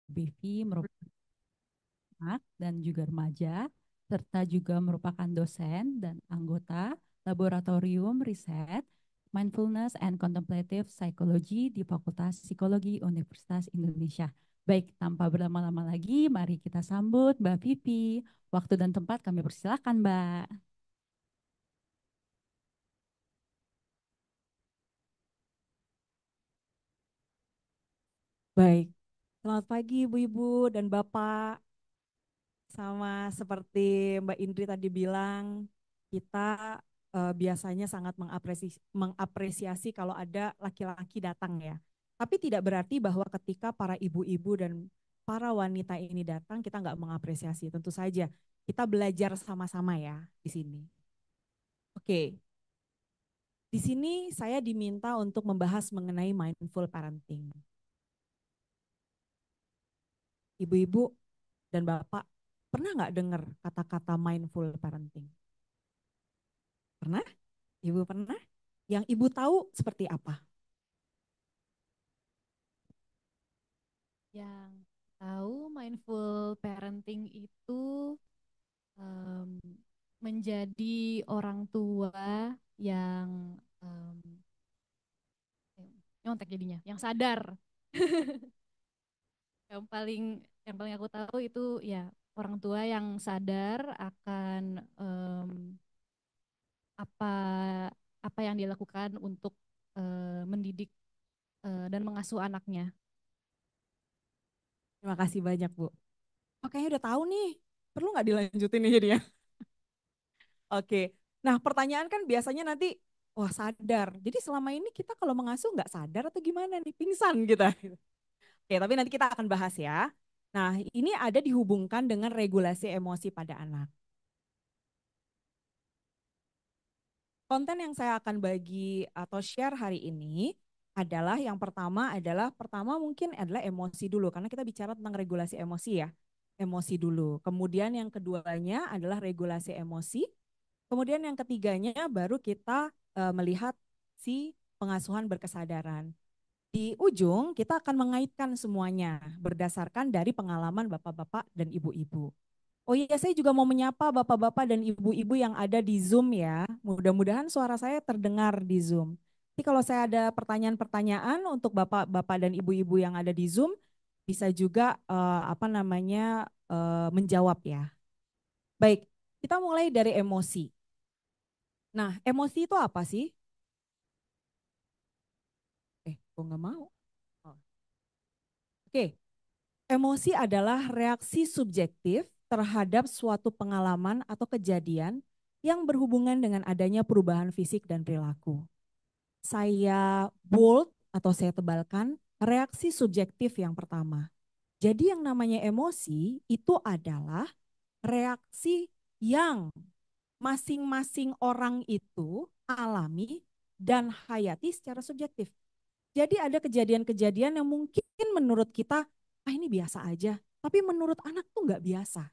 BV merupakan anak dan juga remaja, serta juga merupakan dosen dan anggota Laboratorium Riset Mindfulness and Contemplative Psychology di Fakultas Psikologi Universitas Indonesia. Baik, tanpa berlama-lama lagi, mari kita sambut Mbak Vivi. Waktu dan tempat kami persilakan, Mbak. Baik, selamat pagi Ibu-Ibu dan Bapak. Sama seperti Mbak Indri tadi bilang, kita biasanya sangat mengapresiasi kalau ada laki-laki datang ya. Tapi tidak berarti bahwa ketika para ibu-ibu dan para wanita ini datang, kita nggak mengapresiasi. Tentu saja, kita belajar sama-sama ya di sini. Oke, di sini saya diminta untuk membahas mengenai mindful parenting. Ibu-ibu dan Bapak, pernah nggak dengar kata-kata mindful parenting? Pernah? Ibu pernah? Yang Ibu tahu seperti apa? Yang tahu mindful parenting itu em, menjadi orang tua yang nyontek jadinya, yang sadar. Yang paling yang paling aku tahu itu ya orang tua yang sadar akan apa apa yang dilakukan untuk mendidik dan mengasuh anaknya. Terima kasih banyak, Bu. Oh, kayaknya udah tahu nih. Perlu nggak dilanjutin nih jadinya? Oke. Nah, pertanyaan kan biasanya nanti, wah sadar. Jadi selama ini kita kalau mengasuh nggak sadar atau gimana nih? Pingsan kita. Oke, tapi nanti kita akan bahas ya. Nah, ini ada dihubungkan dengan regulasi emosi pada anak. Konten yang saya akan bagi atau share hari ini adalah yang pertama mungkin adalah emosi dulu karena kita bicara tentang regulasi emosi ya. Emosi dulu. Kemudian yang keduanya adalah regulasi emosi. Kemudian yang ketiganya baru kita melihat si pengasuhan berkesadaran. Di ujung kita akan mengaitkan semuanya berdasarkan dari pengalaman bapak-bapak dan ibu-ibu. Oh iya, saya juga mau menyapa bapak-bapak dan ibu-ibu yang ada di Zoom ya. Mudah-mudahan suara saya terdengar di Zoom. Jadi kalau saya ada pertanyaan-pertanyaan untuk bapak-bapak dan ibu-ibu yang ada di Zoom, bisa juga menjawab ya. Baik, kita mulai dari emosi. Nah, emosi itu apa sih? Kok nggak mau? Oh. Oke, emosi adalah reaksi subjektif terhadap suatu pengalaman atau kejadian yang berhubungan dengan adanya perubahan fisik dan perilaku. Saya bold atau saya tebalkan reaksi subjektif yang pertama. Jadi yang namanya emosi itu adalah reaksi yang masing-masing orang itu alami dan hayati secara subjektif. Jadi ada kejadian-kejadian yang mungkin menurut kita, ah ini biasa aja. Tapi menurut anak tuh nggak biasa.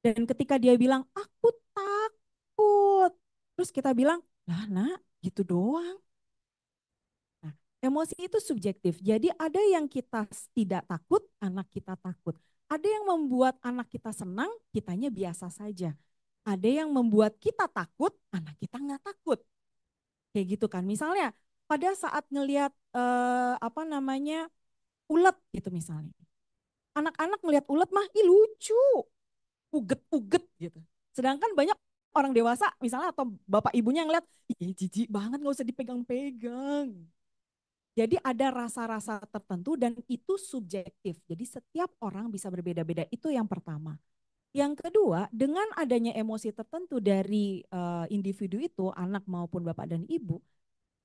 Dan ketika dia bilang, aku takut. Terus kita bilang, lah nak, gitu doang. Nah, emosi itu subjektif. Jadi ada yang kita tidak takut, anak kita takut. Ada yang membuat anak kita senang, kitanya biasa saja. Ada yang membuat kita takut, anak kita nggak takut. Kayak gitu kan. Misalnya pada saat ngelihat ulet gitu misalnya. Anak-anak ngelihat ulet mah, ih lucu, uget-uget gitu. Sedangkan banyak orang dewasa misalnya atau bapak ibunya ngeliat, ih jijik banget nggak usah dipegang-pegang. Jadi ada rasa-rasa tertentu dan itu subjektif. Jadi setiap orang bisa berbeda-beda. Itu yang pertama. Yang kedua, dengan adanya emosi tertentu dari individu itu, anak maupun bapak dan ibu,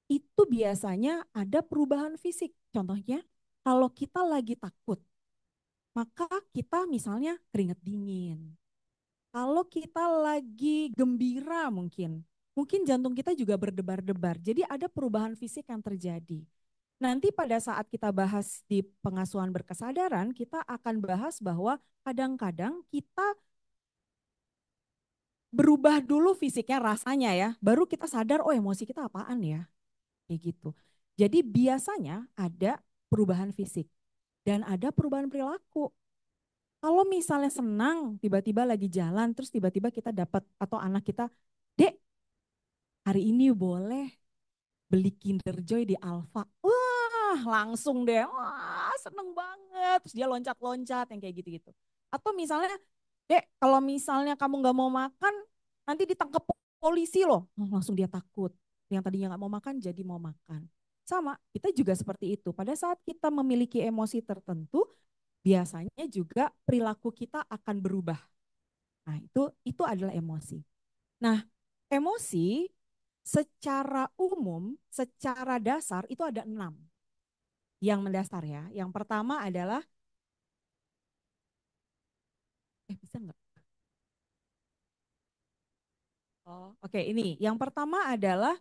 itu biasanya ada perubahan fisik. Contohnya, kalau kita lagi takut, maka kita misalnya keringat dingin. Kalau kita lagi gembira mungkin jantung kita juga berdebar-debar. Jadi ada perubahan fisik yang terjadi. Nanti pada saat kita bahas di pengasuhan berkesadaran, kita akan bahas bahwa kadang-kadang kita berubah dulu fisiknya rasanya ya, baru kita sadar oh emosi kita apaan ya, kayak gitu. Jadi biasanya ada perubahan fisik. dan ada perubahan perilaku. Kalau misalnya senang, tiba-tiba lagi jalan, terus tiba-tiba kita dapat atau anak kita, Dek, hari ini boleh beli Kinder Joy di Alfa. Wah, langsung deh, wah seneng banget. Terus dia loncat-loncat yang kayak gitu-gitu. Atau misalnya, Dek, kalau misalnya kamu nggak mau makan, nanti ditangkap polisi loh. Langsung dia takut. Yang tadinya nggak mau makan, jadi mau makan. Sama, kita juga seperti itu. Pada saat kita memiliki emosi tertentu, biasanya juga perilaku kita akan berubah. Nah, itu adalah emosi. Nah, emosi secara umum, secara dasar itu ada 6 yang mendasar ya. Yang pertama adalah, bisa nggak? Oh, oke, ini. Yang pertama adalah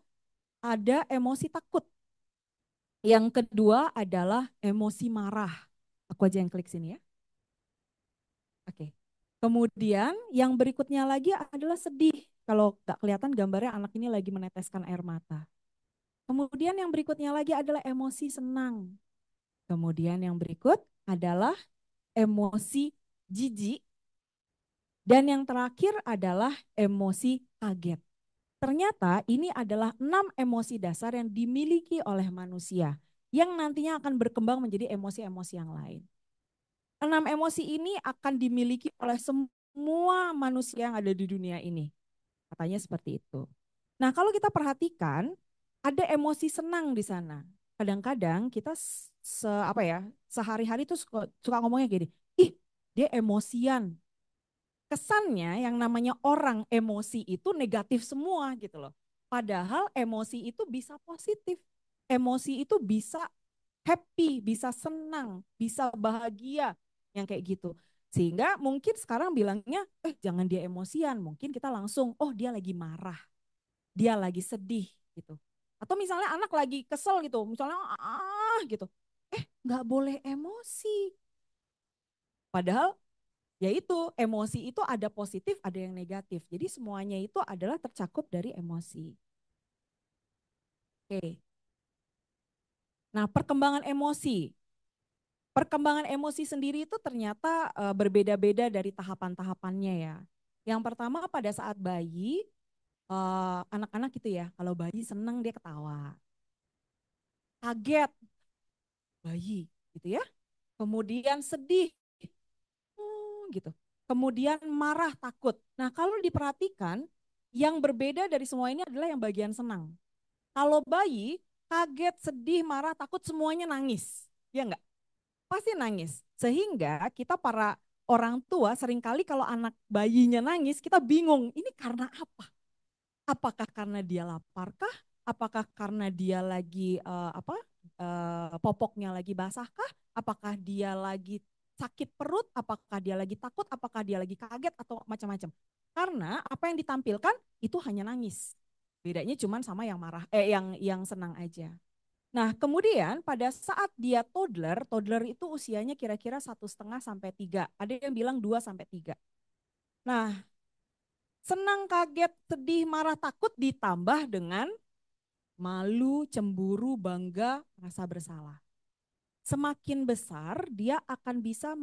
ada emosi takut. Yang kedua adalah emosi marah. Aku aja yang klik sini ya. Oke. Kemudian yang berikutnya lagi adalah sedih. Kalau nggak kelihatan gambarnya anak ini lagi meneteskan air mata. Kemudian yang berikutnya lagi adalah emosi senang. Kemudian yang berikut adalah emosi jijik. Dan yang terakhir adalah emosi kaget. Ternyata ini adalah 6 emosi dasar yang dimiliki oleh manusia yang nantinya akan berkembang menjadi emosi-emosi yang lain. 6 emosi ini akan dimiliki oleh semua manusia yang ada di dunia ini. Katanya seperti itu. Nah, kalau kita perhatikan ada emosi senang di sana. Kadang-kadang kita sehari-hari tuh suka ngomongnya gini, ih dia emosian. Kesannya yang namanya orang emosi itu negatif semua gitu loh. Padahal emosi itu bisa positif. Emosi itu bisa happy, bisa senang, bisa bahagia, yang kayak gitu. Sehingga mungkin sekarang bilangnya, jangan dia emosian. Mungkin kita langsung, oh dia lagi marah, dia lagi sedih gitu. Atau misalnya anak lagi kesel gitu, misalnya gitu. Nggak boleh emosi. Padahal yaitu emosi itu ada positif, ada yang negatif. Jadi semuanya itu adalah tercakup dari emosi. Oke. Nah, perkembangan emosi. Perkembangan emosi sendiri itu ternyata berbeda-beda dari tahapan-tahapannya ya. Yang pertama pada saat bayi, anak-anak gitu ya, kalau bayi senang dia ketawa. Kaget, bayi gitu ya. Kemudian sedih, gitu. Kemudian marah, takut. Nah, kalau diperhatikan, yang berbeda dari semua ini adalah yang bagian senang. Kalau bayi, kaget, sedih, marah, takut, semuanya nangis. Ya enggak? Pasti nangis. Sehingga kita para orang tua seringkali kalau anak bayinya nangis, kita bingung, ini karena apa? Apakah karena dia laparkah? Apakah karena dia lagi popoknya lagi basahkah? Apakah dia lagi sakit perut? Apakah dia lagi takut? Apakah dia lagi kaget atau macam-macam? Karena apa yang ditampilkan itu hanya nangis. Bedanya cuma sama yang marah, yang senang aja. Nah, kemudian pada saat dia toddler, toddler itu usianya kira-kira 1,5 sampai 3. Ada yang bilang 2 sampai 3. Nah, senang, kaget, sedih, marah, takut ditambah dengan malu, cemburu, bangga, rasa bersalah. Semakin besar dia akan bisa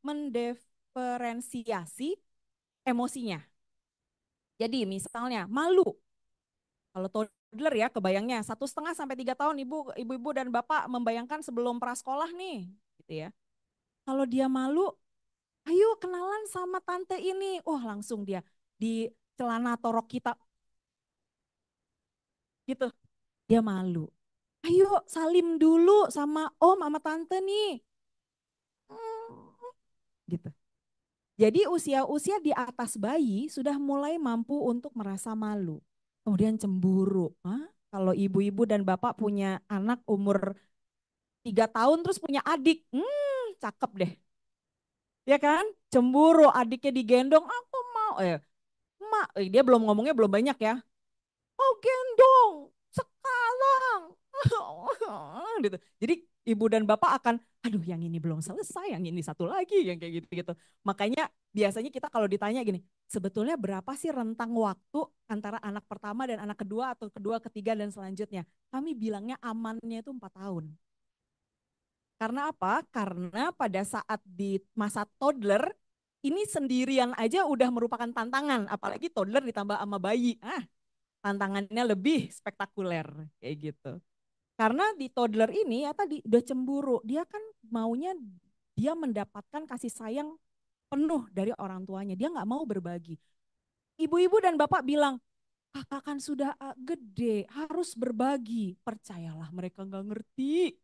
mendiferensiasi emosinya. Jadi misalnya malu, kalau toddler ya kebayangnya 1,5 sampai 3 tahun ibu-ibu dan bapak membayangkan sebelum prasekolah nih, gitu ya. Kalau dia malu, ayo kenalan sama tante ini. Wah langsung dia di celana atau rok kita gitu. Dia malu. Ayo salim dulu sama om sama tante nih. Gitu. Jadi usia-usia di atas bayi sudah mulai mampu untuk merasa malu. Kemudian cemburu. Hah? Kalau ibu-ibu dan bapak punya anak umur 3 tahun terus punya adik, cakep deh. Ya kan? Cemburu, adiknya digendong, aku mau. Mak, dia belum ngomongnya belum banyak ya. Oh gendong, sekarang. Gitu. Jadi ibu dan bapak akan, aduh yang ini belum selesai, yang ini satu lagi, yang kayak gitu-gitu. Makanya biasanya kita kalau ditanya gini, sebetulnya berapa sih rentang waktu antara anak pertama dan anak kedua atau kedua, ketiga dan selanjutnya? Kami bilangnya amannya itu 4 tahun. Karena apa? Karena pada saat di masa toddler, ini sendirian aja udah merupakan tantangan, apalagi toddler ditambah sama bayi. Tantangannya lebih spektakuler kayak gitu. Karena di toddler ini ya tadi udah cemburu, dia kan maunya dia mendapatkan kasih sayang penuh dari orang tuanya, dia nggak mau berbagi. Ibu-ibu dan bapak bilang, kakak kan sudah gede, harus berbagi. Percayalah mereka nggak ngerti.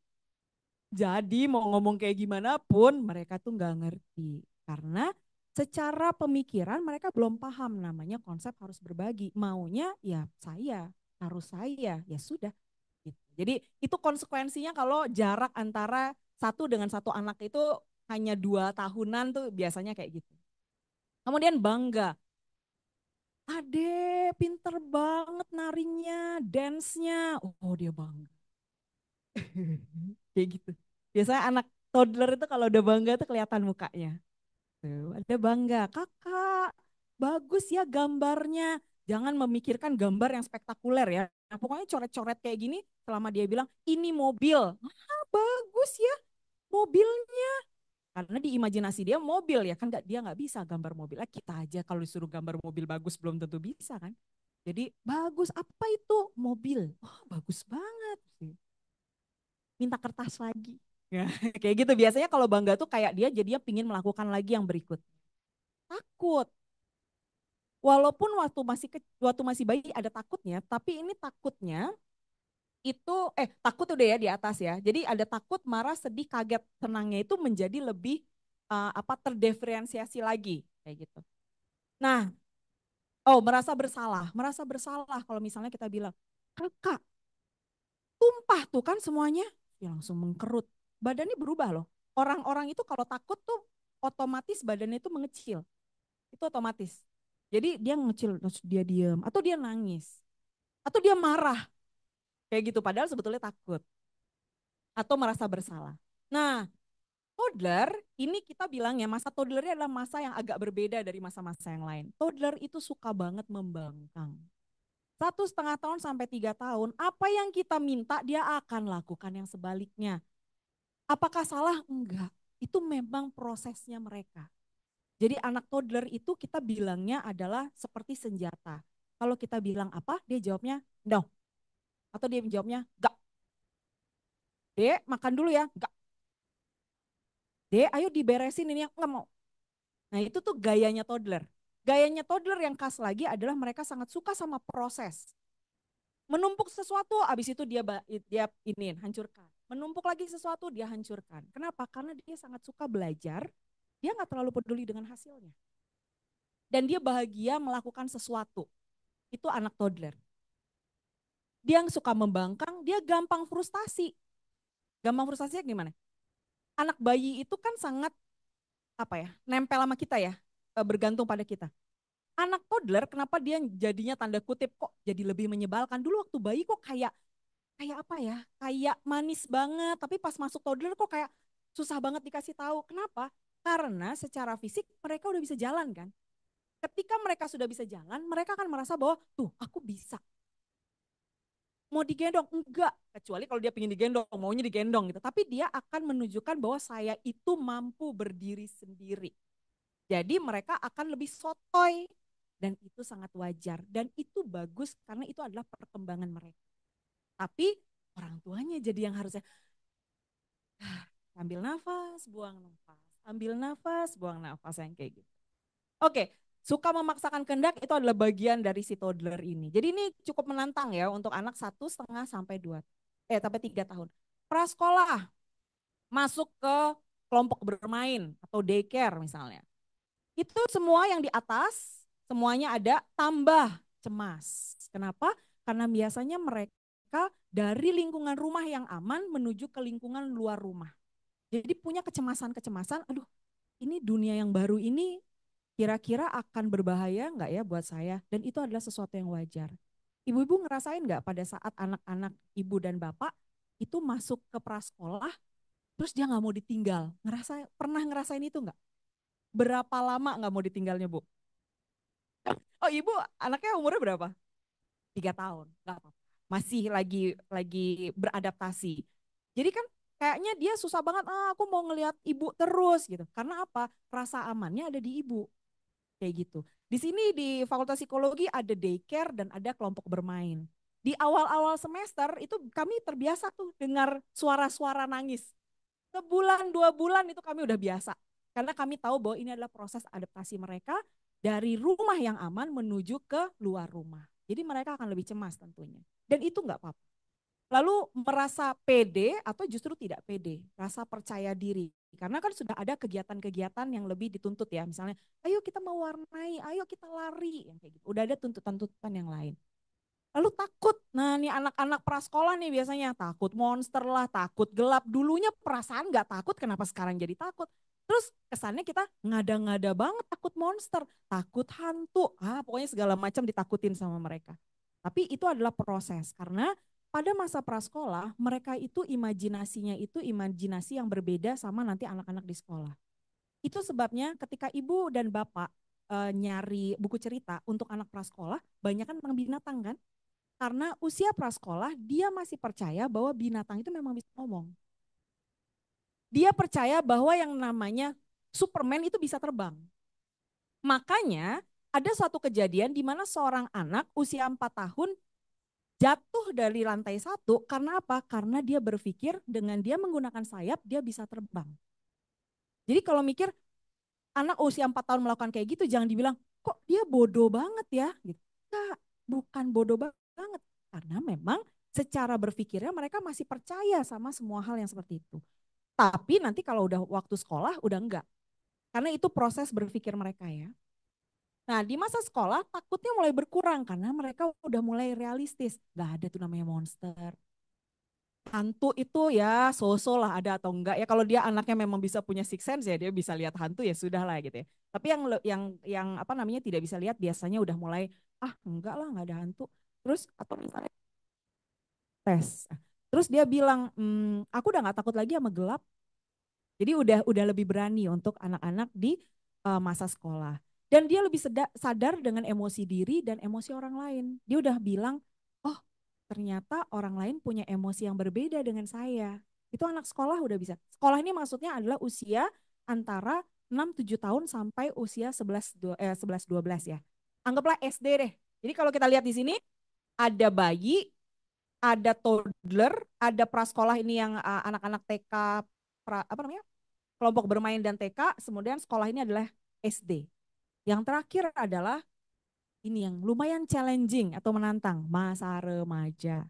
Jadi mau ngomong kayak gimana pun mereka tuh nggak ngerti. Karena secara pemikiran mereka belum paham namanya konsep harus berbagi. Maunya ya saya, harus saya, ya sudah. Gitu. Jadi itu konsekuensinya kalau jarak antara satu dengan satu anak itu hanya 2 tahunan tuh biasanya kayak gitu. Kemudian bangga. Ade pinter banget narinya, dance-nya. Oh dia bangga. Kayak gitu. Biasanya anak toddler itu kalau udah bangga tuh kelihatan mukanya. Tuh, ada bangga. Kakak, bagus ya gambarnya. Jangan memikirkan gambar yang spektakuler ya. Nah, pokoknya coret-coret kayak gini selama dia bilang ini mobil. Bagus ya mobilnya. Karena di imajinasi dia mobil ya kan dia nggak bisa gambar mobil. Kita aja kalau disuruh gambar mobil bagus belum tentu bisa kan. Jadi bagus apa itu mobil? Oh bagus banget sih. Minta kertas lagi. Ya, kayak gitu biasanya kalau bangga tuh kayak dia jadinya pingin melakukan lagi yang berikut. Takut. Walaupun waktu masih bayi ada takutnya, tapi ini takutnya itu takut udah ya di atas ya. Jadi ada takut, marah, sedih, kaget, senangnya itu menjadi lebih terdiferensiasi lagi kayak gitu. Nah, merasa bersalah kalau misalnya kita bilang, "Kakak, tumpah tuh kan semuanya." Dia langsung mengkerut. Badannya berubah loh. Orang-orang itu kalau takut tuh otomatis badannya itu mengecil. Itu otomatis. Jadi dia ngecil, terus dia diam atau dia nangis atau dia marah. Kayak gitu padahal sebetulnya takut atau merasa bersalah. Nah, toddler ini kita bilang ya masa toddlernya adalah masa yang agak berbeda dari masa-masa yang lain. Toddler itu suka banget membangkang. 1,5 tahun sampai 3 tahun, apa yang kita minta dia akan lakukan yang sebaliknya. Apakah salah? Enggak. Itu memang prosesnya mereka. Jadi anak toddler itu kita bilangnya adalah seperti senjata. Kalau kita bilang apa, dia jawabnya no. Atau dia jawabnya enggak. Dek, makan dulu ya. Enggak. Dek, ayo diberesin ini yang enggak mau. Nah itu tuh gayanya toddler. Gayanya toddler yang khas lagi adalah mereka sangat suka sama proses. Menumpuk sesuatu, abis itu dia hancurkan. Menumpuk lagi sesuatu, dia hancurkan. Kenapa? Karena dia sangat suka belajar, dia nggak terlalu peduli dengan hasilnya. Dan dia bahagia melakukan sesuatu. Itu anak toddler. Dia yang suka membangkang, dia gampang frustasi. Gampang frustasinya gimana? Anak bayi itu kan sangat nempel sama kita ya, bergantung pada kita. Anak toddler kenapa dia jadinya tanda kutip kok jadi lebih menyebalkan? Dulu waktu bayi kok kayak kayak apa ya? Kayak manis banget, tapi pas masuk toddler kok kayak susah banget dikasih tahu. Kenapa? Karena secara fisik mereka udah bisa jalan kan. Ketika mereka sudah bisa jalan, mereka akan merasa bahwa tuh aku bisa. Mau digendong? Enggak. Kecuali kalau dia pengen digendong, maunya digendong gitu. Tapi dia akan menunjukkan bahwa saya itu mampu berdiri sendiri. Jadi mereka akan lebih sotoy dan itu sangat wajar. Dan itu bagus karena itu adalah perkembangan mereka. Tapi orang tuanya jadi yang harusnya ambil nafas, buang nafas. Ambil nafas, buang nafas yang kayak gitu. Oke, suka memaksakan kehendak itu adalah bagian dari si toddler ini. Jadi ini cukup menantang ya untuk anak 1,5 sampai 3 tahun. Prasekolah, masuk ke kelompok bermain atau daycare misalnya. Itu semua yang di atas, semuanya ada tambah cemas. Kenapa? Karena biasanya mereka dari lingkungan rumah yang aman menuju ke lingkungan luar rumah. Jadi punya kecemasan-kecemasan, aduh ini dunia yang baru ini kira-kira akan berbahaya nggak ya buat saya? Dan itu adalah sesuatu yang wajar. Ibu-ibu ngerasain nggak pada saat anak-anak ibu dan bapak itu masuk ke prasekolah, terus dia nggak mau ditinggal? Pernah ngerasain itu nggak? Berapa lama nggak mau ditinggalnya Bu? Oh ibu anaknya umurnya berapa? 3 tahun, nggak apa-apa. Masih lagi beradaptasi. Jadi kan kayaknya dia susah banget, aku mau ngelihat ibu terus gitu. Karena apa? Rasa amannya ada di ibu. Kayak gitu. Di sini di Fakultas Psikologi ada daycare dan ada kelompok bermain. Di awal-awal semester itu kami terbiasa tuh dengar suara-suara nangis. Sebulan, 2 bulan itu kami udah biasa. Karena kami tahu bahwa ini adalah proses adaptasi mereka dari rumah yang aman menuju ke luar rumah. Jadi mereka akan lebih cemas tentunya. Dan itu nggak apa-apa. Lalu merasa pede atau justru tidak pede, rasa percaya diri. Karena kan sudah ada kegiatan-kegiatan yang lebih dituntut ya, misalnya ayo kita mewarnai, ayo kita lari, yang kayak gitu. Udah ada tuntutan-tuntutan yang lain. Lalu takut, nah nih anak-anak prasekolah nih biasanya takut monster lah, takut gelap. Dulunya perasaan nggak takut, kenapa sekarang jadi takut? Terus kesannya kita ngada-ngada banget takut monster, takut hantu, pokoknya segala macam ditakutin sama mereka. Tapi itu adalah proses, karena pada masa prasekolah mereka itu imajinasinya itu imajinasi yang berbeda sama nanti anak-anak di sekolah. Itu sebabnya ketika ibu dan bapak nyari buku cerita untuk anak prasekolah, banyak kan tentang binatang kan? Karena usia prasekolah dia masih percaya bahwa binatang itu memang bisa ngomong. Dia percaya bahwa yang namanya Superman itu bisa terbang. Makanya ada suatu kejadian di mana seorang anak usia 4 tahun jatuh dari lantai 1 karena apa? Karena dia berpikir dengan dia menggunakan sayap dia bisa terbang. Jadi kalau mikir anak usia 4 tahun melakukan kayak gitu jangan dibilang kok dia bodoh banget ya. Gitu. Enggak, bukan bodoh banget. Karena memang secara berpikirnya mereka masih percaya sama semua hal yang seperti itu. Tapi nanti kalau udah waktu sekolah udah enggak. Karena itu proses berpikir mereka ya. Nah di masa sekolah takutnya mulai berkurang karena mereka udah mulai realistis. Gak ada tuh namanya monster. Hantu itu ya so-so lah ada atau enggak ya. Kalau dia anaknya memang bisa punya six sense ya dia bisa lihat hantu ya sudah lah gitu ya. Tapi yang apa namanya tidak bisa lihat biasanya udah mulai enggak lah nggak ada hantu. Terus atau misalnya tes. Terus dia bilang, aku udah nggak takut lagi sama gelap. Jadi udah lebih berani untuk anak-anak di masa sekolah. Dan dia lebih sadar dengan emosi diri dan emosi orang lain. Dia udah bilang, oh ternyata orang lain punya emosi yang berbeda dengan saya. Itu anak sekolah udah bisa. Sekolah ini maksudnya adalah usia antara 6-7 tahun sampai usia 11-12 ya. Anggaplah SD deh. Jadi kalau kita lihat di sini ada bayi, ada toddler, ada prasekolah ini yang anak-anak TK, apa namanya, kelompok bermain dan TK, kemudian sekolah ini adalah SD. Yang terakhir adalah ini yang lumayan challenging atau menantang, masa remaja.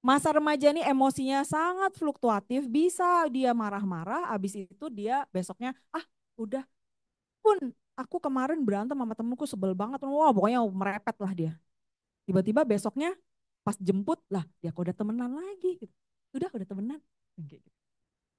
Masa remaja ini emosinya sangat fluktuatif, bisa dia marah-marah, habis itu dia besoknya, udah pun aku kemarin berantem sama temenku sebel banget, wah pokoknya merepet lah dia. Tiba-tiba besoknya pas jemput lah dia kok udah temenan lagi gitu. Udah temenan.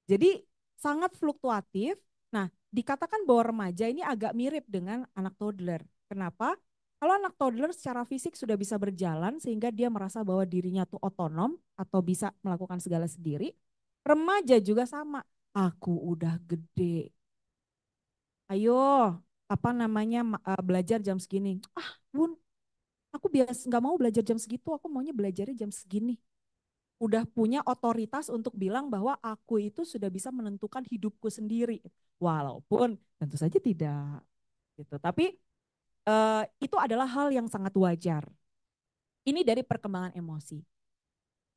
Jadi sangat fluktuatif. Nah, dikatakan bahwa remaja ini agak mirip dengan anak toddler. Kenapa? Kalau anak toddler secara fisik sudah bisa berjalan sehingga dia merasa bahwa dirinya tuh otonom atau bisa melakukan segala sendiri. Remaja juga sama. Aku udah gede. Ayo, apa namanya belajar jam segini. Bun, aku biasa nggak mau belajar jam segitu. Aku maunya belajarnya jam segini. Udah punya otoritas untuk bilang bahwa aku itu sudah bisa menentukan hidupku sendiri. Walaupun tentu saja tidak gitu. Tapi itu adalah hal yang sangat wajar. Ini dari perkembangan emosi.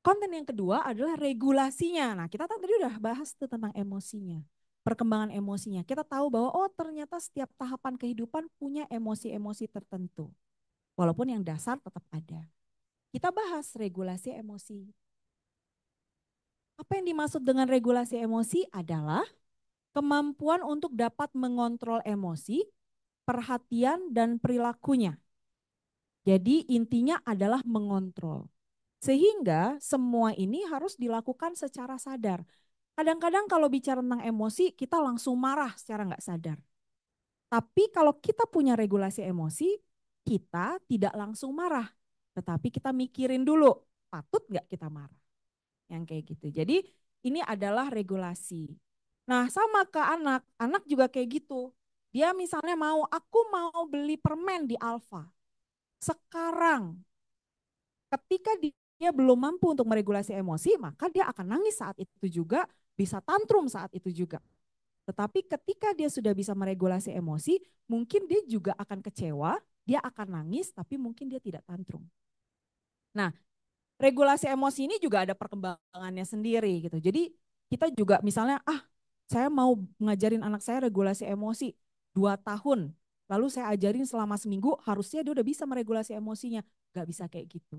Konten yang kedua adalah regulasinya. Nah, kita tadi udah bahas tuh tentang emosinya. Perkembangan emosinya. Kita tahu bahwa ternyata setiap tahapan kehidupan punya emosi-emosi tertentu. Walaupun yang dasar tetap ada. Kita bahas regulasi emosi. Apa yang dimaksud dengan regulasi emosi adalah kemampuan untuk dapat mengontrol emosi, perhatian, dan perilakunya. Jadi intinya adalah mengontrol. Sehingga semua ini harus dilakukan secara sadar. Kadang-kadang kalau bicara tentang emosi, kita langsung marah secara nggak sadar. Tapi kalau kita punya regulasi emosi, kita tidak langsung marah. Tetapi kita mikirin dulu, patut nggak kita marah? Yang kayak gitu. Jadi ini adalah regulasi. Nah sama ke anak, anak juga kayak gitu. Dia misalnya aku mau beli permen di Alfa. Sekarang ketika dia belum mampu untuk meregulasi emosi, maka dia akan nangis saat itu juga. bisa tantrum saat itu juga. Tetapi ketika dia sudah bisa meregulasi emosi, mungkin dia juga akan kecewa, dia akan nangis, tapi mungkin dia tidak tantrum. Nah, regulasi emosi ini juga ada perkembangannya sendiri gitu. Jadi kita juga misalnya, saya mau ngajarin anak saya regulasi emosi 2 tahun, lalu saya ajarin selama seminggu, harusnya dia udah bisa meregulasi emosinya. Gak bisa kayak gitu.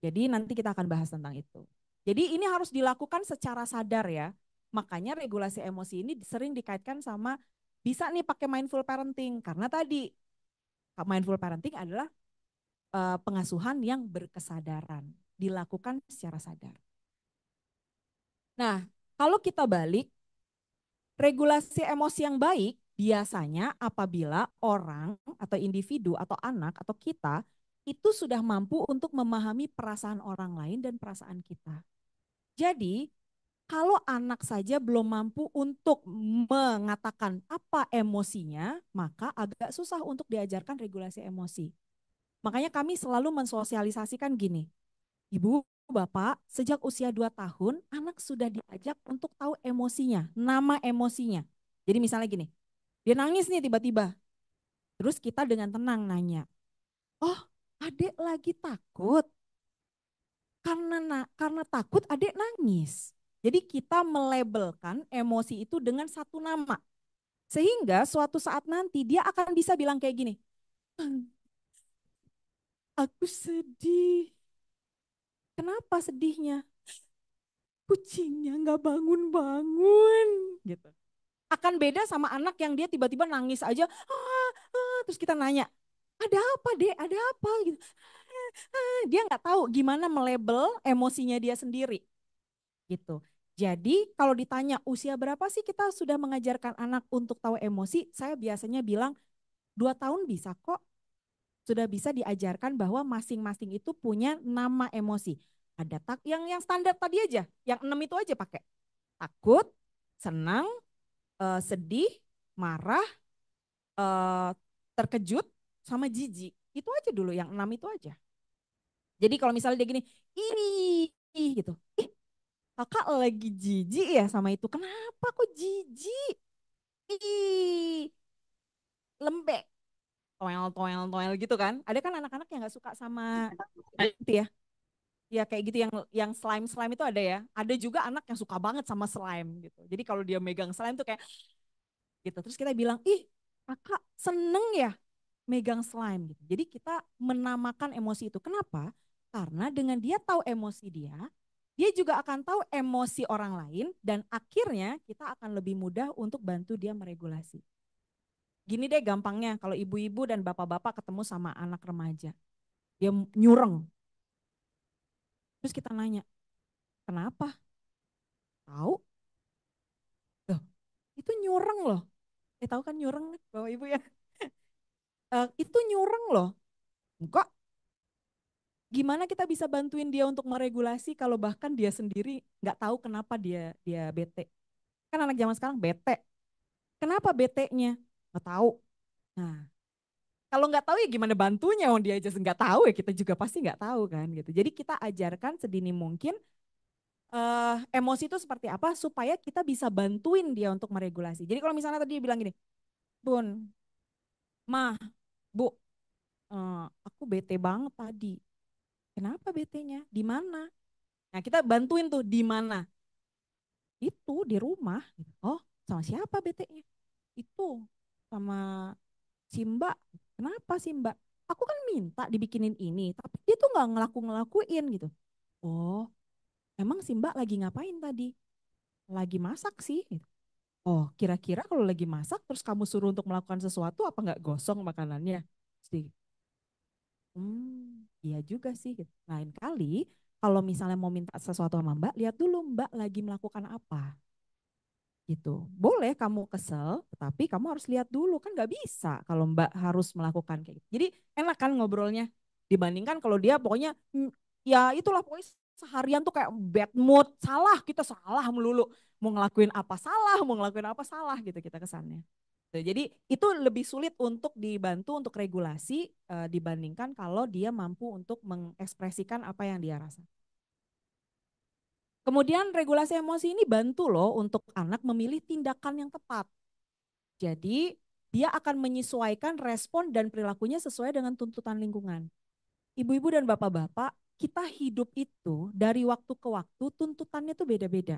Jadi nanti kita akan bahas tentang itu. Jadi ini harus dilakukan secara sadar ya. Makanya regulasi emosi ini sering dikaitkan sama bisa nih pakai mindful parenting. Karena tadi mindful parenting adalah pengasuhan yang berkesadaran. Dilakukan secara sadar. Nah, kalau kita balik, regulasi emosi yang baik biasanya apabila orang atau individu atau anak atau kita itu sudah mampu untuk memahami perasaan orang lain dan perasaan kita. Jadi, kalau anak saja belum mampu untuk mengatakan apa emosinya, maka agak susah untuk diajarkan regulasi emosi. Makanya kami selalu mensosialisasikan gini, Ibu, Bapak, sejak usia 2 tahun, anak sudah diajak untuk tahu emosinya, nama emosinya. Jadi misalnya gini, dia nangis nih tiba-tiba, terus kita dengan tenang nanya, oh adik lagi takut, karena takut adik nangis. Jadi kita melabelkan emosi itu dengan satu nama. Sehingga suatu saat nanti dia akan bisa bilang kayak gini, aku sedih. Kenapa sedihnya? Kucingnya nggak bangun-bangun gitu. Akan beda sama anak yang dia tiba-tiba nangis aja, terus kita nanya, ada apa dek, ada apa gitu. Dia nggak tahu gimana melabel emosinya dia sendiri gitu. Jadi kalau ditanya usia berapa sih kita sudah mengajarkan anak untuk tahu emosi, saya biasanya bilang 2 tahun bisa kok. Sudah bisa diajarkan bahwa masing-masing itu punya nama emosi. Ada yang standar tadi aja, yang 6 itu aja pakai. Takut, senang, sedih, marah, terkejut, sama jijik. Itu aja dulu, yang 6 itu aja. Jadi kalau misalnya dia gini, ih gitu. Kakak lagi jijik ya sama itu. Kenapa kok jijik? Ih, lembek. Toel gitu kan. Ada kan anak-anak yang gak suka sama itu ya. Ya kayak gitu yang slime itu ada ya. Ada juga anak yang suka banget sama slime gitu. Jadi kalau dia megang slime tuh kayak gitu. Terus kita bilang, ih kakak seneng ya megang slime gitu. Jadi kita menamakan emosi itu. Kenapa? Karena dengan dia tahu emosi dia juga akan tahu emosi orang lain dan akhirnya kita akan lebih mudah untuk bantu dia meregulasi. Gini deh gampangnya, kalau ibu-ibu dan bapak-bapak ketemu sama anak remaja, dia nyureng. Terus kita nanya, kenapa? Tahu? Loh, itu nyureng loh. Tahu kan nyureng, Bapak Ibu ya? Itu nyureng loh. Enggak, gimana kita bisa bantuin dia untuk meregulasi kalau bahkan dia sendiri nggak tahu kenapa dia bete. Kan anak zaman sekarang bete. Kenapa betenya? Nggak tahu. Nah, kalau nggak tahu ya gimana bantunya? Oh dia aja nggak tahu ya kita juga pasti nggak tahu kan gitu. Jadi kita ajarkan sedini mungkin emosi itu seperti apa supaya kita bisa bantuin dia untuk meregulasi. Jadi kalau misalnya tadi dia bilang gini, Bun, Mah, Bu, aku bete banget tadi. Kenapa betenya? Di mana? Nah kita bantuin tuh di mana? Itu di rumah. Oh sama siapa betenya? Itu sama si Mbak. Kenapa sih Mbak? Aku kan minta dibikinin ini, tapi dia tuh nggak ngelakuin gitu. Oh, emang si Mbak lagi ngapain tadi? Lagi masak sih. Gitu. Oh, kira-kira kalau lagi masak terus kamu suruh untuk melakukan sesuatu apa nggak gosong makanannya? Sih. Iya juga sih. Gitu. Lain kali kalau misalnya mau minta sesuatu sama Mbak, lihat dulu Mbak lagi melakukan apa. Gitu. Boleh kamu kesel, tapi kamu harus lihat dulu kan nggak bisa kalau Mbak harus melakukan kayak gitu. Jadi enak kan ngobrolnya dibandingkan kalau dia pokoknya ya itulah pokoknya seharian tuh kayak bad mood, salah kita salah melulu, mau ngelakuin apa salah, mau ngelakuin apa salah gitu kita kesannya. Jadi itu lebih sulit untuk dibantu untuk regulasi dibandingkan kalau dia mampu untuk mengekspresikan apa yang dia rasa. Kemudian regulasi emosi ini bantu loh untuk anak memilih tindakan yang tepat. Jadi dia akan menyesuaikan respon dan perilakunya sesuai dengan tuntutan lingkungan. Ibu-ibu dan bapak-bapak, kita hidup itu dari waktu ke waktu tuntutannya tuh beda-beda.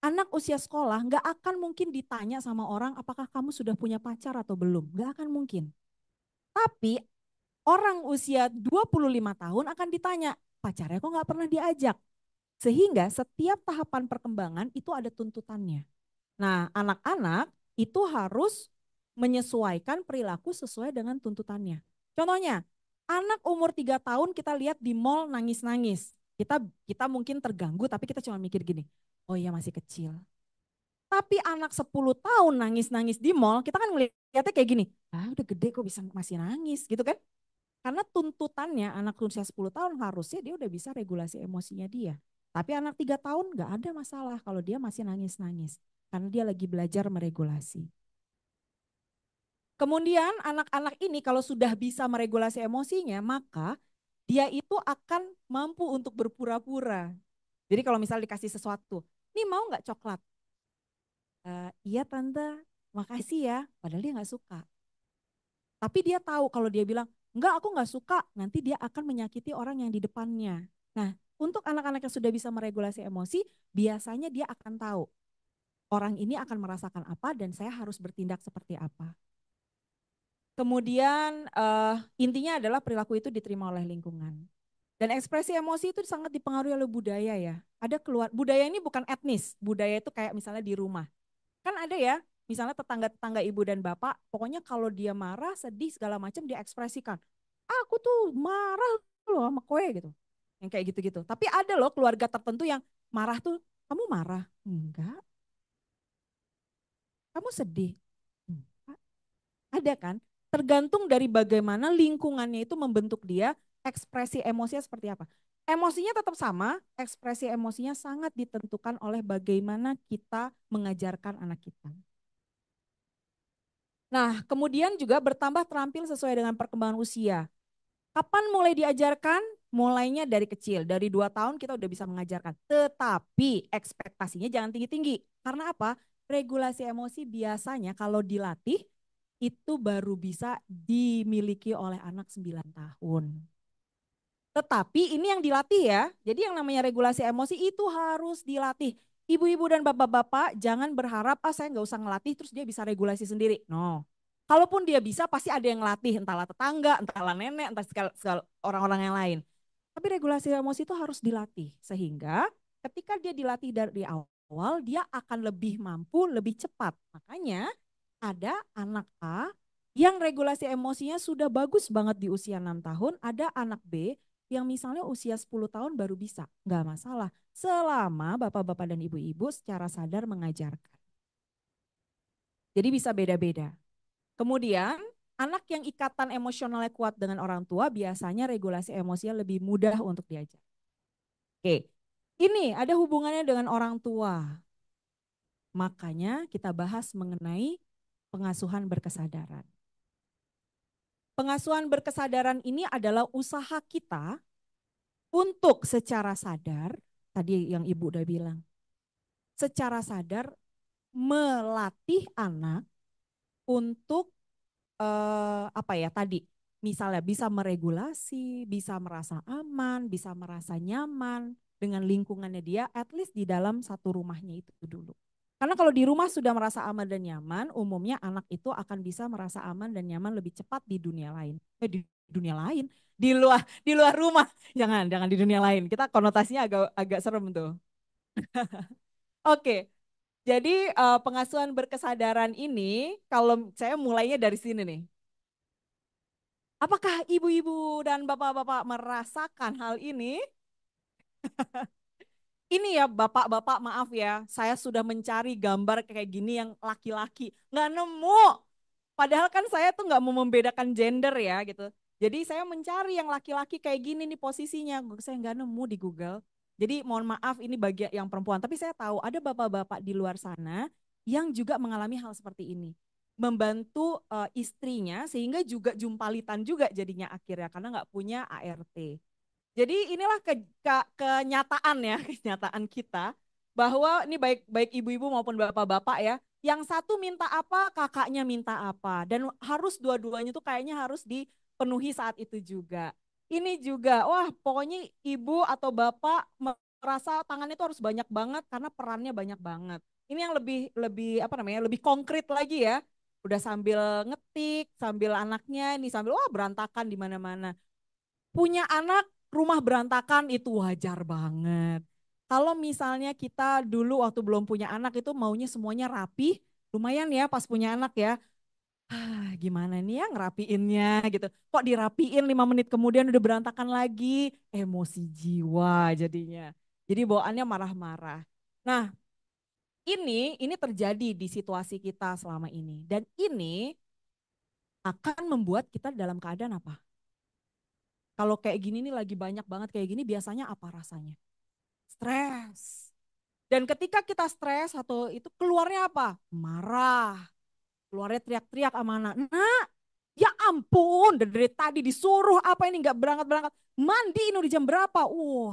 Anak usia sekolah nggak akan mungkin ditanya sama orang apakah kamu sudah punya pacar atau belum. Nggak akan mungkin. Tapi orang usia 25 tahun akan ditanya, pacarnya kok nggak pernah diajak. Sehingga setiap tahapan perkembangan itu ada tuntutannya. Nah, anak-anak itu harus menyesuaikan perilaku sesuai dengan tuntutannya. Contohnya, anak umur 3 tahun kita lihat di mall nangis-nangis. Kita mungkin terganggu tapi kita cuma mikir gini, oh iya masih kecil. Tapi anak 10 tahun nangis-nangis di mall, kita kan ngeliatnya kayak gini, ah udah gede kok bisa masih nangis gitu kan. Karena tuntutannya anak usia 10 tahun harusnya dia udah bisa regulasi emosinya dia. Tapi anak 3 tahun nggak ada masalah kalau dia masih nangis-nangis. Karena dia lagi belajar meregulasi. Kemudian anak-anak ini kalau sudah bisa meregulasi emosinya, maka dia itu akan mampu untuk berpura-pura. Jadi kalau misalnya dikasih sesuatu, nih mau nggak coklat? Iya tante, makasih ya. Padahal dia nggak suka. Tapi dia tahu kalau dia bilang, enggak aku nggak suka, nanti dia akan menyakiti orang yang di depannya. Nah, untuk anak-anak yang sudah bisa meregulasi emosi, biasanya dia akan tahu orang ini akan merasakan apa dan saya harus bertindak seperti apa. Kemudian intinya adalah perilaku itu diterima oleh lingkungan. Dan ekspresi emosi itu sangat dipengaruhi oleh budaya ya. Ada budaya ini bukan etnis, budaya itu kayak misalnya di rumah. Kan ada ya, misalnya tetangga-tetangga ibu dan bapak, pokoknya kalau dia marah, sedih, segala macam dia ekspresikan. Aku tuh marah loh sama kowe gitu. Yang kayak gitu-gitu. Tapi ada loh keluarga tertentu yang marah tuh, kamu marah? Enggak. Kamu sedih? Enggak. Ada kan? Tergantung dari bagaimana lingkungannya itu membentuk dia, ekspresi emosinya seperti apa. Emosinya tetap sama, ekspresi emosinya sangat ditentukan oleh bagaimana kita mengajarkan anak kita. Nah, kemudian juga bertambah terampil sesuai dengan perkembangan usia. Kapan mulai diajarkan? Mulainya dari kecil, dari 2 tahun kita udah bisa mengajarkan. Tetapi ekspektasinya jangan tinggi-tinggi. Karena apa? Regulasi emosi biasanya kalau dilatih itu baru bisa dimiliki oleh anak 9 tahun. Tetapi ini yang dilatih ya. Jadi yang namanya regulasi emosi itu harus dilatih. Ibu-ibu dan bapak-bapak jangan berharap saya nggak usah ngelatih terus dia bisa regulasi sendiri. No. Kalaupun dia bisa pasti ada yang ngelatih, entahlah tetangga, entahlah nenek, entah segala orang-orang yang lain. Tapi regulasi emosi itu harus dilatih sehingga ketika dia dilatih dari awal dia akan lebih mampu, lebih cepat. Makanya ada anak A yang regulasi emosinya sudah bagus banget di usia 6 tahun, ada anak B yang misalnya usia 10 tahun baru bisa. Nggak masalah, selama bapak-bapak dan ibu-ibu secara sadar mengajarkan. Jadi bisa beda-beda. Kemudian anak yang ikatan emosionalnya kuat dengan orang tua biasanya regulasi emosinya lebih mudah untuk diajar. Oke, ini ada hubungannya dengan orang tua. Makanya kita bahas mengenai pengasuhan berkesadaran. Pengasuhan berkesadaran ini adalah usaha kita untuk secara sadar, tadi yang Ibu udah bilang, secara sadar melatih anak untuk apa ya tadi, misalnya bisa meregulasi, bisa merasa aman, bisa merasa nyaman dengan lingkungannya dia, at least di dalam satu rumahnya itu dulu. Karena kalau di rumah sudah merasa aman dan nyaman, umumnya anak itu akan bisa merasa aman dan nyaman lebih cepat di dunia lain. Di dunia lain, di luar rumah. Jangan di dunia lain. Kita konotasinya agak agak serem tuh. Oke. Jadi pengasuhan berkesadaran ini kalau saya mulainya dari sini nih. Apakah ibu-ibu dan bapak-bapak merasakan hal ini? Ini ya bapak-bapak maaf ya, saya sudah mencari gambar kayak gini yang laki-laki, nggak nemu. Padahal kan saya tuh nggak mau membedakan gender ya gitu. Jadi saya mencari yang laki-laki kayak gini nih posisinya, saya nggak nemu di Google. Jadi mohon maaf ini bagi yang perempuan, tapi saya tahu ada bapak-bapak di luar sana yang juga mengalami hal seperti ini. Membantu istrinya sehingga juga jumpalitan juga jadinya akhirnya karena nggak punya ART. Jadi inilah kenyataan ya, kenyataan kita bahwa ini baik ibu-ibu maupun bapak-bapak ya, yang satu minta apa, kakaknya minta apa, dan harus dua-duanya tuh kayaknya harus dipenuhi saat itu juga. Ini juga, wah pokoknya ibu atau bapak merasa tangannya itu harus banyak banget karena perannya banyak banget. Ini yang lebih lebih apa namanya, lebih konkret lagi ya. Udah sambil ngetik, sambil anaknya ini sambil wah berantakan di mana-mana. Punya anak rumah berantakan itu wajar banget. Kalau misalnya kita dulu waktu belum punya anak itu maunya semuanya rapi, lumayan ya pas punya anak ya. Gimana nih ya ngerapiinnya gitu. Kok dirapiin 5 menit kemudian udah berantakan lagi, emosi jiwa jadinya. Jadi bawaannya marah-marah. Nah, ini terjadi di situasi kita selama ini dan ini akan membuat kita dalam keadaan apa? Kalau kayak gini nih lagi banyak banget kayak gini biasanya apa rasanya? Stres. Dan ketika kita stres atau itu keluarnya apa? Marah. Keluarnya teriak-teriak sama anak. Nah, ya ampun dari tadi disuruh apa ini nggak berangkat-berangkat. Mandi ini udah jam berapa?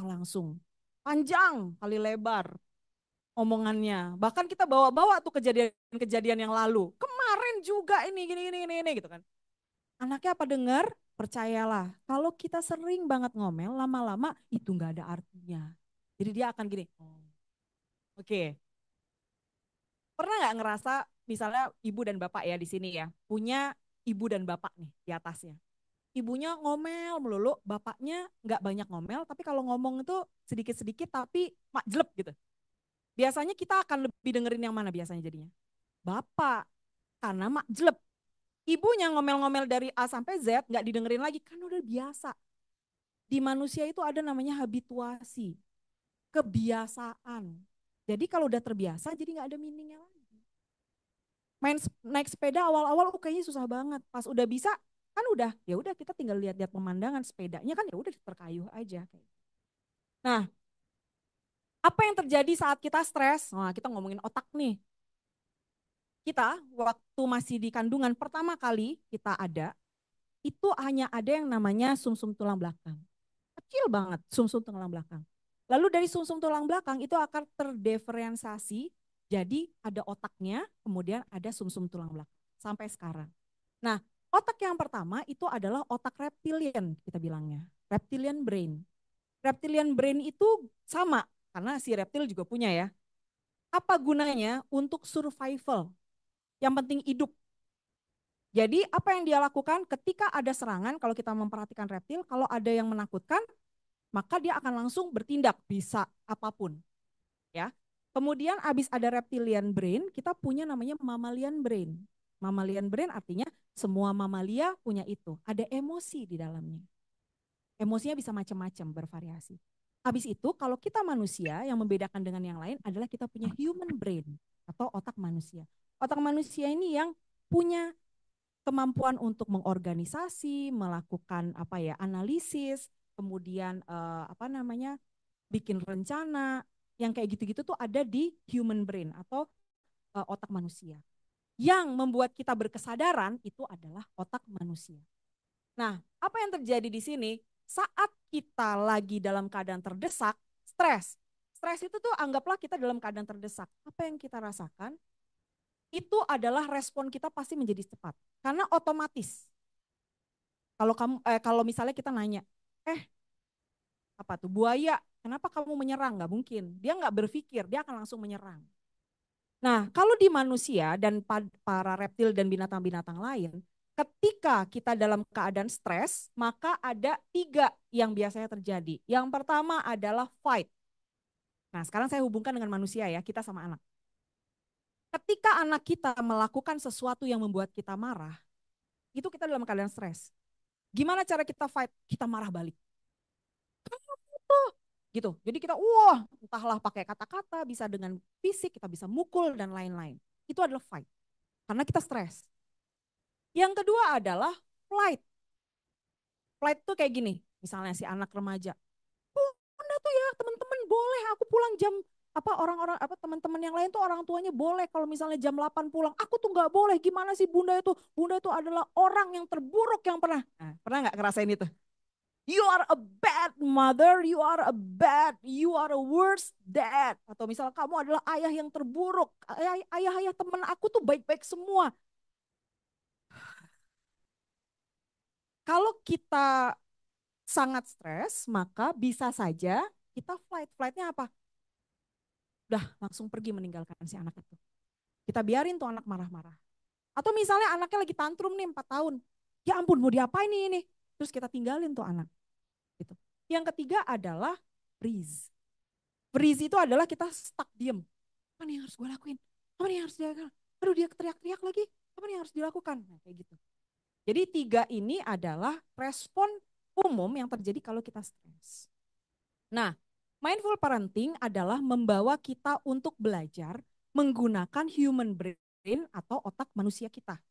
Langsung. Panjang kali lebar omongannya. Bahkan kita bawa-bawa tuh kejadian-kejadian yang lalu. Kemarin juga ini gini gitu kan. Anaknya apa dengar? Percayalah, kalau kita sering banget ngomel, lama-lama itu nggak ada artinya. Jadi dia akan gini, oh, oke. Pernah nggak ngerasa misalnya ibu dan bapak ya di sini ya, punya ibu dan bapak nih di atasnya. Ibunya ngomel melulu, bapaknya nggak banyak ngomel, tapi kalau ngomong itu sedikit-sedikit tapi makjleb gitu. Biasanya kita akan lebih dengerin yang mana biasanya jadinya? Bapak, karena makjleb. Ibunya ngomel-ngomel dari A sampai Z nggak didengerin lagi, kan udah biasa. Di manusia itu ada namanya habituasi, kebiasaan. Jadi kalau udah terbiasa jadi nggak ada meaningnya lagi. Naik sepeda awal-awal kayaknya susah banget. Pas udah bisa kan udah ya udah kita tinggal lihat-lihat pemandangan sepedanya kan ya udah terkayuh aja. Nah, apa yang terjadi saat kita stres? Nah, kita ngomongin otak nih. Kita waktu masih di kandungan pertama kali kita ada, itu hanya ada yang namanya sumsum tulang belakang. Kecil banget sumsum tulang belakang. Lalu dari sumsum tulang belakang itu akan terdiferensiasi jadi ada otaknya, kemudian ada sumsum tulang belakang sampai sekarang. Nah, otak yang pertama itu adalah otak reptilian kita bilangnya, reptilian brain. Reptilian brain itu sama karena si reptil juga punya ya. Apa gunanya? Untuk survival. Yang penting hidup. Jadi apa yang dia lakukan ketika ada serangan, kalau kita memperhatikan reptil, kalau ada yang menakutkan, maka dia akan langsung bertindak, bisa apapun. Ya. Kemudian habis ada reptilian brain, kita punya namanya mammalian brain. Mammalian brain artinya semua mamalia punya itu. Ada emosi di dalamnya. Emosinya bisa macam-macam, bervariasi. Habis itu kalau kita manusia, yang membedakan dengan yang lain adalah kita punya human brain atau otak manusia. Otak manusia ini yang punya kemampuan untuk mengorganisasi, melakukan apa ya, analisis, kemudian apa namanya, bikin rencana, yang kayak gitu-gitu tuh ada di human brain atau otak manusia. Yang membuat kita berkesadaran itu adalah otak manusia. Nah, apa yang terjadi di sini? Saat kita lagi dalam keadaan terdesak, stres. Stres itu tuh anggaplah kita dalam keadaan terdesak. Apa yang kita rasakan? Itu adalah respon kita pasti menjadi cepat. Karena otomatis. Kalau misalnya kita nanya, apa tuh buaya? Kenapa kamu menyerang? Nggak mungkin. Dia nggak berpikir, dia akan langsung menyerang. Nah, kalau di manusia dan para reptil dan binatang-binatang lain, ketika kita dalam keadaan stres, maka ada 3 yang biasanya terjadi. Yang pertama adalah fight. Nah, sekarang saya hubungkan dengan manusia ya, kita sama anak. Ketika anak kita melakukan sesuatu yang membuat kita marah, itu kita dalam keadaan stres. Gimana cara kita fight? Kita marah balik. Gitu. Jadi kita entahlah pakai kata-kata, bisa dengan fisik, kita bisa mukul dan lain-lain. Itu adalah fight. Karena kita stres. Yang kedua adalah flight. Flight tuh kayak gini, misalnya si anak remaja. Bunda tuh ya teman-teman boleh aku pulang jam orang-orang teman-teman yang lain tuh orang tuanya boleh kalau misalnya jam 8 pulang. Aku tuh nggak boleh. Gimana sih Bunda itu? Bunda itu adalah orang yang terburuk yang pernah. Nah, pernah nggak ngerasain itu? You are a bad mother, you are a worst dad. Atau misalnya kamu adalah ayah yang terburuk. Ayah-ayah teman aku tuh baik-baik semua. Kalau kita sangat stres, maka bisa saja kita flightnya apa? Udah langsung pergi meninggalkan si anak itu. Kita biarin tuh anak marah-marah. Atau misalnya anaknya lagi tantrum nih 4 tahun. Ya ampun mau diapain ini? Terus kita tinggalin tuh anak. Gitu. Yang ketiga adalah freeze. Freeze itu adalah kita stuck diem. Apa nih yang harus gue lakuin? Apa nih yang harus dilakukan? Aduh dia teriak-teriak lagi. Apa nih yang harus dilakukan? Nah, kayak gitu. Jadi 3 ini adalah respon umum yang terjadi kalau kita stres. Nah, mindful parenting adalah membawa kita untuk belajar menggunakan human brain atau otak manusia kita.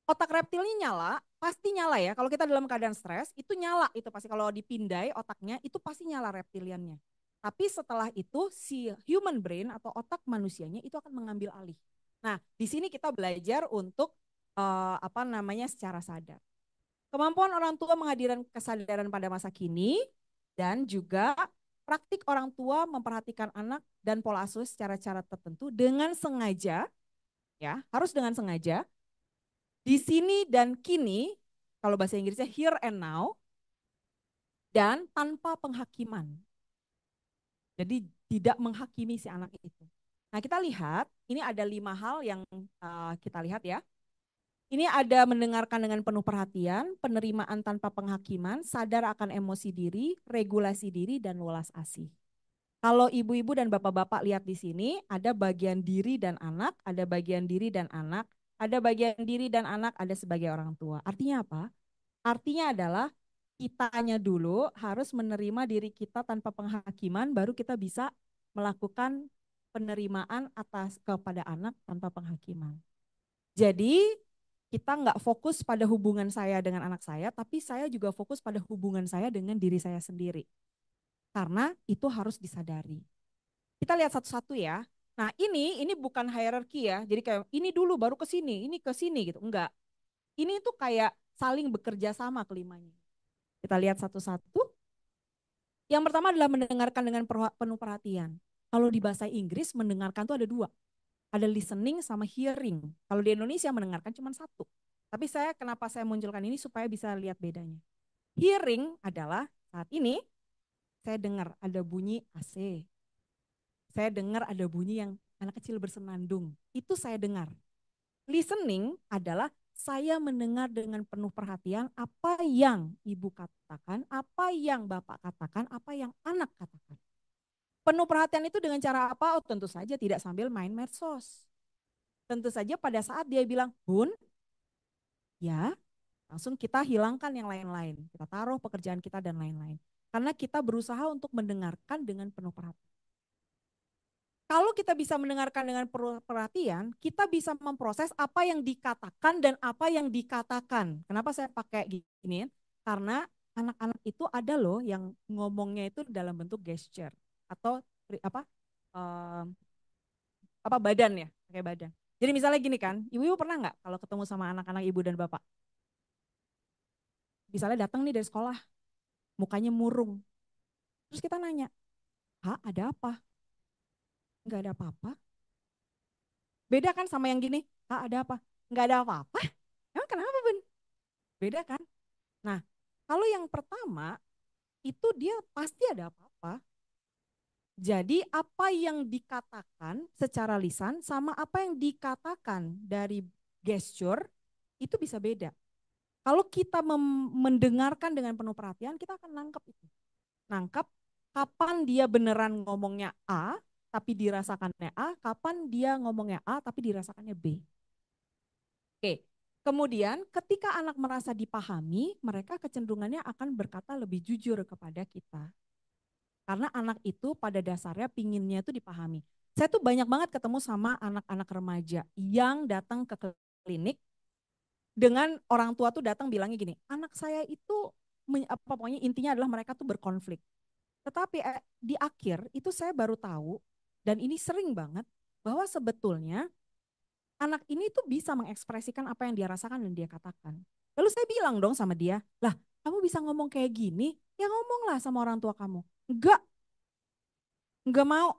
Otak reptilnya nyala, pasti nyala ya. Kalau kita dalam keadaan stres, itu nyala. Itu pasti kalau dipindai otaknya, itu pasti nyala reptiliannya. Tapi setelah itu si human brain atau otak manusianya itu akan mengambil alih. Nah, di sini kita belajar untuk secara sadar. Kemampuan orang tua menghadirkan kesadaran pada masa kini dan juga praktik orang tua memperhatikan anak dan pola asuh secara cara tertentu dengan sengaja, ya harus dengan sengaja. Di sini dan kini, kalau bahasa Inggrisnya here and now, dan tanpa penghakiman. Jadi tidak menghakimi si anak itu. Nah kita lihat, ini ada 5 hal yang kita lihat ya. Ini ada mendengarkan dengan penuh perhatian, penerimaan tanpa penghakiman, sadar akan emosi diri, regulasi diri, dan welas asih. Kalau ibu-ibu dan bapak-bapak lihat di sini, ada bagian diri dan anak, ada bagian diri dan anak, ada bagian diri dan anak, ada sebagai orang tua. Artinya apa? Artinya adalah kitanya dulu harus menerima diri kita tanpa penghakiman, baru kita bisa melakukan penerimaan atas kepada anak tanpa penghakiman. Jadi kita nggak fokus pada hubungan saya dengan anak saya, tapi saya juga fokus pada hubungan saya dengan diri saya sendiri. Karena itu harus disadari. Kita lihat satu-satu ya. Nah ini bukan hierarki ya, jadi kayak ini dulu baru ke sini, ini ke sini gitu. Enggak. Ini tuh kayak saling bekerja sama kelimanya. Kita lihat satu-satu. Yang pertama adalah mendengarkan dengan penuh perhatian. Kalau di bahasa Inggris mendengarkan tuh ada 2. Ada listening sama hearing. Kalau di Indonesia mendengarkan cuma 1. Tapi kenapa saya munculkan ini supaya bisa lihat bedanya. Hearing adalah saat ini saya dengar ada bunyi AC. Saya dengar ada bunyi yang anak kecil bersenandung. Itu saya dengar. Listening adalah saya mendengar dengan penuh perhatian apa yang ibu katakan, apa yang bapak katakan, apa yang anak katakan. Penuh perhatian itu dengan cara apa? Oh, tentu saja tidak sambil main medsos. Tentu saja pada saat dia bilang, Bun, ya langsung kita hilangkan yang lain-lain. Kita taruh pekerjaan kita dan lain-lain. Karena kita berusaha untuk mendengarkan dengan penuh perhatian. Kalau kita bisa mendengarkan dengan perhatian, kita bisa memproses apa yang dikatakan dan apa yang dikatakan. Kenapa saya pakai gini? Karena anak-anak itu ada loh yang ngomongnya itu dalam bentuk gesture atau badan ya, pakai badan. Jadi misalnya gini kan, ibu-ibu pernah nggak kalau ketemu sama anak-anak ibu dan bapak? Misalnya datang nih dari sekolah, mukanya murung. Terus kita nanya, ada apa? Nggak ada apa-apa. Beda kan sama yang gini, ada apa? Nggak ada apa-apa. Emang kenapa, Bun? Beda kan? Nah, kalau yang pertama, itu dia pasti ada apa-apa. Jadi apa yang dikatakan secara lisan sama apa yang dikatakan dari gesture, itu bisa beda. Kalau kita mendengarkan dengan penuh perhatian, kita akan nangkep itu. Nangkep kapan dia beneran ngomongnya A, tapi dirasakannya A, kapan dia ngomongnya A, tapi dirasakannya B. Oke, kemudian ketika anak merasa dipahami, mereka kecenderungannya akan berkata lebih jujur kepada kita. Karena anak itu pada dasarnya pinginnya itu dipahami. Saya tuh banyak banget ketemu sama anak-anak remaja yang datang ke klinik dengan orang tua tuh datang bilangnya gini, anak saya itu pokoknya intinya adalah mereka tuh berkonflik. Tetapi di akhir itu saya baru tahu, dan ini sering banget, bahwa sebetulnya anak ini tuh bisa mengekspresikan apa yang dia rasakan dan dia katakan. Lalu saya bilang dong sama dia, lah kamu bisa ngomong kayak gini, ya ngomonglah sama orang tua kamu. Enggak mau,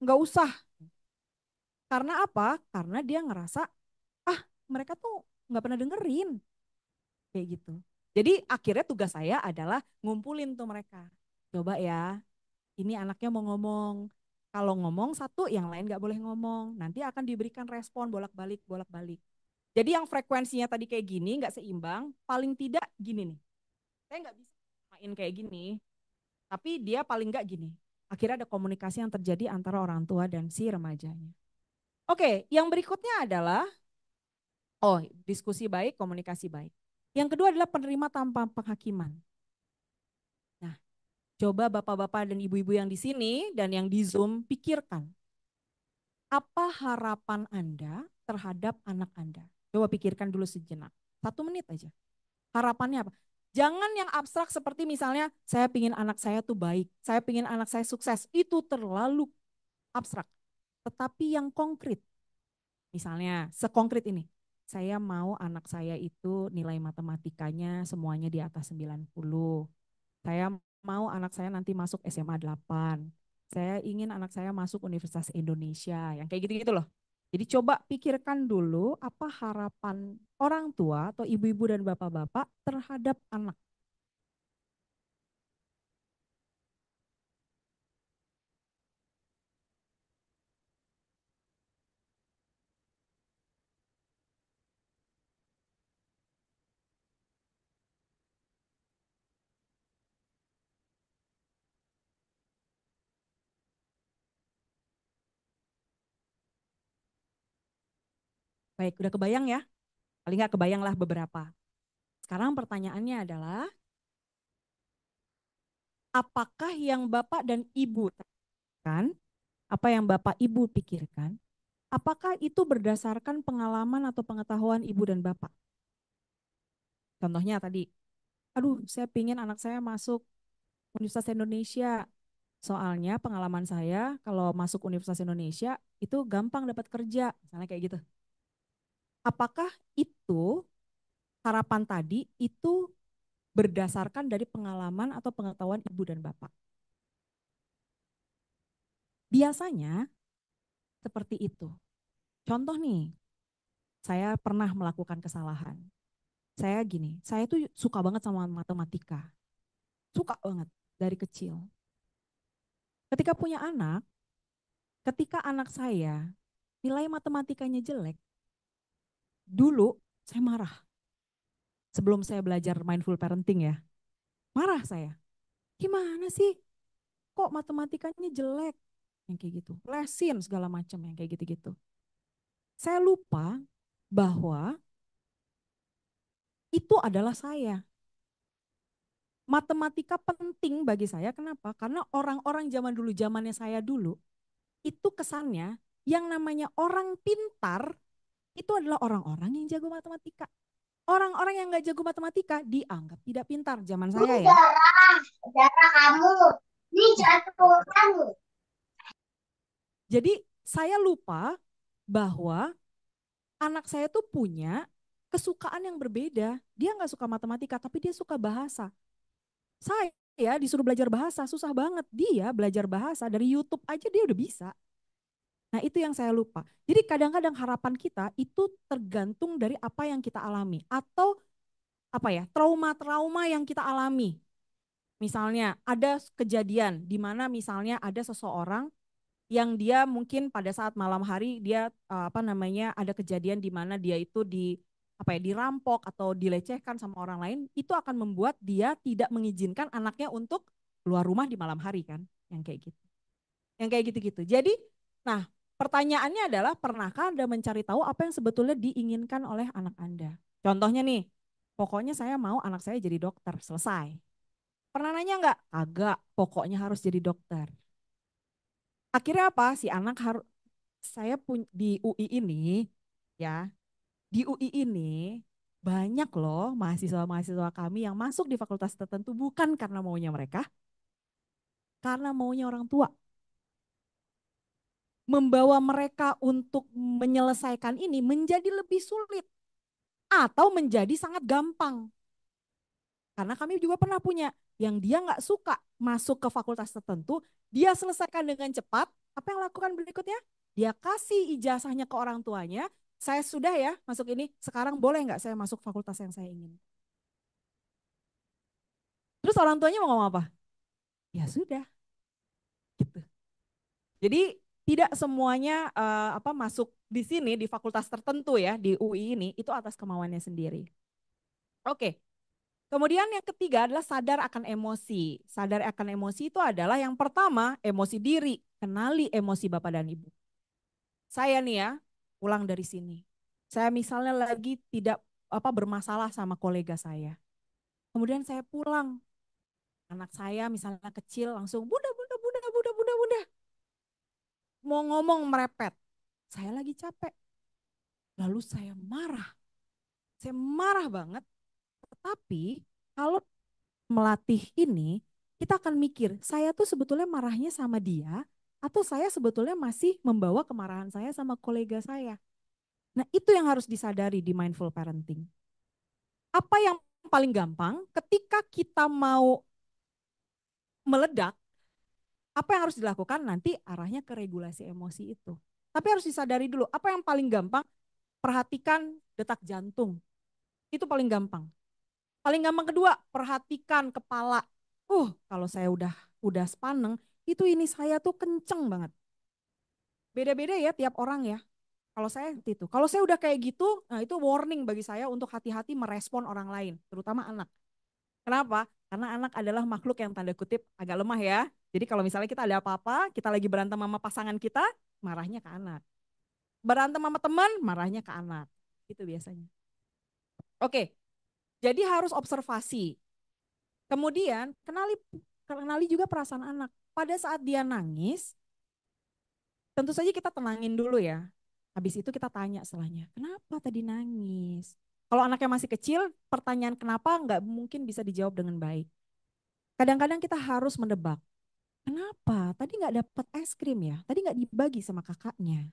enggak usah. Karena apa? Karena dia ngerasa, ah mereka tuh nggak pernah dengerin. Kayak gitu. Jadi akhirnya tugas saya adalah ngumpulin tuh mereka. Coba ya, ini anaknya mau ngomong. Kalau ngomong satu, yang lain nggak boleh ngomong. Nanti akan diberikan respon bolak-balik, bolak-balik. Jadi yang frekuensinya tadi kayak gini, nggak seimbang, paling tidak gini nih. Saya nggak bisa main kayak gini, tapi dia paling nggak gini. Akhirnya ada komunikasi yang terjadi antara orang tua dan si remajanya. Oke, yang berikutnya adalah, diskusi baik, komunikasi baik. Yang kedua adalah penerima tanpa penghakiman. Nah, coba bapak-bapak dan ibu-ibu yang di sini dan yang di Zoom pikirkan. Apa harapan Anda terhadap anak Anda? Coba pikirkan dulu sejenak. 1 menit aja. Harapannya apa? Jangan yang abstrak seperti misalnya saya pingin anak saya tuh baik, saya pingin anak saya sukses. Itu terlalu abstrak. Tetapi yang konkret. Misalnya sekonkret ini. Saya mau anak saya itu nilai matematikanya semuanya di atas 90. Saya mau anak saya nanti masuk SMA 8. Saya ingin anak saya masuk Universitas Indonesia. Yang kayak gitu-gitu loh. Jadi coba pikirkan dulu apa harapan orang tua atau ibu-ibu dan bapak-bapak terhadap anak. Baik, udah kebayang ya? Paling nggak kebayang lah beberapa. Sekarang pertanyaannya adalah, apakah yang Bapak dan Ibu pikirkan, apa yang Bapak Ibu pikirkan, apakah itu berdasarkan pengalaman atau pengetahuan Ibu dan Bapak? Contohnya tadi, aduh saya pingin anak saya masuk Universitas Indonesia. Soalnya pengalaman saya kalau masuk Universitas Indonesia itu gampang dapat kerja, misalnya kayak gitu. Apakah itu harapan tadi itu berdasarkan dari pengalaman atau pengetahuan ibu dan bapak? Biasanya seperti itu. Contoh nih, saya pernah melakukan kesalahan. Saya gini, saya tuh suka banget sama matematika. Suka banget dari kecil. Ketika punya anak, ketika anak saya nilai matematikanya jelek, dulu saya marah. Sebelum saya belajar mindful parenting ya, marah saya. Gimana sih? Kok matematikanya jelek? Yang kayak gitu. Lesin segala macam yang kayak gitu-gitu. Saya lupa bahwa itu adalah saya. Matematika penting bagi saya, kenapa? Karena orang-orang zaman dulu, zamannya saya dulu, itu kesannya yang namanya orang pintar, itu adalah orang-orang yang jago matematika. Orang-orang yang nggak jago matematika dianggap tidak pintar zaman saya ya. Darah kamu, ini jatuh kamu. Jadi saya lupa bahwa anak saya tuh punya kesukaan yang berbeda. Dia nggak suka matematika, tapi dia suka bahasa. Saya disuruh belajar bahasa, susah banget. Dia belajar bahasa dari YouTube aja dia udah bisa. Nah itu yang saya lupa. Jadi kadang-kadang harapan kita itu tergantung dari apa yang kita alami. Atau apa ya, trauma-trauma yang kita alami. Misalnya ada kejadian di mana misalnya ada seseorang yang dia mungkin pada saat malam hari dia ada kejadian di mana dia itu dirampok atau dilecehkan sama orang lain, itu akan membuat dia tidak mengizinkan anaknya untuk keluar rumah di malam hari kan, yang kayak gitu. Yang kayak gitu-gitu. Jadi, nah, pertanyaannya adalah pernahkah Anda mencari tahu apa yang sebetulnya diinginkan oleh anak Anda? Contohnya nih, pokoknya saya mau anak saya jadi dokter, selesai. Pernah nanya enggak? Agak, pokoknya harus jadi dokter. Akhirnya apa? Si anak harus, saya pun di UI ini ya, di UI ini banyak loh mahasiswa-mahasiswa kami yang masuk di fakultas tertentu bukan karena maunya mereka, karena maunya orang tua. Membawa mereka untuk menyelesaikan ini menjadi lebih sulit atau menjadi sangat gampang. Karena kami juga pernah punya yang dia nggak suka masuk ke fakultas tertentu, dia selesaikan dengan cepat. Apa yang lakukan berikutnya? Dia kasih ijazahnya ke orang tuanya. Saya sudah ya masuk ini, sekarang boleh nggak saya masuk fakultas yang saya ingin? Terus orang tuanya mau ngomong apa? Ya sudah, gitu. Jadi tidak semuanya masuk di sini di fakultas tertentu ya di UI ini itu atas kemauannya sendiri. Oke. Kemudian yang ketiga adalah sadar akan emosi. Sadar akan emosi itu adalah yang pertama emosi diri, kenali emosi Bapak dan Ibu. Saya nih ya, pulang dari sini. Saya misalnya lagi tidak bermasalah sama kolega saya. Kemudian saya pulang, anak saya misalnya kecil langsung bunda, bunda, bunda, bunda, bunda, bunda. Mau ngomong merepet. Saya lagi capek. Lalu saya marah. Saya marah banget. Tetapi kalau melatih ini, kita akan mikir, saya tuh sebetulnya marahnya sama dia, atau saya sebetulnya masih membawa kemarahan saya sama kolega saya. Nah itu yang harus disadari di mindful parenting. Apa yang paling gampang ketika kita mau meledak, apa yang harus dilakukan nanti arahnya ke regulasi emosi itu. Tapi harus disadari dulu, apa yang paling gampang? Perhatikan detak jantung. Itu paling gampang. Paling gampang kedua, perhatikan kepala. Kalau saya udah sepaneng, ini saya tuh kenceng banget. Beda-beda ya tiap orang ya. Kalau saya itu, kalau saya udah kayak gitu, nah itu warning bagi saya untuk hati-hati merespon orang lain, terutama anak. Kenapa? Karena anak adalah makhluk yang tanda kutip agak lemah ya. Jadi kalau misalnya kita ada apa-apa, kita lagi berantem sama pasangan kita, marahnya ke anak. Berantem sama teman, marahnya ke anak. Itu biasanya. Oke, jadi harus observasi. Kemudian kenali juga perasaan anak. Pada saat dia nangis, tentu saja kita tenangin dulu ya. Habis itu kita tanya setelahnya, kenapa tadi nangis? Kalau anaknya masih kecil, pertanyaan kenapa nggak mungkin bisa dijawab dengan baik. Kadang-kadang kita harus menebak. Kenapa? Tadi nggak dapat es krim ya? Tadi nggak dibagi sama kakaknya.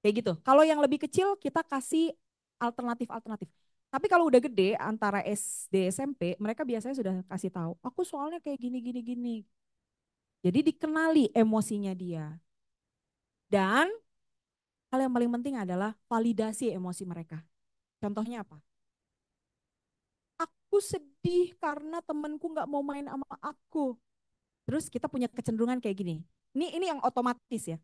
Kayak gitu. Kalau yang lebih kecil kita kasih alternatif-alternatif. Tapi kalau udah gede antara SD SMP, mereka biasanya sudah kasih tahu, aku soalnya kayak gini gini gini. Jadi dikenali emosinya dia. Dan hal yang paling penting adalah validasi emosi mereka. Contohnya apa? Aku sedih karena temanku nggak mau main sama aku. Terus kita punya kecenderungan kayak gini. Ini yang otomatis ya.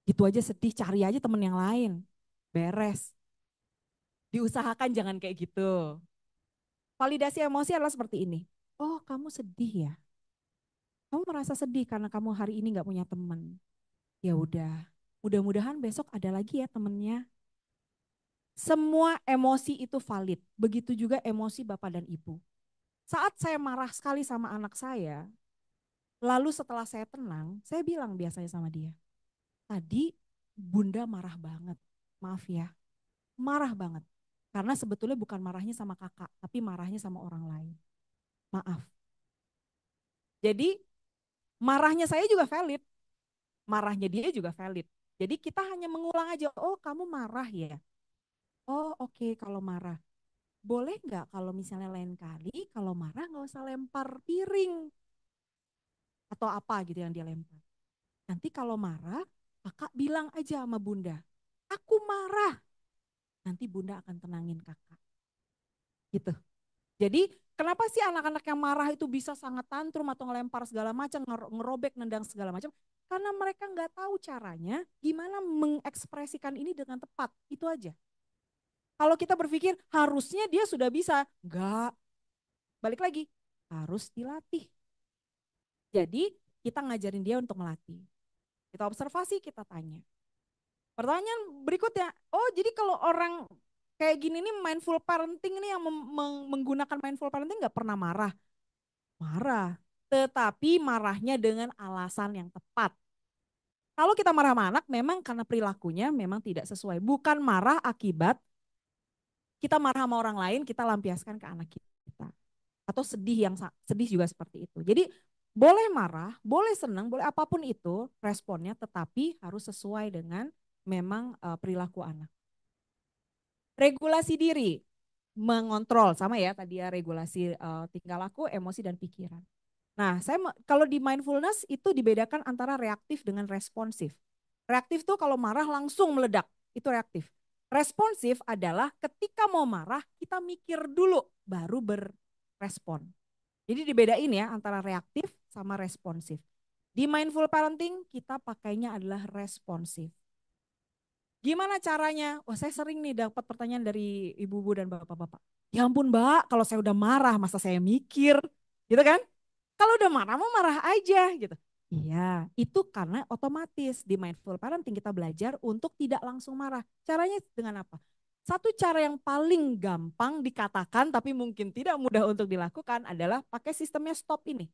Gitu aja sedih, cari aja temen yang lain. Beres. Diusahakan jangan kayak gitu. Validasi emosi adalah seperti ini. Oh, kamu sedih ya? Kamu merasa sedih karena kamu hari ini nggak punya teman. Ya udah, mudah-mudahan besok ada lagi ya temennya. Semua emosi itu valid. Begitu juga emosi Bapak dan Ibu. Saat saya marah sekali sama anak saya, lalu setelah saya tenang, saya bilang biasanya sama dia, tadi Bunda marah banget. Maaf ya, marah banget. Karena sebetulnya bukan marahnya sama kakak, tapi marahnya sama orang lain. Maaf. Jadi marahnya saya juga valid, marahnya dia juga valid. Jadi kita hanya mengulang aja, oh kamu marah ya. Oh oke, kalau marah. Boleh nggak kalau misalnya lain kali kalau marah nggak usah lempar piring atau apa gitu yang dia lempar. Nanti kalau marah, kakak bilang aja sama bunda, aku marah. Nanti bunda akan tenangin kakak. Gitu. Jadi kenapa sih anak-anak yang marah itu bisa sangat tantrum atau ngelempar segala macam, ngerobek, nendang segala macam? Karena mereka nggak tahu caranya gimana mengekspresikan ini dengan tepat. Itu aja. Kalau kita berpikir harusnya dia sudah bisa, enggak. Balik lagi, harus dilatih. Jadi kita ngajarin dia untuk melatih. Kita observasi, kita tanya. Pertanyaan berikutnya, oh jadi kalau orang kayak gini nih mindful parenting ini yang menggunakan mindful parenting nggak pernah marah. Marah, tetapi marahnya dengan alasan yang tepat. Kalau kita marah sama anak memang karena perilakunya memang tidak sesuai. Bukan marah akibat kita marah sama orang lain, kita lampiaskan ke anak kita. Atau sedih sedih juga seperti itu. Jadi boleh marah, boleh senang, boleh apapun itu responnya, tetapi harus sesuai dengan memang perilaku anak. Regulasi diri. mengontrol, sama ya tadi ya, regulasi tingkah laku, emosi dan pikiran. Nah, kalau di mindfulness itu dibedakan antara reaktif dengan responsif. Reaktif tuh kalau marah langsung meledak, itu reaktif. Responsif adalah ketika mau marah kita mikir dulu baru berrespon. Jadi dibedain ya antara reaktif sama responsif. Di mindful parenting kita pakainya adalah responsif. Gimana caranya? Wah, saya sering nih dapat pertanyaan dari ibu-ibu dan bapak-bapak. Ya ampun Mbak, kalau saya udah marah masa saya mikir, gitu kan? Kalau udah marah mau marah aja gitu. Iya, itu karena otomatis di mindful parenting kita belajar untuk tidak langsung marah. Caranya dengan apa? Satu cara yang paling gampang dikatakan tapi mungkin tidak mudah untuk dilakukan adalah pakai sistemnya stop ini.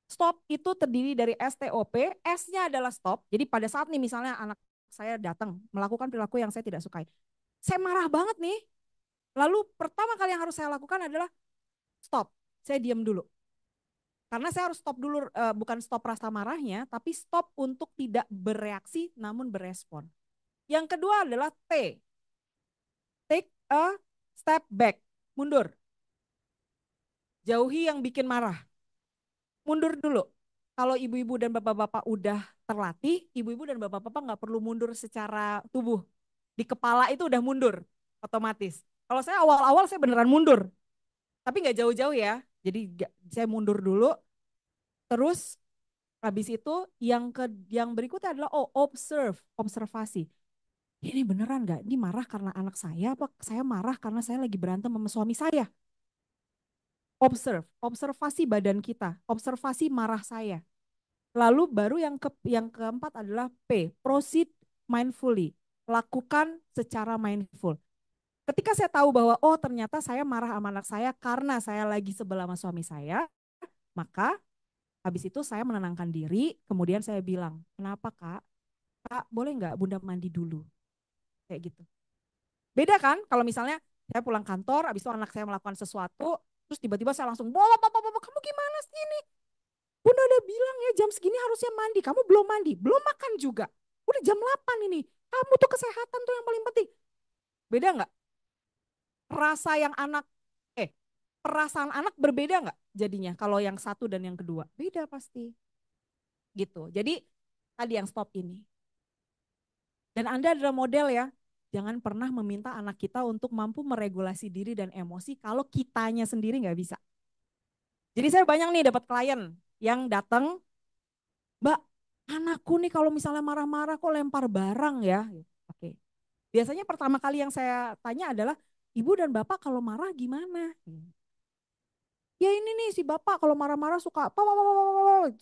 Stop itu terdiri dari STOP, S-nya adalah stop. Jadi pada saat nih misalnya anak saya datang melakukan perilaku yang saya tidak sukai. Saya marah banget nih. Lalu pertama kali yang harus saya lakukan adalah stop. Saya diam dulu. Karena saya harus stop dulu, bukan stop rasa marahnya, tapi stop untuk tidak bereaksi namun berespon. Yang kedua adalah T. Take a step back. Mundur. Jauhi yang bikin marah. Mundur dulu. Kalau ibu-ibu dan bapak-bapak udah terlatih, ibu-ibu dan bapak-bapak nggak perlu mundur secara tubuh. Di kepala itu udah mundur otomatis. Kalau saya awal-awal saya beneran mundur, tapi nggak jauh-jauh ya. Jadi saya mundur dulu, terus habis itu yang berikutnya adalah observasi. Ini beneran nggak? Ini marah karena anak saya apa saya marah karena saya lagi berantem sama suami saya? Observasi badan kita, observasi marah saya. Lalu baru yang keempat adalah P, proceed mindfully. Lakukan secara mindful. Ketika saya tahu bahwa oh ternyata saya marah sama anak saya karena saya lagi sebel sama suami saya, maka habis itu saya menenangkan diri, kemudian saya bilang, kenapa Kak? Kak boleh nggak Bunda mandi dulu? Kayak gitu. Beda kan kalau misalnya saya pulang kantor, habis itu anak saya melakukan sesuatu, terus tiba-tiba saya langsung, bawa, kamu gimana sih ini? Bunda udah bilang ya jam segini harusnya mandi, kamu belum mandi, belum makan juga. Udah jam 8 ini, kamu tuh kesehatan tuh yang paling penting. Beda nggak? Rasa yang anak, perasaan anak berbeda nggak jadinya kalau yang satu dan yang kedua? Beda pasti. Gitu. Jadi tadi yang stop ini. Dan Anda adalah model ya. Jangan pernah meminta anak kita untuk mampu meregulasi diri dan emosi kalau kitanya sendiri nggak bisa. Jadi saya banyak nih dapat klien yang datang, Mbak, anakku nih kalau misalnya marah-marah kok lempar barang ya. Oke. Biasanya pertama kali yang saya tanya adalah, Ibu dan Bapak kalau marah gimana? Ya ini nih si Bapak kalau marah-marah suka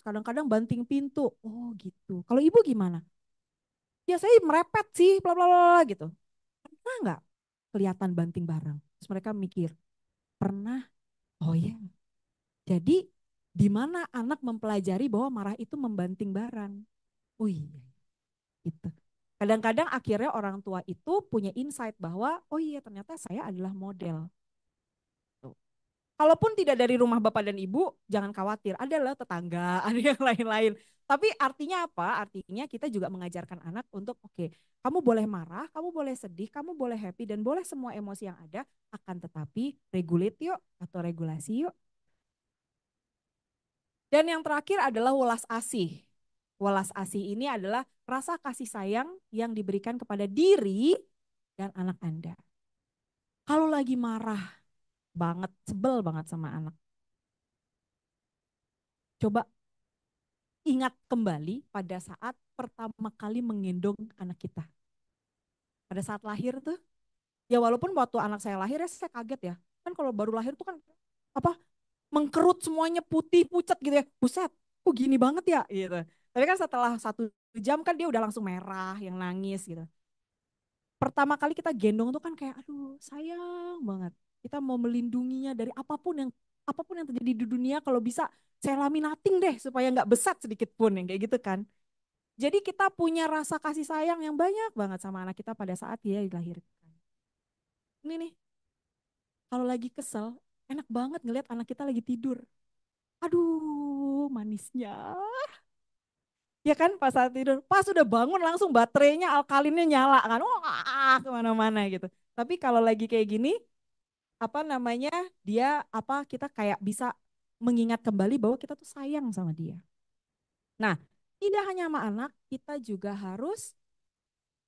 kadang-kadang banting pintu. Oh gitu. Kalau Ibu gimana? Ya saya merepet sih, bla bla bla gitu. Pernah nggak kelihatan banting barang? Terus mereka mikir, pernah. Oh ya. Jadi di mana anak mempelajari bahwa marah itu membanting barang. Oh iya, gitu. Kadang-kadang akhirnya orang tua itu punya insight bahwa oh iya ternyata saya adalah model. Tuh. Kalaupun tidak dari rumah bapak dan ibu, jangan khawatir, adalah tetangga, ada yang lain-lain. Tapi artinya apa? Artinya kita juga mengajarkan anak untuk oke, kamu boleh marah, kamu boleh sedih, kamu boleh happy dan boleh semua emosi yang ada, akan tetapi regulate yuk atau regulasi yuk. Dan yang terakhir adalah welas asih. Welas asih ini adalah rasa kasih sayang yang diberikan kepada diri dan anak Anda. Kalau lagi marah banget, sebel banget sama anak, coba ingat kembali pada saat pertama kali menggendong anak kita. Pada saat lahir tuh, ya walaupun waktu anak saya lahir ya saya kaget ya. Kan kalau baru lahir tuh kan apa mengkerut semuanya putih pucat gitu ya. Buset, kok gini banget ya gitu. Tapi kan setelah 1 jam kan dia udah langsung merah, yang nangis gitu. Pertama kali kita gendong tuh kan kayak aduh sayang banget. Kita mau melindunginya dari apapun yang terjadi di dunia kalau bisa saya laminating deh supaya nggak besar sedikit pun yang kayak gitu kan. Jadi kita punya rasa kasih sayang yang banyak banget sama anak kita pada saat dia dilahirkan. Ini nih, kalau lagi kesel, enak banget ngelihat anak kita lagi tidur. Aduh, manisnya. Ya kan pas saat tidur, pas udah bangun langsung baterainya alkalinnya nyala kan. Wah, kemana-mana gitu. Tapi kalau lagi kayak gini, kita kayak bisa mengingat kembali bahwa kita tuh sayang sama dia. Nah, tidak hanya sama anak, kita juga harus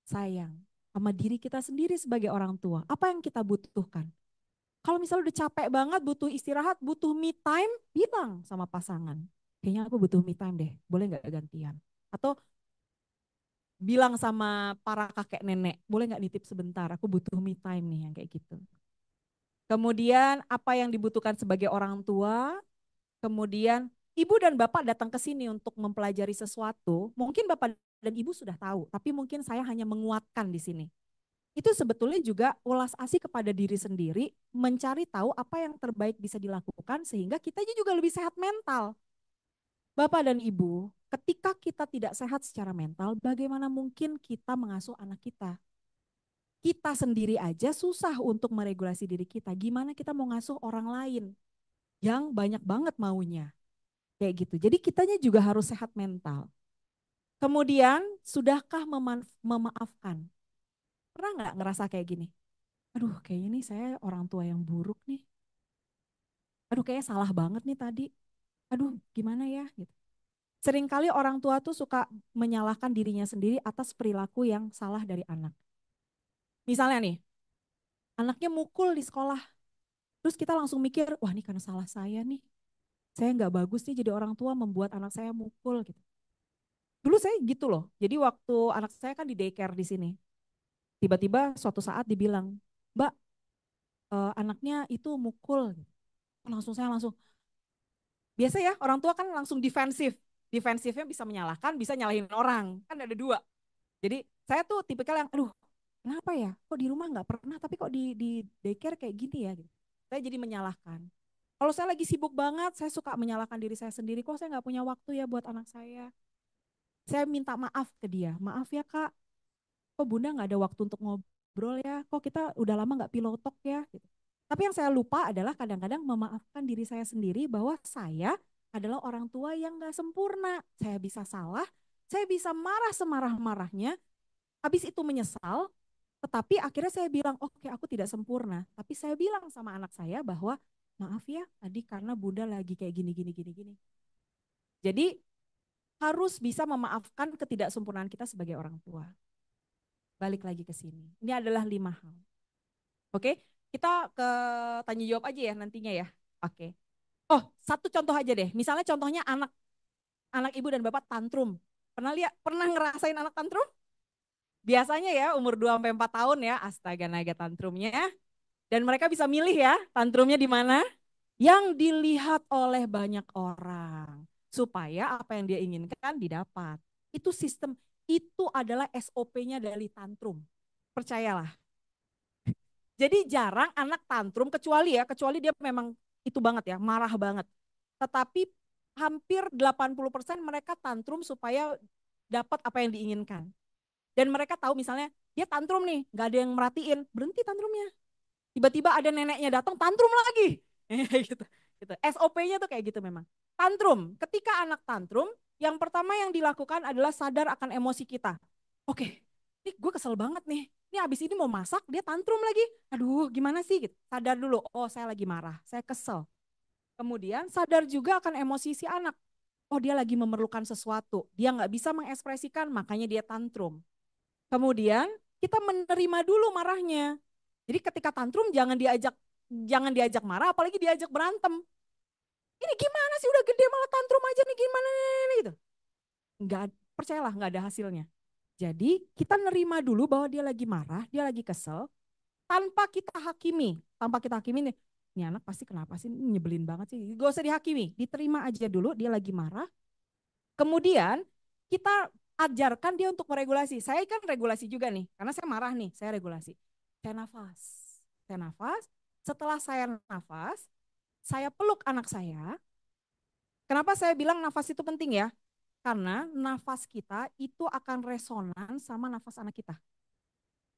sayang sama diri kita sendiri sebagai orang tua. Apa yang kita butuhkan? Kalau misalnya udah capek banget, butuh istirahat, butuh me time, bilang sama pasangan. Kayaknya aku butuh me time deh, boleh nggak gantian? Atau bilang sama para kakek nenek, boleh nggak nitip sebentar, aku butuh me time nih, yang kayak gitu. Kemudian apa yang dibutuhkan sebagai orang tua, kemudian ibu dan bapak datang ke sini untuk mempelajari sesuatu, mungkin bapak dan ibu sudah tahu, tapi mungkin saya hanya menguatkan di sini. Itu sebetulnya juga ulas asih kepada diri sendiri, mencari tahu apa yang terbaik bisa dilakukan sehingga kita juga lebih sehat mental. Bapak dan Ibu, ketika kita tidak sehat secara mental, bagaimana mungkin kita mengasuh anak kita? Kita sendiri aja susah untuk meregulasi diri kita. Gimana kita mau ngasuh orang lain yang banyak banget maunya? Kayak gitu. Jadi kitanya juga harus sehat mental. Kemudian, sudahkah memaafkan? Pernah nggak ngerasa kayak gini? Aduh, kayaknya nih saya orang tua yang buruk nih. Aduh, kayaknya salah banget nih tadi. Aduh, gimana ya? Gitu. Seringkali orang tua tuh suka menyalahkan dirinya sendiri atas perilaku yang salah dari anak. Misalnya nih, anaknya mukul di sekolah. Terus kita langsung mikir, wah ini karena salah saya nih. Saya nggak bagus nih jadi orang tua membuat anak saya mukul gitu. Dulu saya gitu loh. Jadi waktu anak saya kan di daycare di sini. Tiba-tiba suatu saat dibilang, Mbak, anaknya itu mukul. Saya langsung, biasa ya orang tua kan langsung defensif. Defensifnya bisa menyalahkan, bisa nyalahin orang. Kan ada dua. Jadi saya tuh tipikal yang, aduh kenapa ya? Kok di rumah nggak pernah, tapi kok di daycare kayak gini ya? Gitu. Saya jadi menyalahkan. Kalau saya lagi sibuk banget, saya suka menyalahkan diri saya sendiri. Kok saya nggak punya waktu ya buat anak saya? Saya minta maaf ke dia. Maaf ya kak, kok bunda nggak ada waktu untuk ngobrol ya? Kok kita udah lama nggak pillow talk ya? Gitu. Tapi yang saya lupa adalah kadang-kadang memaafkan diri saya sendiri bahwa saya adalah orang tua yang nggak sempurna. Saya bisa salah, saya bisa marah semarah-marahnya, habis itu menyesal, tetapi akhirnya saya bilang, oke aku tidak sempurna. Tapi saya bilang sama anak saya bahwa, maaf ya tadi karena bunda lagi kayak gini, gini, gini, gini. Jadi harus bisa memaafkan ketidaksempurnaan kita sebagai orang tua. Balik lagi ke sini. Ini adalah 5 hal. Oke, kita ke tanya jawab aja ya nantinya ya. Oke. Oh, satu contoh aja deh. Misalnya contohnya anak ibu dan bapak tantrum. Pernah ngerasain anak tantrum? Biasanya ya umur 2 sampai 4 tahun ya, astaga naga tantrumnya. Dan mereka bisa milih ya tantrumnya di mana? Yang dilihat oleh banyak orang. Supaya apa yang dia inginkan didapat. Itu sistem, itu adalah SOP-nya dari tantrum. Percayalah. Jadi jarang anak tantrum kecuali dia memang itu banget ya, marah banget. Tetapi hampir 80% mereka tantrum supaya dapat apa yang diinginkan. Dan mereka tahu misalnya dia tantrum nih, nggak ada yang merhatiin, berhenti tantrumnya. Tiba-tiba ada neneknya datang, tantrum lagi. gitu. Gitu. SOP-nya tuh kayak gitu memang. Tantrum, ketika anak tantrum, yang pertama yang dilakukan adalah sadar akan emosi kita. Oke, ini gue kesel banget nih. Ini abis ini mau masak, dia tantrum lagi. Aduh, gimana sih? Gitu. Sadar dulu, oh saya lagi marah, saya kesel. Kemudian sadar juga akan emosi si anak. Oh dia lagi memerlukan sesuatu, dia nggak bisa mengekspresikan, makanya dia tantrum. Kemudian kita menerima dulu marahnya. Jadi ketika tantrum jangan diajak marah, apalagi diajak berantem. Ini gimana sih udah gede malah tantrum aja nih gimana nih gitu. Enggak, percayalah nggak ada hasilnya. Jadi kita nerima dulu bahwa dia lagi marah, dia lagi kesel, tanpa kita hakimi nih. Ini anak pasti kenapa sih nyebelin banget sih. Gak usah dihakimi, diterima aja dulu dia lagi marah. Kemudian kita ajarkan dia untuk meregulasi. Saya kan regulasi juga nih, karena saya marah nih, saya regulasi. Saya nafas. Saya nafas, setelah saya nafas, saya peluk anak saya. Kenapa saya bilang nafas itu penting ya? Karena nafas kita itu akan resonan sama nafas anak kita.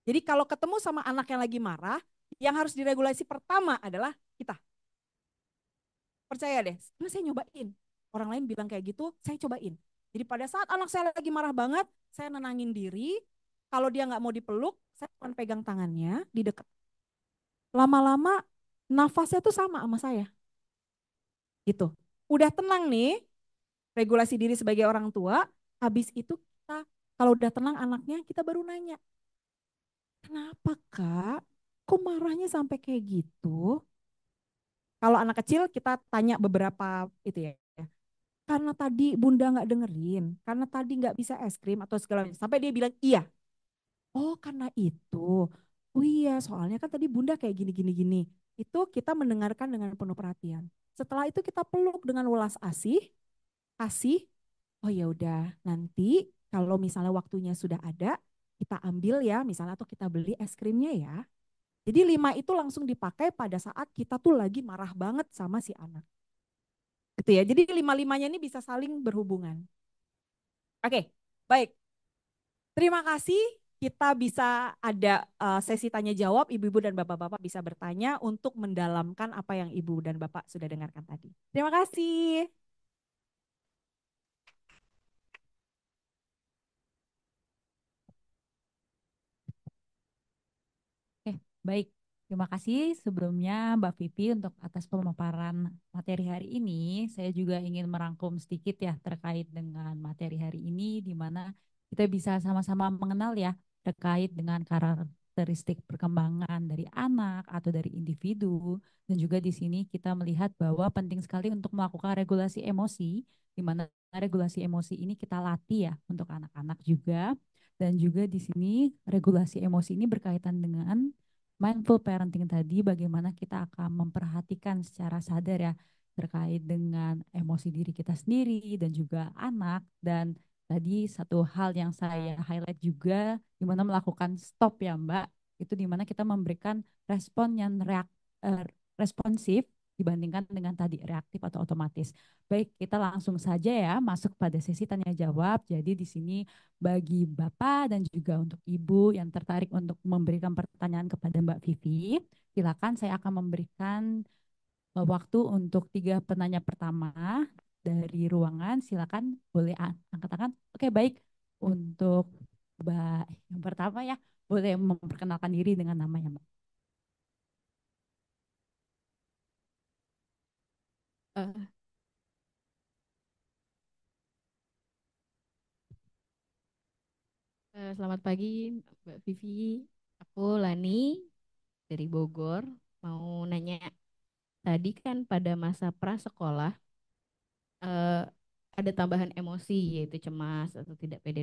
Jadi kalau ketemu sama anak yang lagi marah, yang harus diregulasi pertama adalah kita. Percaya deh, karena saya nyobain. Orang lain bilang kayak gitu, saya cobain. Jadi pada saat anak saya lagi marah banget, saya nenangin diri. Kalau dia nggak mau dipeluk, saya akan pegang tangannya di dekat. Lama-lama nafasnya tuh sama saya. Gitu. Udah tenang nih, regulasi diri sebagai orang tua, habis itu kita kalau udah tenang anaknya, kita baru nanya, kenapa kak? Kok marahnya sampai kayak gitu? Kalau anak kecil kita tanya beberapa itu ya. Karena tadi bunda nggak dengerin, karena tadi nggak bisa es krim atau segala macam. Sampai dia bilang iya. Oh karena itu. Oh iya soalnya kan tadi bunda kayak gini gini gini. Itu kita mendengarkan dengan penuh perhatian. Setelah itu kita peluk dengan welas asih, kasih. Oh ya udah nanti kalau misalnya waktunya sudah ada, kita ambil ya misalnya atau kita beli es krimnya ya. Jadi 5 itu langsung dipakai pada saat kita tuh lagi marah banget sama si anak. Gitu ya. Jadi lima-limanya ini bisa saling berhubungan. Oke, baik. Terima kasih. Kita bisa ada sesi tanya jawab, ibu-ibu dan bapak-bapak bisa bertanya untuk mendalamkan apa yang ibu dan bapak sudah dengarkan tadi. Terima kasih. Oke, baik. Terima kasih sebelumnya Mbak Vivi untuk atas pemaparan materi hari ini. Saya juga ingin merangkum sedikit ya terkait dengan materi hari ini di mana kita bisa sama-sama mengenal ya terkait dengan karakteristik perkembangan dari anak atau dari individu dan juga di sini kita melihat bahwa penting sekali untuk melakukan regulasi emosi di mana regulasi emosi ini kita latih ya untuk anak-anak juga dan juga di sini regulasi emosi ini berkaitan dengan mindful parenting tadi bagaimana kita akan memperhatikan secara sadar ya terkait dengan emosi diri kita sendiri dan juga anak dan tadi satu hal yang saya highlight juga di mana melakukan stop ya Mbak itu di mana kita memberikan respon yang responsif dibandingkan dengan tadi reaktif atau otomatis. Baik, kita langsung saja ya masuk pada sesi tanya jawab. Jadi di sini bagi Bapak dan juga untuk Ibu yang tertarik untuk memberikan pertanyaan kepada Mbak Vivi, silakan saya akan memberikan waktu untuk 3 penanya pertama dari ruangan. Silakan boleh angkat tangan. Oke, baik. Untuk Mbak yang pertama ya, boleh memperkenalkan diri dengan namanya, Mbak. Eh, Selamat pagi, Mbak Vivi. Aku Lani dari Bogor. Mau nanya, tadi kan pada masa prasekolah eh, ada tambahan emosi yaitu cemas atau tidak pede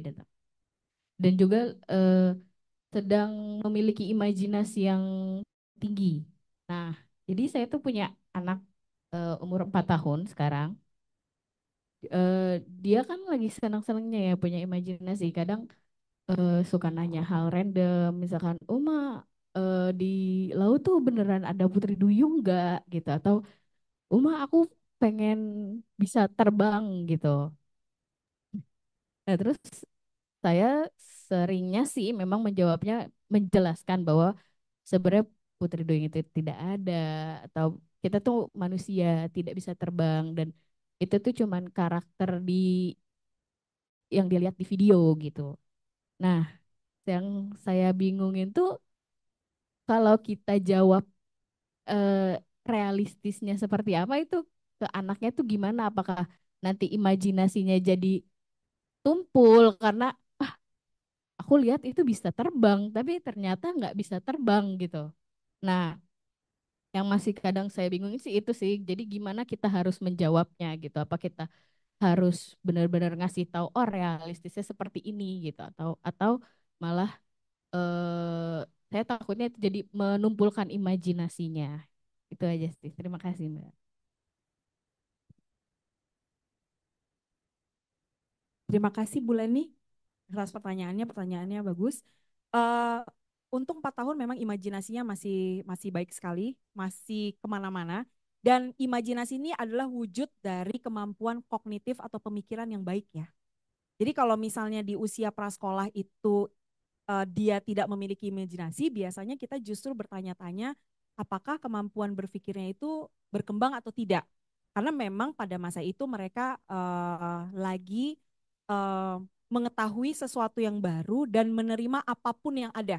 dan juga sedang memiliki imajinasi yang tinggi. Nah, jadi saya tuh punya anak umur 4 tahun sekarang. Dia kan lagi senang-senangnya ya punya imajinasi. Kadang suka nanya hal random, misalkan, Uma di laut tuh beneran ada putri duyung nggak gitu, atau Uma aku pengen bisa terbang gitu. Nah, terus saya seringnya sih memang menjawabnya menjelaskan bahwa sebenarnya putri duyung itu tidak ada atau kita tuh manusia tidak bisa terbang dan itu tuh cuman karakter di yang dilihat di video gitu. Nah, yang saya bingungin tuh kalau kita jawab realistisnya seperti apa itu ke anaknya tuh gimana? Apakah nanti imajinasinya jadi tumpul karena aku lihat itu bisa terbang, tapi ternyata nggak bisa terbang gitu. Nah, yang masih kadang saya bingung sih itu sih. Jadi gimana kita harus menjawabnya gitu? Apa kita harus benar-benar ngasih tahu oh realistisnya seperti ini gitu atau malah saya takutnya itu jadi menumpulkan imajinasinya. Itu aja sih. Terima kasih, Mbak. Terima kasih Bu Leni atas pertanyaannya bagus. Eh, untuk 4 tahun memang imajinasinya masih masih baik sekali, masih kemana-mana. Dan imajinasi ini adalah wujud dari kemampuan kognitif atau pemikiran yang baik ya. Jadi kalau misalnya di usia prasekolah itu dia tidak memiliki imajinasi, biasanya kita justru bertanya-tanya apakah kemampuan berpikirnya itu berkembang atau tidak. Karena memang pada masa itu mereka lagi uh, mengetahui sesuatu yang baru dan menerima apapun yang ada.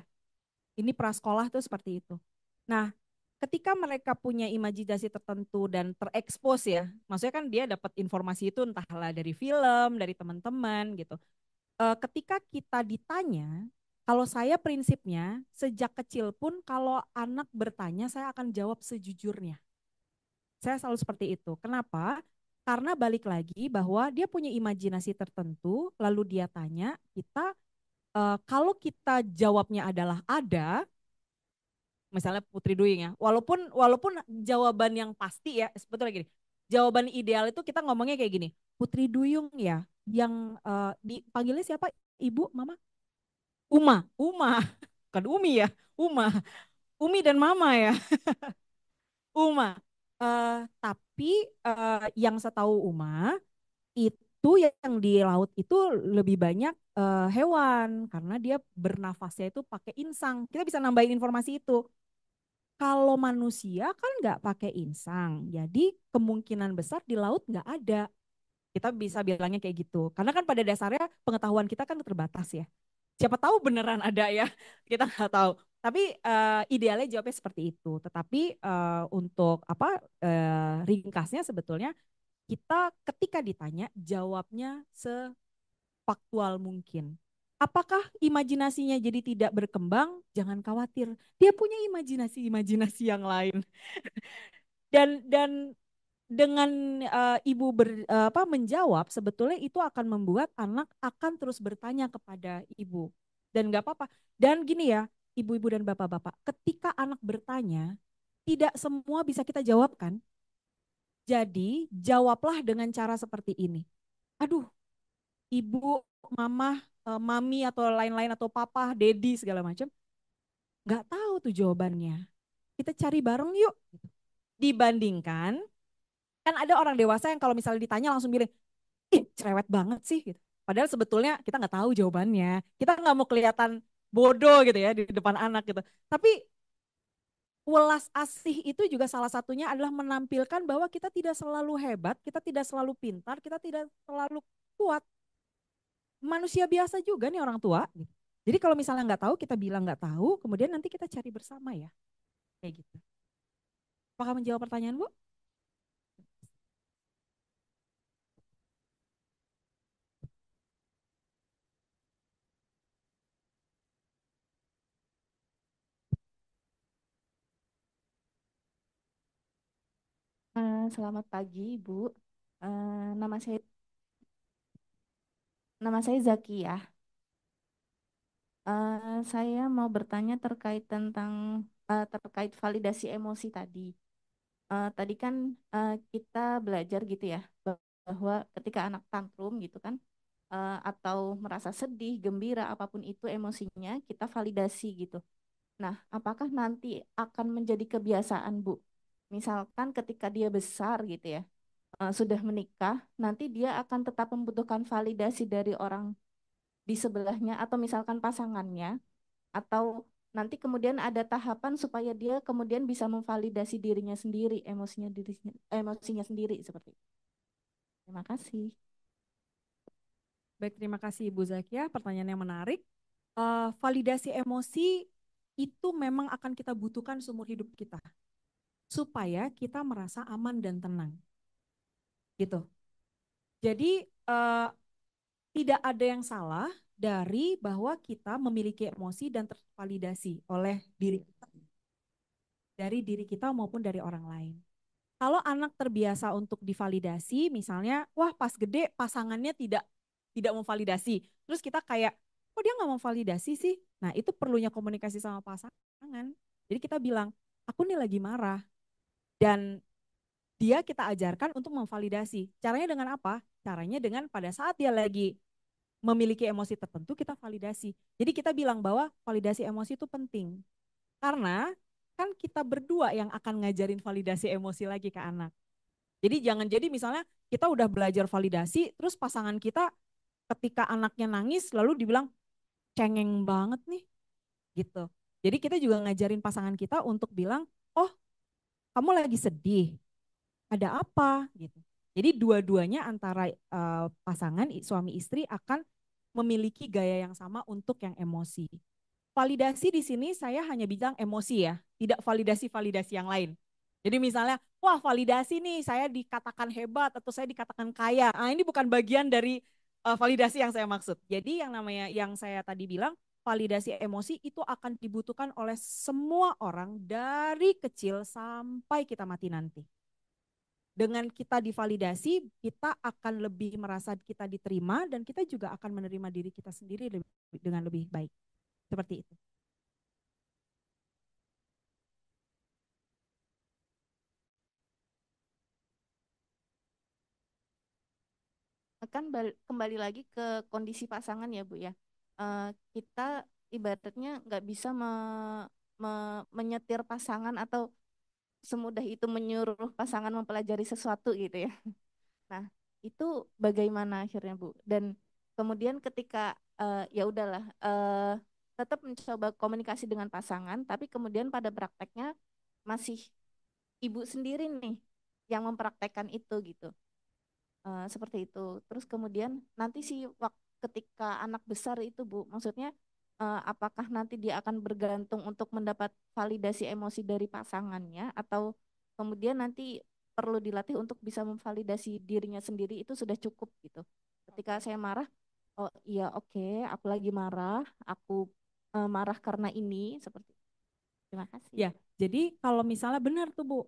Ini prasekolah tuh seperti itu. Nah, ketika mereka punya imajinasi tertentu dan terekspos ya, maksudnya kan dia dapat informasi itu entahlah dari film, dari teman-teman gitu. Ketika kita ditanya, kalau saya prinsipnya sejak kecil pun kalau anak bertanya saya akan jawab sejujurnya. Saya selalu seperti itu. Kenapa? Karena balik lagi bahwa dia punya imajinasi tertentu, lalu dia tanya, kita kalau kita jawabnya adalah ada, misalnya Putri Duyung ya, walaupun walaupun jawaban yang pasti ya, sebetulnya gini, jawaban ideal itu kita ngomongnya kayak gini, Putri Duyung ya, yang dipanggilnya siapa? Ibu, Mama? Uma, bukan Umi ya, Uma, Umi dan Mama ya, Uma. Tapi yang setahu Uma itu yang di laut itu lebih banyak hewan karena dia bernafasnya itu pakai insang. Kita bisa nambahin informasi itu. Kalau manusia kan nggak pakai insang, jadi kemungkinan besar di laut nggak ada. Kita bisa bilangnya kayak gitu. Karena kan pada dasarnya pengetahuan kita kan terbatas ya. Siapa tahu beneran ada ya, kita nggak tahu. Tapi idealnya jawabnya seperti itu. Tetapi untuk apa ringkasnya sebetulnya kita ketika ditanya jawabnya sefaktual mungkin. Apakah imajinasinya jadi tidak berkembang? Jangan khawatir. Dia punya imajinasi-imajinasi yang lain. Dan dengan ibu menjawab sebetulnya itu akan membuat anak akan terus bertanya kepada ibu. Dan nggak apa-apa. Dan gini ya, ibu-ibu dan bapak-bapak, ketika anak bertanya, tidak semua bisa kita jawabkan. Jadi jawablah dengan cara seperti ini. Aduh, ibu, mama, mami atau lain-lain atau papa, dedi segala macam, nggak tahu tuh jawabannya. Kita cari bareng yuk. Dibandingkan, kan ada orang dewasa yang kalau misalnya ditanya langsung bilang, ih cerewet banget sih. Gitu. Padahal sebetulnya kita nggak tahu jawabannya. Kita nggak mau kelihatan bodoh gitu ya di depan anak gitu. Tapi welas asih itu juga salah satunya adalah menampilkan bahwa kita tidak selalu hebat, kita tidak selalu pintar, kita tidak selalu kuat. Manusia biasa juga nih orang tua. Gitu. Jadi kalau misalnya nggak tahu, kita bilang nggak tahu, kemudian nanti kita cari bersama ya. Kayak gitu. Apakah menjawab pertanyaan Bu? Selamat pagi, Ibu. Nama saya Zaki ya. Saya mau bertanya terkait validasi emosi tadi. Tadi kan kita belajar gitu ya bahwa ketika anak tantrum gitu kan atau merasa sedih, gembira, apapun itu emosinya kita validasi gitu. Nah, apakah nanti akan menjadi kebiasaan, Bu? Misalkan ketika dia besar gitu ya, sudah menikah, nanti dia akan tetap membutuhkan validasi dari orang di sebelahnya atau misalkan pasangannya, atau nanti kemudian ada tahapan supaya dia kemudian bisa memvalidasi emosinya sendiri seperti itu. Terima kasih. Baik, terima kasih Ibu Zakia. Pertanyaan yang menarik. Validasi emosi itu memang akan kita butuhkan seumur hidup kita. Supaya kita merasa aman dan tenang. Gitu. Jadi tidak ada yang salah dari bahwa kita memiliki emosi dan tervalidasi oleh diri kita. Dari diri kita maupun dari orang lain. Kalau anak terbiasa untuk divalidasi, misalnya, wah pas gede pasangannya tidak memvalidasi. Terus kita kayak, kok dia nggak memvalidasi sih? Nah itu perlunya komunikasi sama pasangan. Jadi kita bilang, aku nih lagi marah. Dan dia kita ajarkan untuk memvalidasi. Caranya dengan apa? Caranya dengan pada saat dia lagi memiliki emosi tertentu, kita validasi. Jadi kita bilang bahwa validasi emosi itu penting. Karena kan kita berdua yang akan ngajarin validasi emosi lagi ke anak. Jadi jangan jadi misalnya kita udah belajar validasi, terus pasangan kita ketika anaknya nangis lalu dibilang cengeng banget nih gitu. Jadi kita juga ngajarin pasangan kita untuk bilang, oh kamu lagi sedih, ada apa gitu. Jadi dua-duanya antara pasangan suami istri akan memiliki gaya yang sama untuk yang emosi. validasi di sini saya hanya bilang emosi ya, tidak validasi-validasi yang lain. Jadi misalnya, wah validasi nih saya dikatakan hebat atau saya dikatakan kaya. Nah, ini bukan bagian dari validasi yang saya maksud. Jadi yang namanya yang saya tadi bilang, validasi emosi itu akan dibutuhkan oleh semua orang dari kecil sampai kita mati nanti. Dengan kita divalidasi, kita akan lebih merasa kita diterima dan kita juga akan menerima diri kita sendiri dengan lebih baik. Seperti itu. Kan kembali lagi ke kondisi pasangan ya Bu ya. Kita ibaratnya nggak bisa menyetir pasangan atau semudah itu menyuruh pasangan mempelajari sesuatu gitu ya. Nah, itu bagaimana akhirnya Bu? Dan kemudian ketika ya udahlah tetap mencoba komunikasi dengan pasangan, tapi kemudian pada prakteknya masih ibu sendiri nih yang mempraktekkan itu gitu. Seperti itu. Terus kemudian nanti sih ketika anak besar itu Bu, maksudnya apakah nanti dia akan bergantung untuk mendapat validasi emosi dari pasangannya atau kemudian nanti perlu dilatih untuk bisa memvalidasi dirinya sendiri itu sudah cukup gitu. Ketika saya marah, oh iya oke, aku lagi marah, aku marah karena ini seperti itu. Terima kasih. Ya, jadi kalau misalnya benar tuh Bu,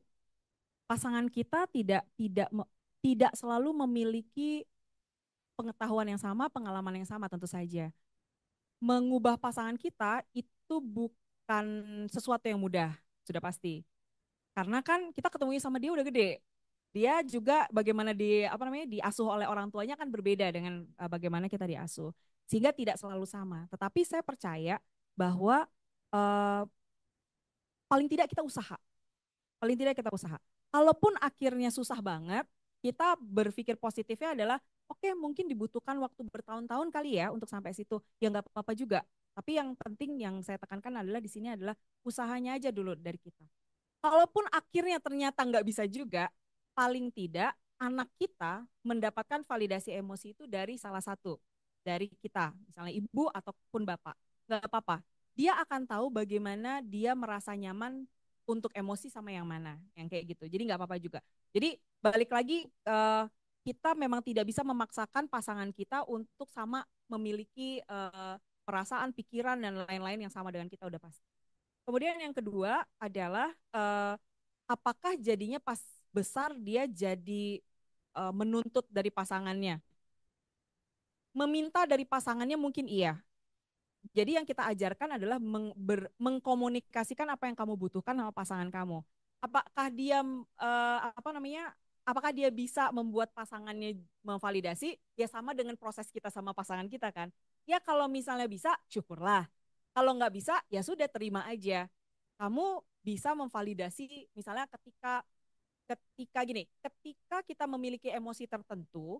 pasangan kita tidak selalu memiliki pengetahuan yang sama, pengalaman yang sama tentu saja. Mengubah pasangan kita itu bukan sesuatu yang mudah, sudah pasti. Karena kan kita ketemunya sama dia udah gede. Dia juga bagaimana diasuh oleh orang tuanya kan berbeda dengan bagaimana kita diasuh. Sehingga tidak selalu sama. Tetapi saya percaya bahwa uh, paling tidak kita usaha. Paling tidak kita usaha. Kalaupun akhirnya susah banget, kita berpikir positifnya adalah oke, mungkin dibutuhkan waktu bertahun-tahun kali ya untuk sampai situ. Ya nggak apa-apa juga. Tapi yang penting yang saya tekankan adalah di sini adalah usahanya aja dulu dari kita. Kalaupun akhirnya ternyata nggak bisa juga, paling tidak anak kita mendapatkan validasi emosi itu dari salah satu dari kita, misalnya ibu ataupun bapak. Nggak apa-apa. Dia akan tahu bagaimana dia merasa nyaman untuk emosi sama yang mana, yang kayak gitu. Jadi nggak apa-apa juga. Jadi balik lagi kita memang tidak bisa memaksakan pasangan kita untuk sama memiliki perasaan, pikiran dan lain-lain yang sama dengan kita udah pasti. Kemudian yang kedua adalah apakah jadinya pas besar dia jadi menuntut dari pasangannya. Meminta dari pasangannya mungkin iya. Jadi yang kita ajarkan adalah mengkomunikasikan apa yang kamu butuhkan sama pasangan kamu. Apakah dia apakah dia bisa membuat pasangannya memvalidasi? Ya sama dengan proses kita sama pasangan kita kan. Ya kalau misalnya bisa, syukurlah. Kalau nggak bisa, ya sudah terima aja. Kamu bisa memvalidasi misalnya ketika kita memiliki emosi tertentu,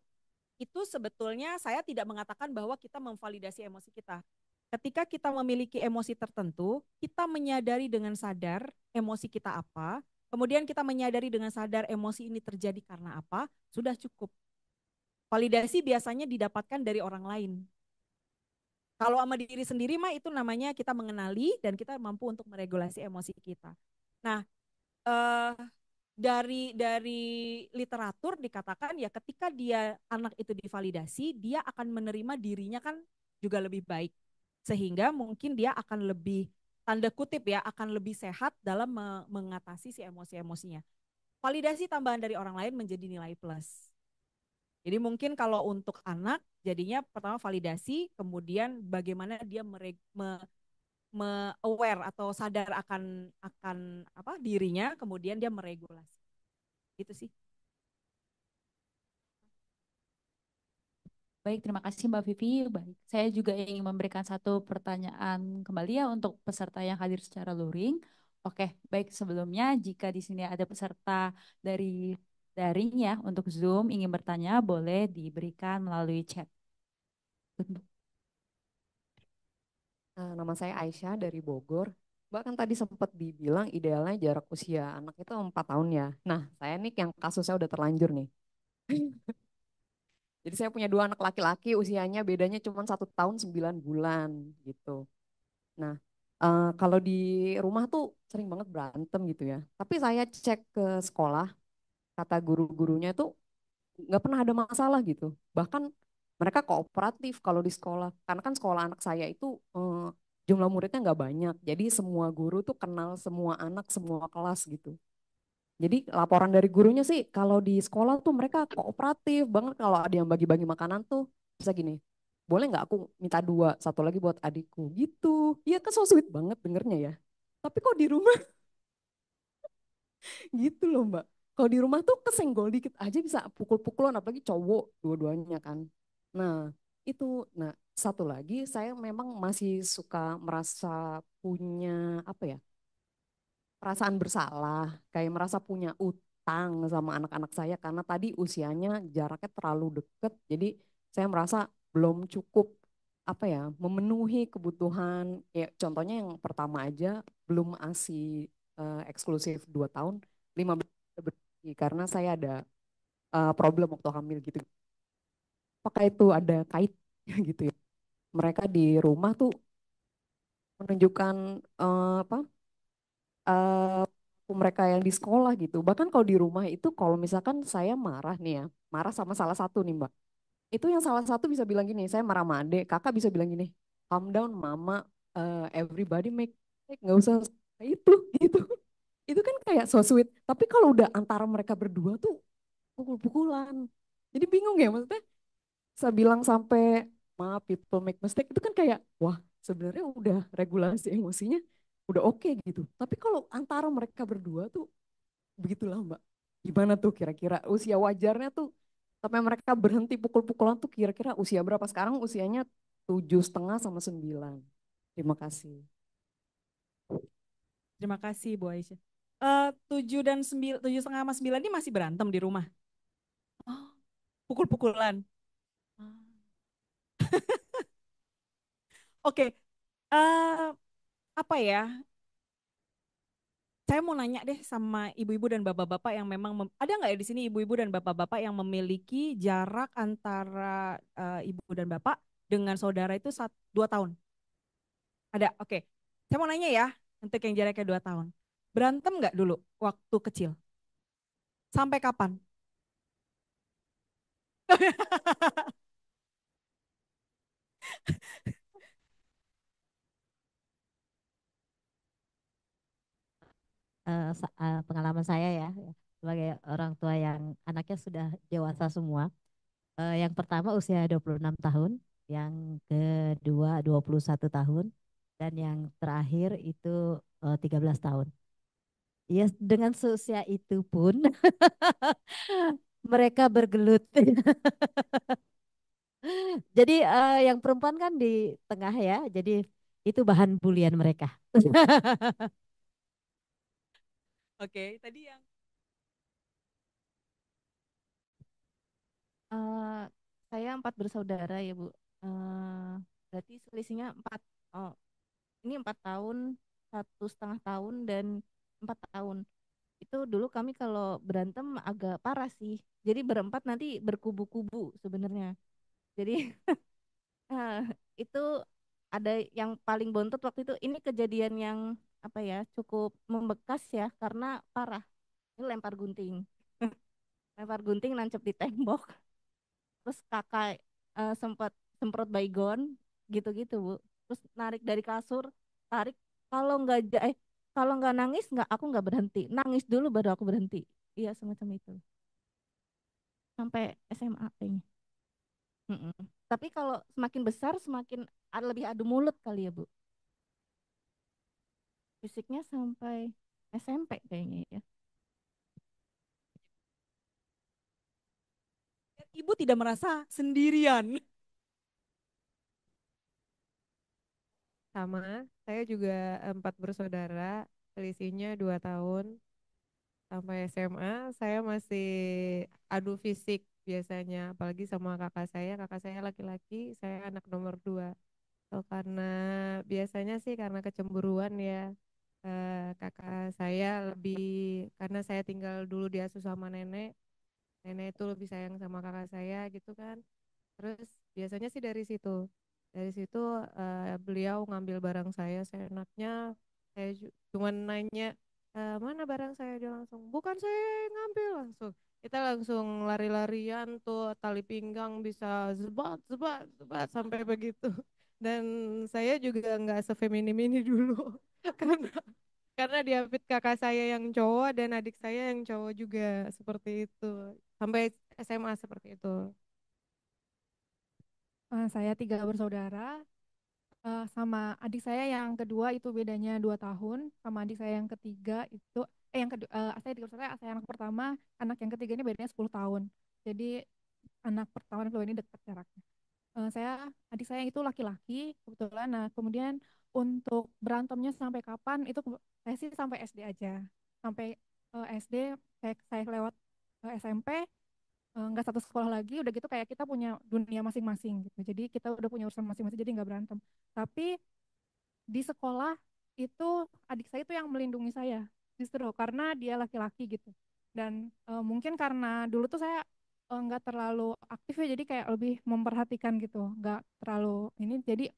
itu sebetulnya saya tidak mengatakan bahwa kita memvalidasi emosi kita. Ketika kita memiliki emosi tertentu, kita menyadari dengan sadar emosi kita apa, kemudian kita menyadari dengan sadar emosi ini terjadi karena apa, sudah cukup. Validasi biasanya didapatkan dari orang lain. Kalau sama diri sendiri mah itu namanya kita mengenali dan kita mampu untuk meregulasi emosi kita. Nah, eh, dari literatur dikatakan ya ketika dia anak itu divalidasi, dia akan menerima dirinya kan juga lebih baik. Sehingga mungkin dia akan lebih tanda kutip ya akan lebih sehat dalam mengatasi si emosi-emosinya. Validasi tambahan dari orang lain menjadi nilai plus. Jadi mungkin kalau untuk anak jadinya pertama validasi, kemudian bagaimana dia aware atau sadar akan apa dirinya, kemudian dia meregulasi. Itu sih. Baik, terima kasih Mbak Vivi. Baik, saya juga ingin memberikan satu pertanyaan kembali ya untuk peserta yang hadir secara luring. Oke, baik sebelumnya jika di sini ada peserta dari daring ya untuk Zoom ingin bertanya boleh diberikan melalui chat. Nama saya Aisyah dari Bogor. Mbak kan tadi sempat dibilang idealnya jarak usia anak itu 4 tahun ya. Nah, saya nih yang kasusnya udah terlanjur nih. Jadi saya punya 2 anak laki-laki, usianya bedanya cuma 1 tahun 9 bulan gitu. Nah, Kalau di rumah tuh sering banget berantem gitu ya. Tapi saya cek ke sekolah, kata guru-gurunya tuh nggak pernah ada masalah gitu. Bahkan mereka kooperatif kalau di sekolah. Karena kan sekolah anak saya itu jumlah muridnya nggak banyak. Jadi semua guru tuh kenal semua anak, semua kelas gitu. Jadi laporan dari gurunya sih kalau di sekolah tuh mereka kooperatif banget, kalau ada yang bagi-bagi makanan tuh bisa gini. Boleh nggak aku minta dua, satu lagi buat adikku gitu. Iya kan so sweet banget dengernya ya. Tapi kok di rumah gitu loh Mbak. Kalau di rumah tuh kesenggol dikit aja bisa pukul-pukulan, apalagi cowok dua-duanya kan. Nah itu, nah satu lagi saya memang masih suka merasa punya apa ya, perasaan bersalah, kayak merasa punya utang sama anak-anak saya karena tadi usianya jaraknya terlalu deket. Jadi saya merasa belum cukup apa ya, memenuhi kebutuhan. Ya, contohnya yang pertama aja belum ASI eksklusif 2 tahun, 15 berhenti karena saya ada problem waktu hamil gitu. Apakah itu ada kaitnya gitu ya? Mereka di rumah tuh menunjukkan apa? eh, mereka yang di sekolah gitu. Bahkan kalau di rumah itu kalau misalkan saya marah nih ya, marah sama salah satu nih Mbak. Itu yang salah satu bisa bilang gini, saya marah sama adek, kakak bisa bilang gini, calm down mama, everybody make mistake, nggak usah kayak itu gitu. Itu kan kayak so sweet. Tapi kalau udah antara mereka berdua tuh pukul-pukulan. Jadi bingung ya maksudnya, saya bilang sampai maaf people make mistake itu kan kayak wah sebenarnya udah regulasi emosinya udah oke gitu. Tapi kalau antara mereka berdua tuh begitulah Mbak. Gimana tuh kira-kira usia wajarnya tuh sampai mereka berhenti pukul-pukulan tuh kira-kira usia berapa? Sekarang usianya 7,5 sama 9. Terima kasih. Terima kasih Bu Aisyah. 7 sama 9 ini masih berantem di rumah. Oh, pukul-pukulan. Oke, apa ya? Saya mau nanya deh sama ibu-ibu dan bapak-bapak yang memang ada nggak ya di sini ibu-ibu dan bapak-bapak yang memiliki jarak antara ibu dan bapak dengan saudara itu 2 tahun? Ada, oke. Saya mau nanya ya, untuk yang jaraknya 2 tahun. Berantem nggak dulu waktu kecil? Sampai kapan? Pengalaman saya ya sebagai orang tua yang anaknya sudah dewasa semua. Yang pertama usia 26 tahun, yang kedua 21 tahun, dan yang terakhir itu 13 tahun. Ya dengan seusia itu pun mereka bergelut. Jadi yang perempuan kan di tengah ya, jadi itu bahan bulian mereka. Oke, tadi yang Eh, saya 4 bersaudara ya Bu. Berarti selisihnya 4. Oh, ini 4 tahun, 1,5 tahun dan 4 tahun. Itu dulu kami kalau berantem agak parah sih. Jadi berempat nanti berkubu-kubu sebenarnya. Jadi eh, itu ada yang paling bontot waktu itu. Ini kejadian yang apa ya, cukup membekas ya karena parah. Ini lempar gunting. Lempar gunting nancep di tembok. Terus kakak sempat semprot baygon gitu-gitu Bu. Terus narik dari kasur, tarik, kalau nggak kalau nggak nangis nggak, aku nggak berhenti, nangis dulu baru aku berhenti. Iya semacam itu sampai SMA kayaknya. Mm-mm. Tapi kalau semakin besar semakin lebih adu mulut kali ya Bu, fisiknya sampai SMP kayaknya ya. ibu tidak merasa sendirian. Sama, saya juga 4 bersaudara, selisihnya 2 tahun. Sampai SMA, saya masih adu fisik biasanya, apalagi sama kakak saya laki-laki, saya anak nomor 2. So, karena biasanya sih karena kecemburuan ya, kakak saya lebih, karena saya tinggal dulu diasuh sama nenek, nenek itu lebih sayang sama kakak saya gitu kan. Terus biasanya sih dari situ. Dari situ beliau ngambil barang saya seenaknya. Saya cuma nanya, mana barang saya, dia langsung, bukan saya yang ngambil, langsung. Kita langsung lari-larian tuh, tali pinggang bisa zebat, zebat, zebat sampai begitu. Dan saya juga nggak sefeminim ini dulu, karena dia fit kakak saya yang cowok dan adik saya yang cowok juga seperti itu. Sampai SMA seperti itu. Saya 3 bersaudara, sama adik saya yang kedua itu bedanya 2 tahun, sama adik saya yang ketiga itu, yang kedua, saya 3 bersaudara, saya anak pertama, anak yang ketiga ini bedanya 10 tahun. Jadi anak pertama dan kedua ini dekat jaraknya. Adik saya itu laki-laki kebetulan. Nah, kemudian untuk berantemnya sampai kapan itu saya sih sampai SD aja. Sampai SD saya lewat SMP, nggak satu sekolah lagi, udah gitu kayak kita punya dunia masing-masing gitu. Jadi kita udah punya urusan masing-masing, jadi nggak berantem. Tapi di sekolah itu adik saya itu yang melindungi saya justru karena dia laki-laki gitu. Dan mungkin karena dulu tuh saya nggak terlalu aktif ya, jadi kayak lebih memperhatikan gitu, nggak terlalu ini. Jadi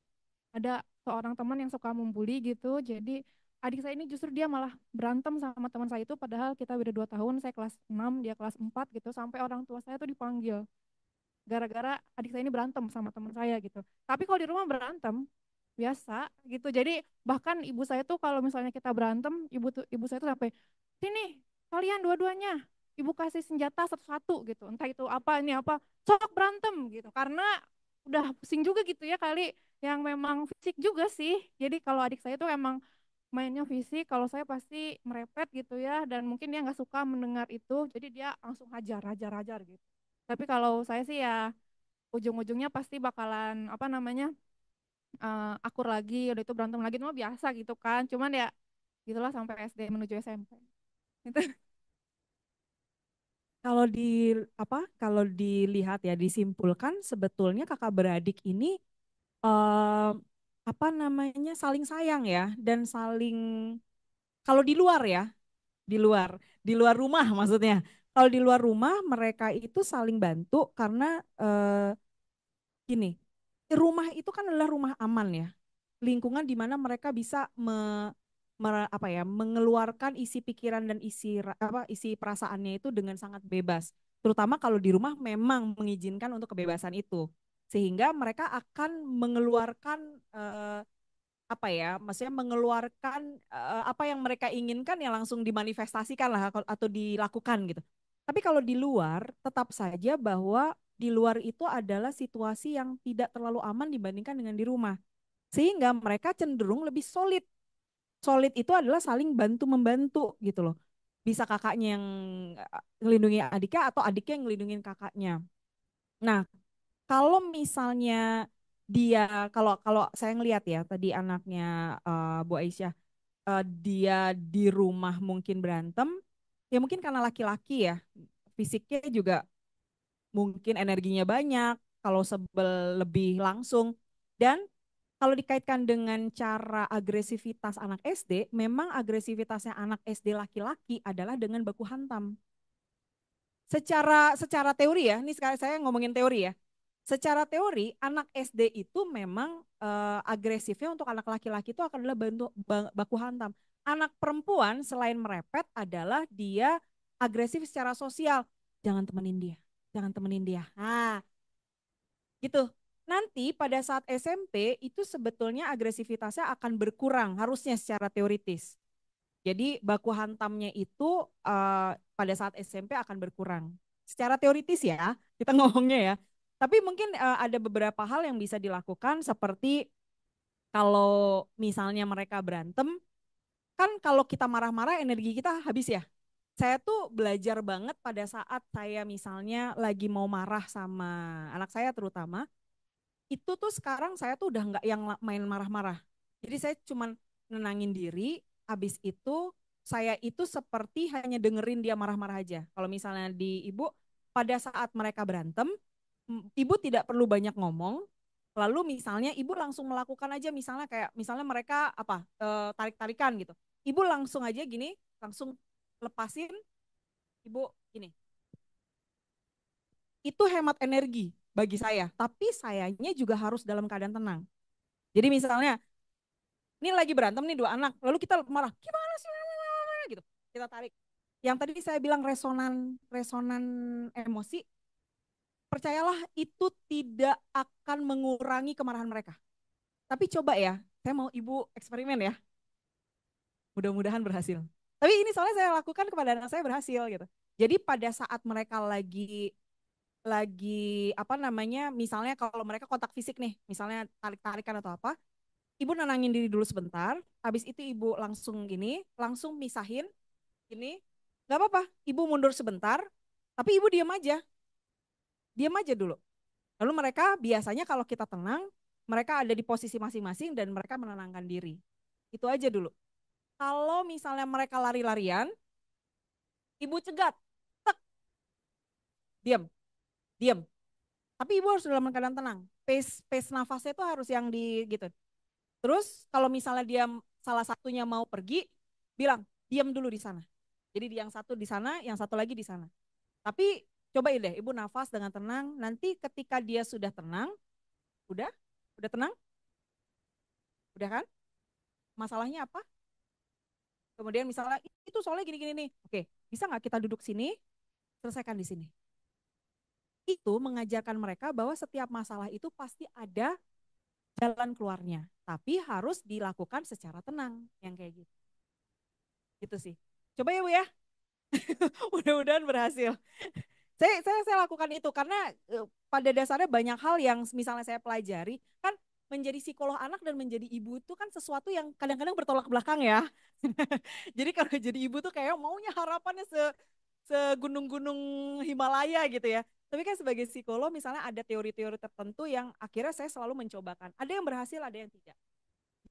ada seorang teman yang suka membuli gitu, jadi adik saya ini justru dia malah berantem sama teman saya itu, padahal kita beda 2 tahun, saya kelas 6 dia kelas 4 gitu, sampai orang tua saya tuh dipanggil gara-gara adik saya ini berantem sama teman saya gitu. Tapi kalau di rumah berantem biasa gitu. Jadi bahkan ibu saya tuh kalau misalnya kita berantem, ibu saya tuh sampai, sini kalian dua-duanya, ibu kasih senjata satu-satu gitu. Entah itu apa, ini apa, sok berantem gitu. Karena udah pusing juga gitu ya kali, yang memang fisik juga sih. Jadi kalau adik saya tuh emang mainnya fisik, kalau saya pasti merepet gitu ya, dan mungkin dia nggak suka mendengar itu, jadi dia langsung hajar gitu. Tapi kalau saya sih ya ujung-ujungnya pasti bakalan apa namanya, akur lagi, udah itu berantem lagi, itu mah biasa gitu kan. Cuman ya gitulah sampai SD menuju SMP. Itu. Kalau di kalau dilihat ya, disimpulkan sebetulnya kakak beradik ini eh, apa namanya, saling sayang ya, dan saling, kalau di luar ya, di luar rumah maksudnya. Kalau di luar rumah mereka itu saling bantu karena gini, rumah itu kan adalah rumah aman ya. Lingkungan di mana mereka bisa apa ya, mengeluarkan isi pikiran dan isi perasaannya itu dengan sangat bebas. Terutama kalau di rumah memang mengizinkan untuk kebebasan itu. Sehingga mereka akan mengeluarkan apa ya, maksudnya mengeluarkan apa yang mereka inginkan ya langsung dimanifestasikan lah atau dilakukan gitu. Tapi kalau di luar tetap saja bahwa di luar itu adalah situasi yang tidak terlalu aman dibandingkan dengan di rumah. Sehingga mereka cenderung lebih solid. Solid itu adalah saling bantu membantu gitu loh. Bisa kakaknya yang ngelindungi adiknya atau adiknya yang ngelindungin kakaknya. Nah, kalau misalnya dia, kalau kalau saya ngelihat ya tadi anaknya Bu Aisyah, dia di rumah mungkin berantem, ya mungkin karena laki-laki ya, fisiknya juga mungkin energinya banyak, kalau sebel lebih langsung. Dan kalau dikaitkan dengan cara agresivitas anak SD, memang agresivitasnya anak SD laki-laki adalah dengan baku hantam. Secara teori ya, ini sekarang saya ngomongin teori ya. Secara teori, anak SD itu memang agresifnya untuk anak laki-laki itu adalah baku hantam. Anak perempuan selain merepet adalah dia agresif secara sosial. Jangan temenin dia, jangan temenin dia. Nah, gitu. Nanti pada saat SMP itu sebetulnya agresivitasnya akan berkurang, harusnya secara teoritis. Jadi baku hantamnya itu pada saat SMP akan berkurang. Secara teoritis ya, kita ngomongnya ya. Tapi mungkin ada beberapa hal yang bisa dilakukan seperti kalau misalnya mereka berantem, kan kalau kita marah-marah energi kita habis ya. Saya tuh belajar banget pada saat saya misalnya lagi mau marah sama anak saya terutama, itu tuh sekarang saya tuh udah nggak yang main marah-marah. Jadi saya cuman nenangin diri, habis itu saya itu seperti hanya dengerin dia marah-marah aja. Kalau misalnya di ibu, pada saat mereka berantem, ibu tidak perlu banyak ngomong, lalu misalnya ibu langsung melakukan aja, misalnya kayak misalnya mereka apa tarik-tarikan gitu. Ibu langsung aja gini, langsung lepasin, ibu gini. Itu hemat energi. bagi saya. Tapi sayanya juga harus dalam keadaan tenang. Jadi misalnya, ini lagi berantem nih dua anak, lalu kita marah, gimana sih? Gitu. Kita tarik. Yang tadi saya bilang resonan emosi, percayalah itu tidak akan mengurangi kemarahan mereka. Tapi coba ya, saya mau ibu eksperimen ya. Mudah-mudahan berhasil. Tapi ini soalnya saya lakukan kepada anak saya berhasil gitu. Jadi pada saat mereka lagi apa namanya, misalnya kalau mereka kontak fisik nih, misalnya tarik-tarikan atau apa, ibu nenangin diri dulu sebentar, habis itu ibu langsung gini, langsung misahin gini, nggak apa-apa, ibu mundur sebentar, tapi ibu diam aja dulu. Lalu mereka biasanya kalau kita tenang, mereka ada di posisi masing-masing dan mereka menenangkan diri. Itu aja dulu. Kalau misalnya mereka lari-larian, ibu cegat, tek, diam, diam. Tapi ibu harus dalam keadaan tenang. Pace nafasnya itu harus yang di gitu. Terus kalau misalnya dia salah satunya mau pergi, bilang diam dulu di sana. Jadi yang satu di sana, yang satu lagi di sana. Tapi cobain deh, ibu nafas dengan tenang. Nanti ketika dia sudah tenang, udah tenang, udah kan? Masalahnya apa? Kemudian misalnya itu soalnya gini-gini nih. Oke, bisa nggak kita duduk sini, selesaikan di sini. Itu mengajarkan mereka bahwa setiap masalah itu pasti ada jalan keluarnya, tapi harus dilakukan secara tenang, yang kayak gitu. Gitu sih. Coba ya Bu ya. Mudah-mudahan berhasil. Saya lakukan itu karena pada dasarnya banyak hal yang misalnya saya pelajari kan, menjadi psikolog anak dan menjadi ibu itu kan sesuatu yang kadang-kadang bertolak belakang ya. Jadi kalau jadi ibu tuh kayak maunya harapannya segunung-gunung Himalaya gitu ya. Tapi kan sebagai psikolog misalnya ada teori-teori tertentu yang akhirnya saya selalu mencobakan. Ada yang berhasil, ada yang tidak.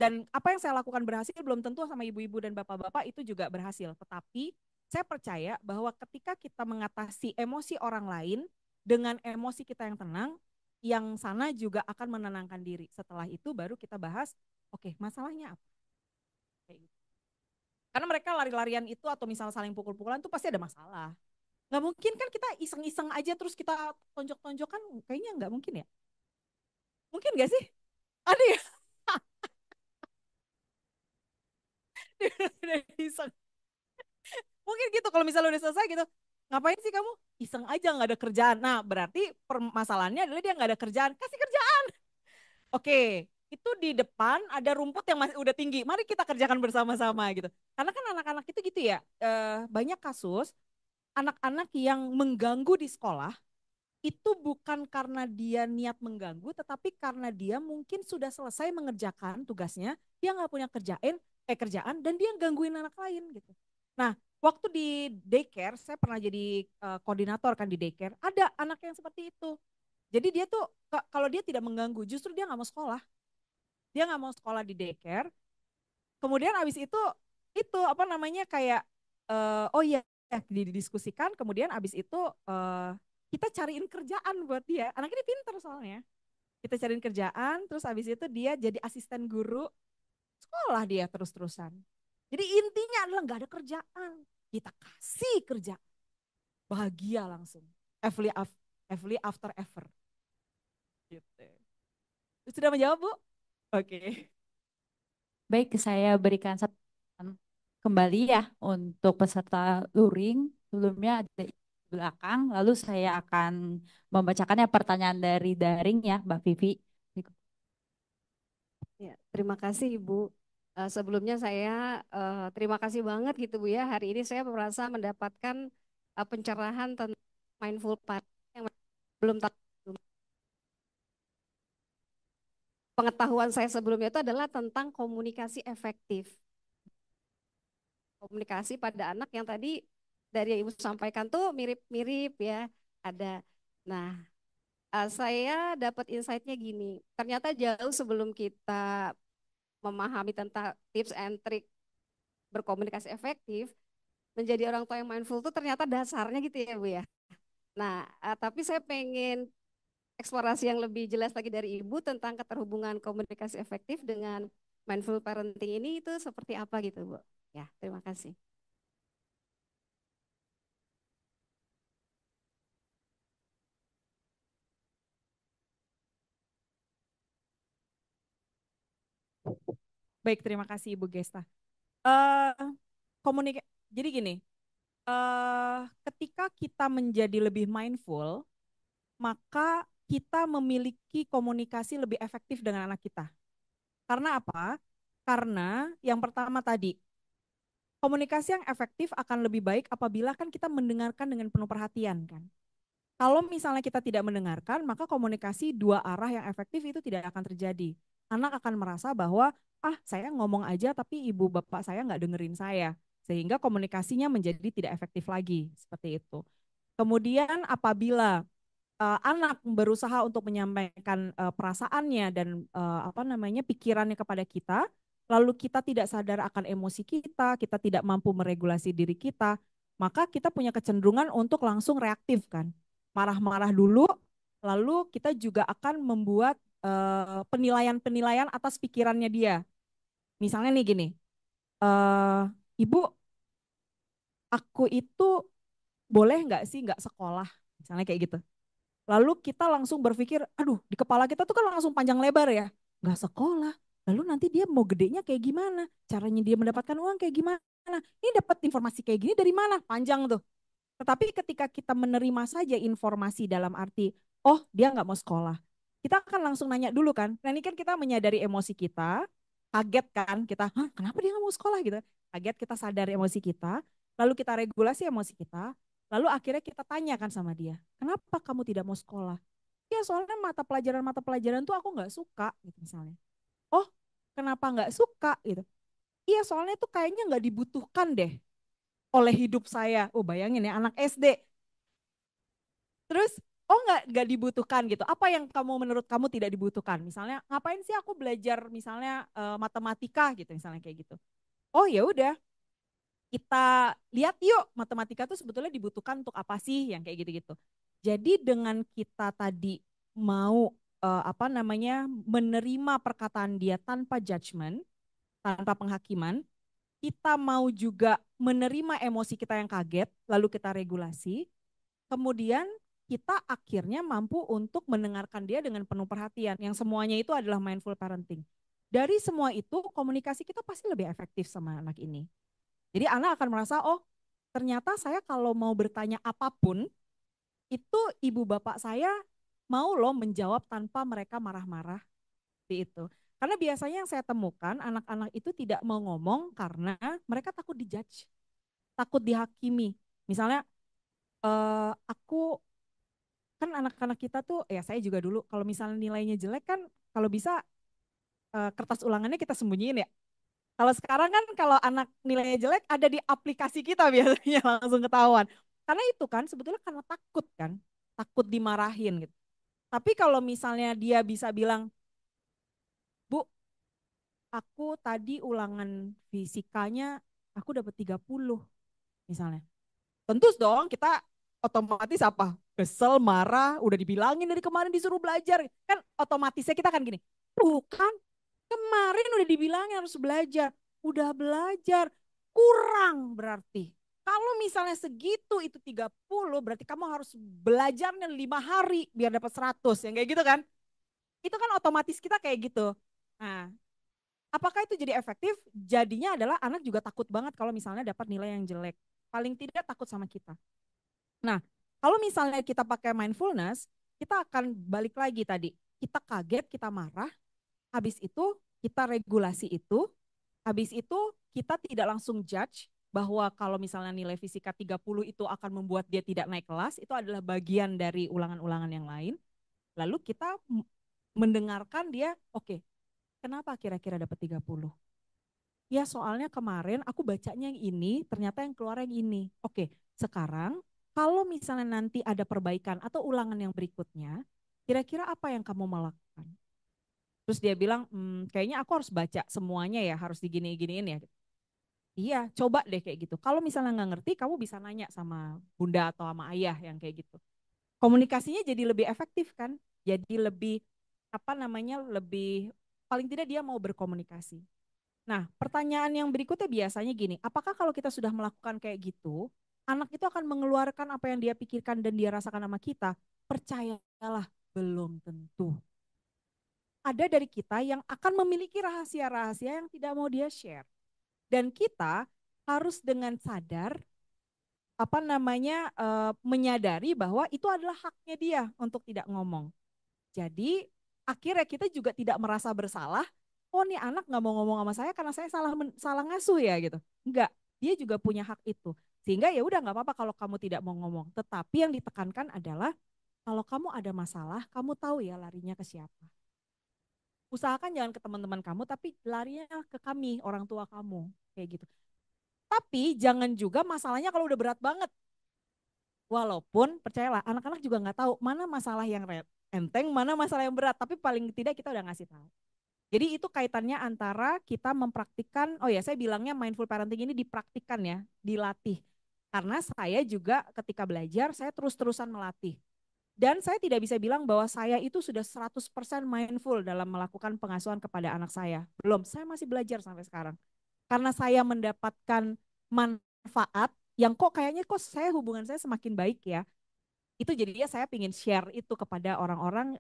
Dan apa yang saya lakukan berhasil belum tentu sama ibu-ibu dan bapak-bapak itu juga berhasil. Tetapi saya percaya bahwa ketika kita mengatasi emosi orang lain dengan emosi kita yang tenang, yang sana juga akan menenangkan diri. Setelah itu baru kita bahas, oke, masalahnya apa? Kayak gitu. Karena mereka lari-larian itu atau misalnya saling pukul-pukulan itu pasti ada masalah. Nggak mungkin kan kita iseng-iseng aja terus kita tonjok-tonjokan, kayaknya nggak mungkin ya. Mungkin nggak sih? Ada ya? Iseng. Mungkin gitu kalau misalnya udah selesai gitu, ngapain sih kamu? Iseng aja nggak ada kerjaan. Nah berarti permasalahannya adalah dia nggak ada kerjaan. Kasih kerjaan. Oke, itu di depan ada rumput yang masih udah tinggi. Mari kita kerjakan bersama-sama gitu. Karena kan anak-anak itu gitu ya, banyak kasus anak-anak yang mengganggu di sekolah itu bukan karena dia niat mengganggu, tetapi karena dia mungkin sudah selesai mengerjakan tugasnya, dia nggak punya kerjaan dan dia gangguin anak lain gitu. Nah, waktu di daycare, saya pernah jadi koordinator kan di daycare, ada anak yang seperti itu. Jadi dia tuh kalau dia tidak mengganggu, justru dia nggak mau sekolah. Dia nggak mau sekolah di daycare. Kemudian abis itu apa namanya kayak oh iya didiskusikan. Kemudian abis itu kita cariin kerjaan buat dia. Anak ini pinter soalnya. Kita cariin kerjaan, terus abis itu dia jadi asisten guru sekolah dia terus-terusan. Jadi intinya adalah nggak ada kerjaan. Kita kasih kerja, bahagia langsung. Happily after ever. Gitu. Sudah menjawab Bu? Oke. Baik, saya berikan kembali ya untuk peserta luring. Sebelumnya ada di belakang, lalu saya akan membacakannya pertanyaan dari daring ya, Mbak Vivi. Ya, terima kasih Ibu. Sebelumnya saya terima kasih banget gitu Bu ya. Hari ini saya merasa mendapatkan pencerahan tentang mindful parenting yang belum tahu. Pengetahuan saya sebelumnya itu adalah tentang komunikasi efektif. Komunikasi pada anak yang tadi dari yang Ibu sampaikan tuh mirip-mirip ya. Ada. Nah, saya dapat insight-nya gini. Ternyata jauh sebelum kita memahami tentang tips and trik berkomunikasi efektif, menjadi orang tua yang mindful itu ternyata dasarnya gitu ya Bu ya. Nah, tapi saya pengen eksplorasi yang lebih jelas lagi dari Ibu tentang keterhubungan komunikasi efektif dengan mindful parenting ini itu seperti apa gitu Bu. Ya, terima kasih. Baik, terima kasih Ibu Gesta. Eh jadi gini, ketika kita menjadi lebih mindful, maka kita memiliki komunikasi lebih efektif dengan anak kita. Karena apa? Karena yang pertama tadi, komunikasi yang efektif akan lebih baik apabila kan kita mendengarkan dengan penuh perhatian kan. Kalau misalnya kita tidak mendengarkan, maka komunikasi dua arah yang efektif itu tidak akan terjadi. Anak akan merasa bahwa, saya ngomong aja tapi ibu bapak saya nggak dengerin saya. Sehingga komunikasinya menjadi tidak efektif lagi, seperti itu. Kemudian apabila anak berusaha untuk menyampaikan perasaannya dan pikirannya kepada kita, lalu kita tidak sadar akan emosi kita, kita tidak mampu meregulasi diri kita, maka kita punya kecenderungan untuk langsung reaktif kan. Marah-marah dulu, lalu kita juga akan membuat penilaian-penilaian atas pikirannya dia. Misalnya nih gini, Ibu, aku itu boleh nggak sih nggak sekolah? Misalnya kayak gitu. Lalu kita langsung berpikir, aduh di kepala kita tuh kan langsung panjang lebar ya. Nggak sekolah, lalu nanti dia mau gedenya kayak gimana? Caranya dia mendapatkan uang kayak gimana? Ini dapat informasi kayak gini dari mana? Panjang tuh. Tetapi ketika kita menerima saja informasi dalam arti, oh dia nggak mau sekolah. Kita akan langsung nanya dulu kan. Nah ini kan kita menyadari emosi kita, kaget kan kita, hah kenapa dia nggak mau sekolah gitu. Kaget, kita sadar emosi kita, lalu kita regulasi emosi kita, lalu akhirnya kita tanyakan sama dia, kenapa kamu tidak mau sekolah? Ya soalnya mata pelajaran tuh aku nggak suka gitu misalnya. Oh kenapa nggak suka gitu? Iya soalnya tuh kayaknya nggak dibutuhkan deh oleh hidup saya. Oh bayangin ya anak SD. Terus oh nggak dibutuhkan gitu. Apa yang kamu menurut kamu tidak dibutuhkan? Misalnya ngapain sih aku belajar misalnya matematika gitu misalnya kayak gitu. Oh ya udah kita lihat yuk matematika tuh sebetulnya dibutuhkan untuk apa sih yang kayak gitu-gitu. Jadi dengan kita tadi mau menerima perkataan dia tanpa judgement, tanpa penghakiman, kita mau juga menerima emosi kita yang kaget, lalu kita regulasi, kemudian kita akhirnya mampu untuk mendengarkan dia dengan penuh perhatian, yang semuanya itu adalah mindful parenting. Dari semua itu, komunikasi kita pasti lebih efektif sama anak ini. Jadi anak akan merasa, oh ternyata saya kalau mau bertanya apapun, itu ibu bapak saya mau loh menjawab tanpa mereka marah-marah. Seperti itu. Karena biasanya yang saya temukan, anak-anak itu tidak mau ngomong karena mereka takut dijudge, takut dihakimi. Misalnya, aku kan anak-anak kita tuh, ya saya juga dulu, kalau misalnya nilainya jelek kan, kalau bisa kertas ulangannya kita sembunyiin ya. Kalau sekarang kan kalau anak nilainya jelek ada di aplikasi kita biasanya langsung ketahuan. Karena itu kan sebetulnya karena takut kan, takut dimarahin gitu. Tapi kalau misalnya dia bisa bilang, Bu, aku tadi ulangan fisikanya aku dapat 30 misalnya. Tentu dong kita otomatis apa? Kesel, marah, udah dibilangin dari kemarin disuruh belajar. Kan otomatisnya kita kan gini, tuh kan kemarin udah dibilangin harus belajar. Udah belajar, kurang berarti. Kalau misalnya segitu itu 30 berarti kamu harus belajarnya 5 hari biar dapat 100. Yang kayak gitu kan. Itu kan otomatis kita kayak gitu. Nah, apakah itu jadi efektif? Jadinya adalah anak juga takut banget kalau misalnya dapat nilai yang jelek. Paling tidak takut sama kita. Nah, kalau misalnya kita pakai mindfulness, kita akan balik lagi tadi. Kita kaget, kita marah, habis itu kita regulasi itu, habis itu kita tidak langsung judge bahwa kalau misalnya nilai fisika 30 itu akan membuat dia tidak naik kelas, itu adalah bagian dari ulangan-ulangan yang lain. Lalu kita mendengarkan dia, oke, kenapa kira-kira dapat 30? Ya soalnya kemarin aku bacanya yang ini, ternyata yang keluar yang ini. Oke, sekarang kalau misalnya nanti ada perbaikan atau ulangan yang berikutnya, kira-kira apa yang kamu mau lakukan? Terus dia bilang, kayaknya aku harus baca semuanya ya, harus digini-giniin ya. Iya, coba deh kayak gitu. Kalau misalnya nggak ngerti, kamu bisa nanya sama bunda atau sama ayah yang kayak gitu. Komunikasinya jadi lebih efektif kan? Jadi lebih, lebih, paling tidak dia mau berkomunikasi. Nah, pertanyaan yang berikutnya biasanya gini, apakah kalau kita sudah melakukan kayak gitu, anak itu akan mengeluarkan apa yang dia pikirkan dan dia rasakan sama kita? Percayalah, belum tentu. ada dari kita yang akan memiliki rahasia-rahasia yang tidak mau dia share. Dan kita harus dengan sadar menyadari bahwa itu adalah haknya dia untuk tidak ngomong. Jadi akhirnya kita juga tidak merasa bersalah. Oh, nih anak nggak mau ngomong sama saya karena saya salah ngasuh ya gitu. Enggak, dia juga punya hak itu. Sehingga ya udah nggak apa-apa kalau kamu tidak mau ngomong. Tetapi yang ditekankan adalah kalau kamu ada masalah, kamu tahu ya larinya ke siapa. Usahakan jangan ke teman-teman kamu, tapi larinya ke kami, orang tua kamu, kayak gitu. Tapi jangan juga masalahnya kalau udah berat banget. Walaupun percayalah, anak-anak juga nggak tahu mana masalah yang enteng, mana masalah yang berat. Tapi paling tidak kita udah ngasih tahu. Jadi itu kaitannya antara kita mempraktikkan, oh ya saya bilangnya mindful parenting ini dipraktikkan ya, dilatih. Karena saya juga ketika belajar, saya terus-terusan melatih. Dan saya tidak bisa bilang bahwa saya itu sudah 100% mindful dalam melakukan pengasuhan kepada anak saya. Belum, saya masih belajar sampai sekarang. Karena saya mendapatkan manfaat yang kayaknya saya hubungan saya semakin baik ya. Itu jadinya saya ingin share itu kepada orang-orang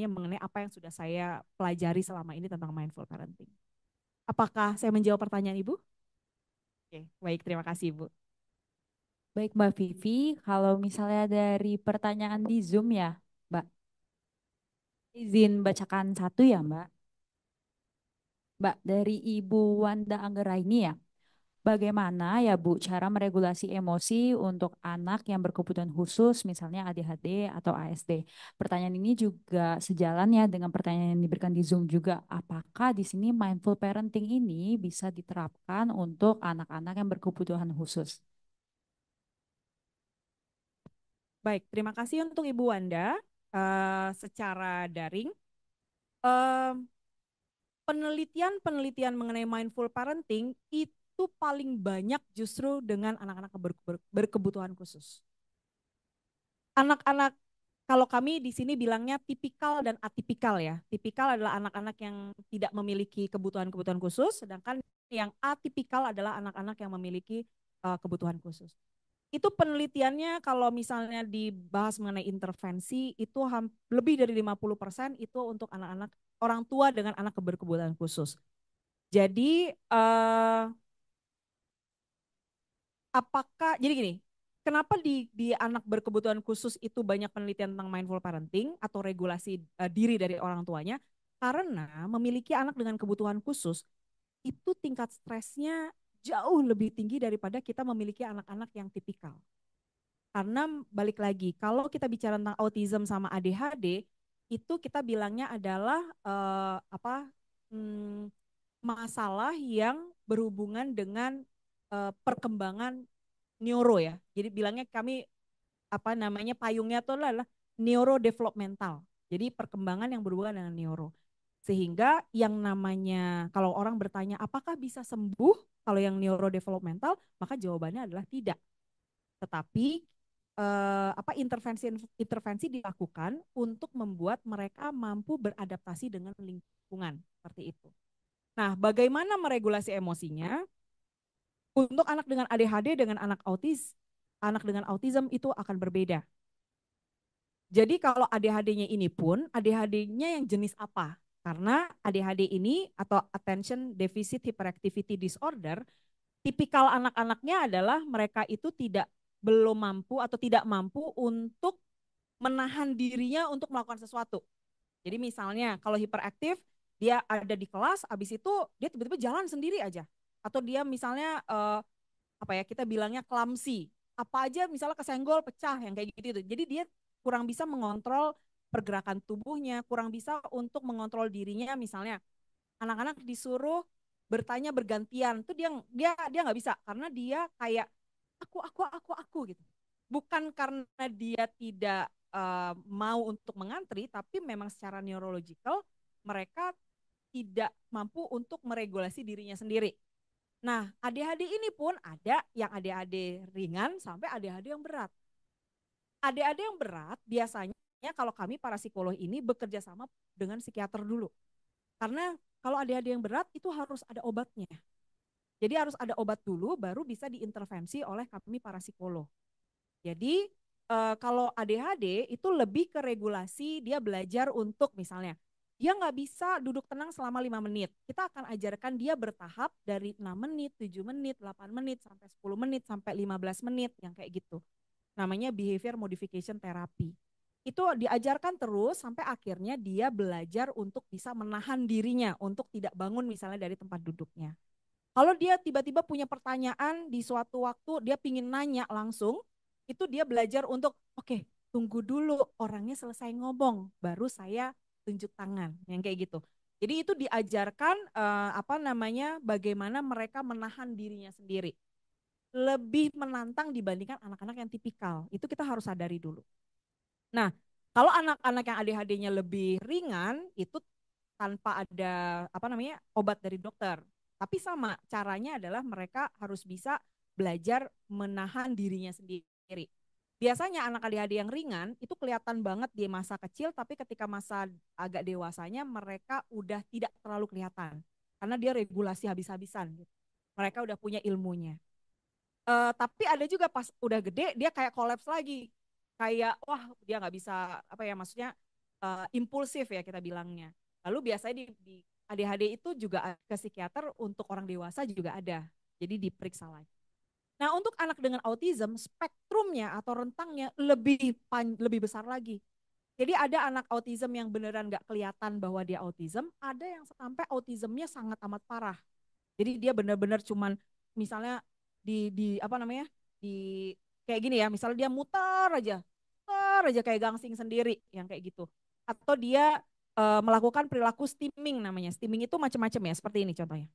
mengenai apa yang sudah saya pelajari selama ini tentang mindful parenting. Apakah saya menjawab pertanyaan Ibu? Oke, baik, terima kasih Ibu. Baik Mbak Vivi, kalau misalnya dari pertanyaan di Zoom ya Mbak, izin bacakan satu ya Mbak. Mbak, dari Ibu Wanda Anggraini ya, bagaimana ya Bu cara meregulasi emosi untuk anak yang berkebutuhan khusus misalnya ADHD atau ASD? Pertanyaan ini juga sejalan ya dengan pertanyaan yang diberikan di Zoom juga. Apakah di sini mindful parenting ini bisa diterapkan untuk anak-anak yang berkebutuhan khusus? Baik, terima kasih untuk Ibu Wanda secara daring. Penelitian-penelitian mengenai mindful parenting itu paling banyak justru dengan anak-anak berkebutuhan khusus. Anak-anak, kalau kami di sini bilangnya tipikal dan atipikal ya. Tipikal adalah anak-anak yang tidak memiliki kebutuhan-kebutuhan khusus, sedangkan yang atipikal adalah anak-anak yang memiliki kebutuhan khusus. Itu penelitiannya kalau misalnya dibahas mengenai intervensi itu lebih dari 50% itu untuk anak-anak orang tua dengan anak berkebutuhan khusus. Jadi jadi gini, kenapa di anak berkebutuhan khusus itu banyak penelitian tentang mindful parenting atau regulasi diri dari orang tuanya? Karena memiliki anak dengan kebutuhan khusus itu tingkat stresnya jauh lebih tinggi daripada kita memiliki anak-anak yang tipikal. Karena balik lagi, kalau kita bicara tentang autism sama ADHD, itu kita bilangnya adalah masalah yang berhubungan dengan perkembangan neuro ya. Jadi bilangnya kami payungnya itu adalah neurodevelopmental. Jadi perkembangan yang berhubungan dengan neuro. Sehingga yang namanya kalau orang bertanya apakah bisa sembuh kalau yang neurodevelopmental, maka jawabannya adalah tidak. Tetapi intervensi dilakukan untuk membuat mereka mampu beradaptasi dengan lingkungan seperti itu. Nah, bagaimana meregulasi emosinya? Untuk anak dengan ADHD dengan anak dengan autism itu akan berbeda. Jadi kalau ADHD-nya ini pun, ADHD-nya yang jenis apa? Karena ADHD ini atau Attention Deficit Hyperactivity Disorder, tipikal anak-anaknya adalah mereka itu belum mampu atau tidak mampu untuk menahan dirinya untuk melakukan sesuatu. Jadi misalnya kalau hiperaktif, dia ada di kelas, habis itu dia tiba-tiba jalan sendiri aja. Atau dia misalnya kita bilangnya clumsy. Apa aja misalnya kesenggol, pecah, yang kayak gitu. Jadi dia kurang bisa mengontrol pergerakan tubuhnya, kurang bisa untuk mengontrol dirinya. Misalnya anak-anak disuruh bertanya bergantian, tuh dia nggak bisa karena dia kayak aku gitu. Bukan karena dia tidak mau untuk mengantri, tapi memang secara neurological mereka tidak mampu untuk meregulasi dirinya sendiri. Nah, ADHD ini pun ada yang ADHD ringan sampai ADHD yang berat. ADHD yang berat biasanya kalau kami para psikolog ini bekerja sama dengan psikiater dulu. Karena kalau ADHD yang berat itu harus ada obatnya. Jadi harus ada obat dulu baru bisa diintervensi oleh kami para psikolog. Jadi kalau ADHD itu lebih ke regulasi, dia belajar untuk misalnya Dia nggak bisa duduk tenang selama 5 menit. Kita akan ajarkan dia bertahap dari 6 menit, 7 menit, 8 menit, sampai 10 menit, sampai 15 menit, yang kayak gitu. Namanya behavior modification therapy. Itu diajarkan terus sampai akhirnya dia belajar untuk bisa menahan dirinya untuk tidak bangun misalnya dari tempat duduknya. Kalau dia tiba-tiba punya pertanyaan di suatu waktu, dia pingin nanya langsung, itu dia belajar untuk, oke, tunggu dulu orangnya selesai ngomong, baru saya tunjuk tangan, yang kayak gitu. Jadi itu diajarkan bagaimana mereka menahan dirinya sendiri. Lebih menantang dibandingkan anak-anak yang tipikal. Itu kita harus sadari dulu. Nah, kalau anak-anak yang ADHD-nya lebih ringan, itu tanpa ada obat dari dokter. Tapi sama, caranya adalah mereka harus bisa belajar menahan dirinya sendiri. Biasanya anak ADHD yang ringan itu kelihatan banget di masa kecil, tapi ketika masa agak dewasanya mereka udah tidak terlalu kelihatan. Karena dia regulasi habis-habisan. Gitu. Mereka udah punya ilmunya. Tapi ada juga pas udah gede dia kayak kolaps lagi. Kayak wah dia nggak bisa maksudnya impulsif ya kita bilangnya. Lalu biasanya di ADHD itu juga ke psikiater, untuk orang dewasa juga ada. Jadi diperiksa lagi. Nah, untuk anak dengan autism, spektrumnya atau rentangnya lebih besar lagi. Jadi ada anak autism yang beneran nggak kelihatan bahwa dia autism, ada yang sampai autismnya sangat amat parah. Jadi dia benar-benar cuman misalnya di kayak gini ya, misalnya dia muter aja kayak gangsing sendiri yang kayak gitu. Atau dia melakukan perilaku stimming namanya. Stimming itu macam-macam ya, seperti ini contohnya.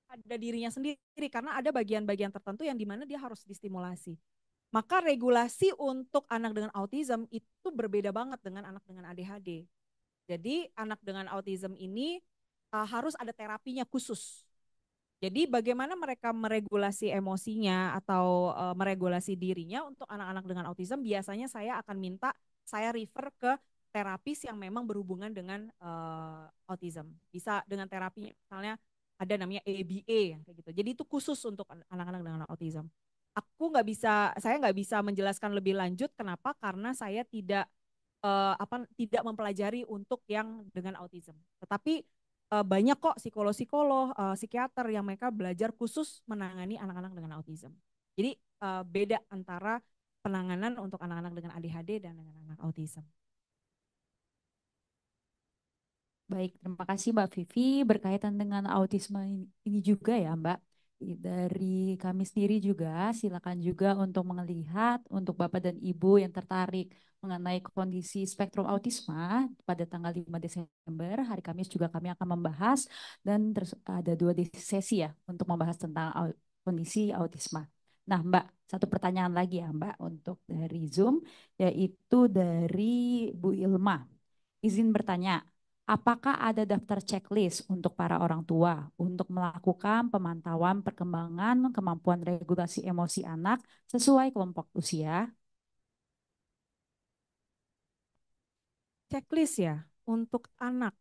Ada dirinya sendiri karena ada bagian-bagian tertentu yang dimana dia harus distimulasi. Maka regulasi untuk anak dengan autism itu berbeda banget dengan anak dengan ADHD. Jadi anak dengan autism ini harus ada terapinya khusus. Jadi bagaimana mereka meregulasi emosinya atau meregulasi dirinya untuk anak-anak dengan autism, biasanya saya akan minta saya refer ke terapis yang memang berhubungan dengan autism. Bisa dengan terapi misalnya ada namanya ABA yang kayak gitu. Jadi itu khusus untuk anak-anak dengan autism. Saya nggak bisa menjelaskan lebih lanjut. Kenapa? Karena saya tidak mempelajari untuk yang dengan autism. Tetapi banyak kok psikolog-psikolog, psikiater yang mereka belajar khusus menangani anak-anak dengan autism. Jadi beda antara penanganan untuk anak-anak dengan ADHD dan dengan anak autism. Baik, terima kasih Mbak Vivi. Berkaitan dengan autisme ini juga ya Mbak. Dari kami sendiri juga, silakan juga untuk melihat untuk Bapak dan Ibu yang tertarik mengenai kondisi spektrum autisme pada tanggal 5 Desember, hari Kamis juga kami akan membahas dan terus ada 2 sesi ya untuk membahas tentang kondisi autisme. Nah Mbak, satu pertanyaan lagi ya Mbak untuk dari Zoom, yaitu dari Bu Ilma. Izin bertanya, apakah ada daftar checklist untuk para orang tua untuk melakukan pemantauan perkembangan kemampuan regulasi emosi anak sesuai kelompok usia? Checklist ya untuk anak.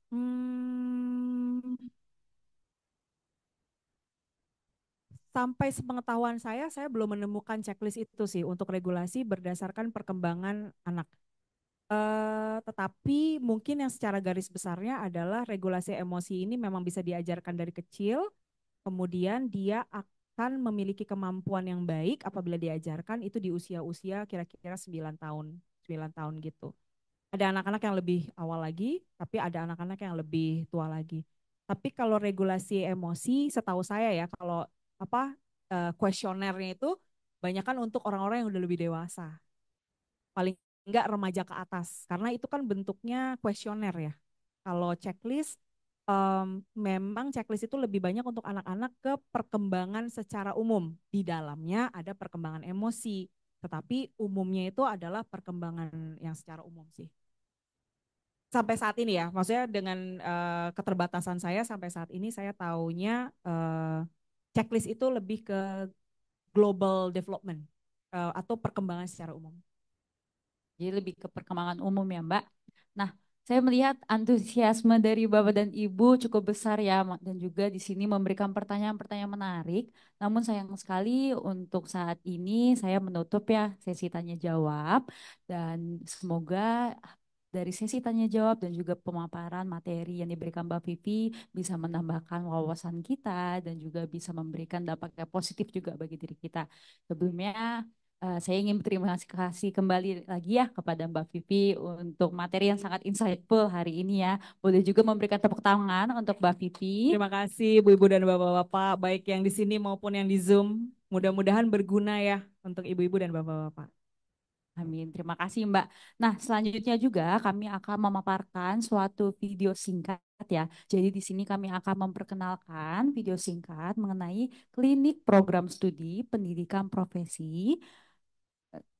Sampai sepengetahuan saya belum menemukan checklist itu sih untuk regulasi berdasarkan perkembangan anak. Tetapi mungkin yang secara garis besarnya adalah regulasi emosi ini memang bisa diajarkan dari kecil, kemudian dia akan memiliki kemampuan yang baik apabila diajarkan itu di usia-usia kira-kira 9 tahun gitu. Ada anak-anak yang lebih awal lagi, tapi ada anak-anak yang lebih tua lagi. Tapi kalau regulasi emosi, setahu saya ya, kalau kuesionernya itu banyak kan untuk orang-orang yang udah lebih dewasa. Paling enggak remaja ke atas, karena itu kan bentuknya kuesioner ya. Kalau checklist, memang checklist itu lebih banyak untuk anak-anak ke perkembangan secara umum. Di dalamnya ada perkembangan emosi, tetapi umumnya itu adalah perkembangan yang secara umum sih. Sampai saat ini ya, maksudnya dengan keterbatasan saya sampai saat ini saya taunya checklist itu lebih ke global development atau perkembangan secara umum. Jadi lebih ke perkembangan umum ya Mbak. Nah, Saya melihat antusiasme dari Bapak dan Ibu cukup besar ya, dan juga di sini memberikan pertanyaan-pertanyaan menarik. Namun sayang sekali untuk saat ini saya menutup ya sesi tanya jawab, dan semoga dari sesi tanya jawab dan juga pemaparan materi yang diberikan Mbak Vivi bisa menambahkan wawasan kita dan juga bisa memberikan dampak yang positif juga bagi diri kita. Sebelumnya saya ingin berterima kasih kembali lagi ya kepada Mbak Vivi untuk materi yang sangat insightful hari ini ya. Boleh juga memberikan tepuk tangan untuk Mbak Vivi. Terima kasih Ibu-ibu dan Bapak-bapak, baik yang di sini maupun yang di Zoom. Mudah-mudahan berguna ya untuk ibu-ibu dan bapak-bapak. Amin, terima kasih Mbak. Nah, selanjutnya juga kami akan memaparkan suatu video singkat ya. Jadi di sini kami akan memperkenalkan video singkat mengenai klinik program studi pendidikan profesi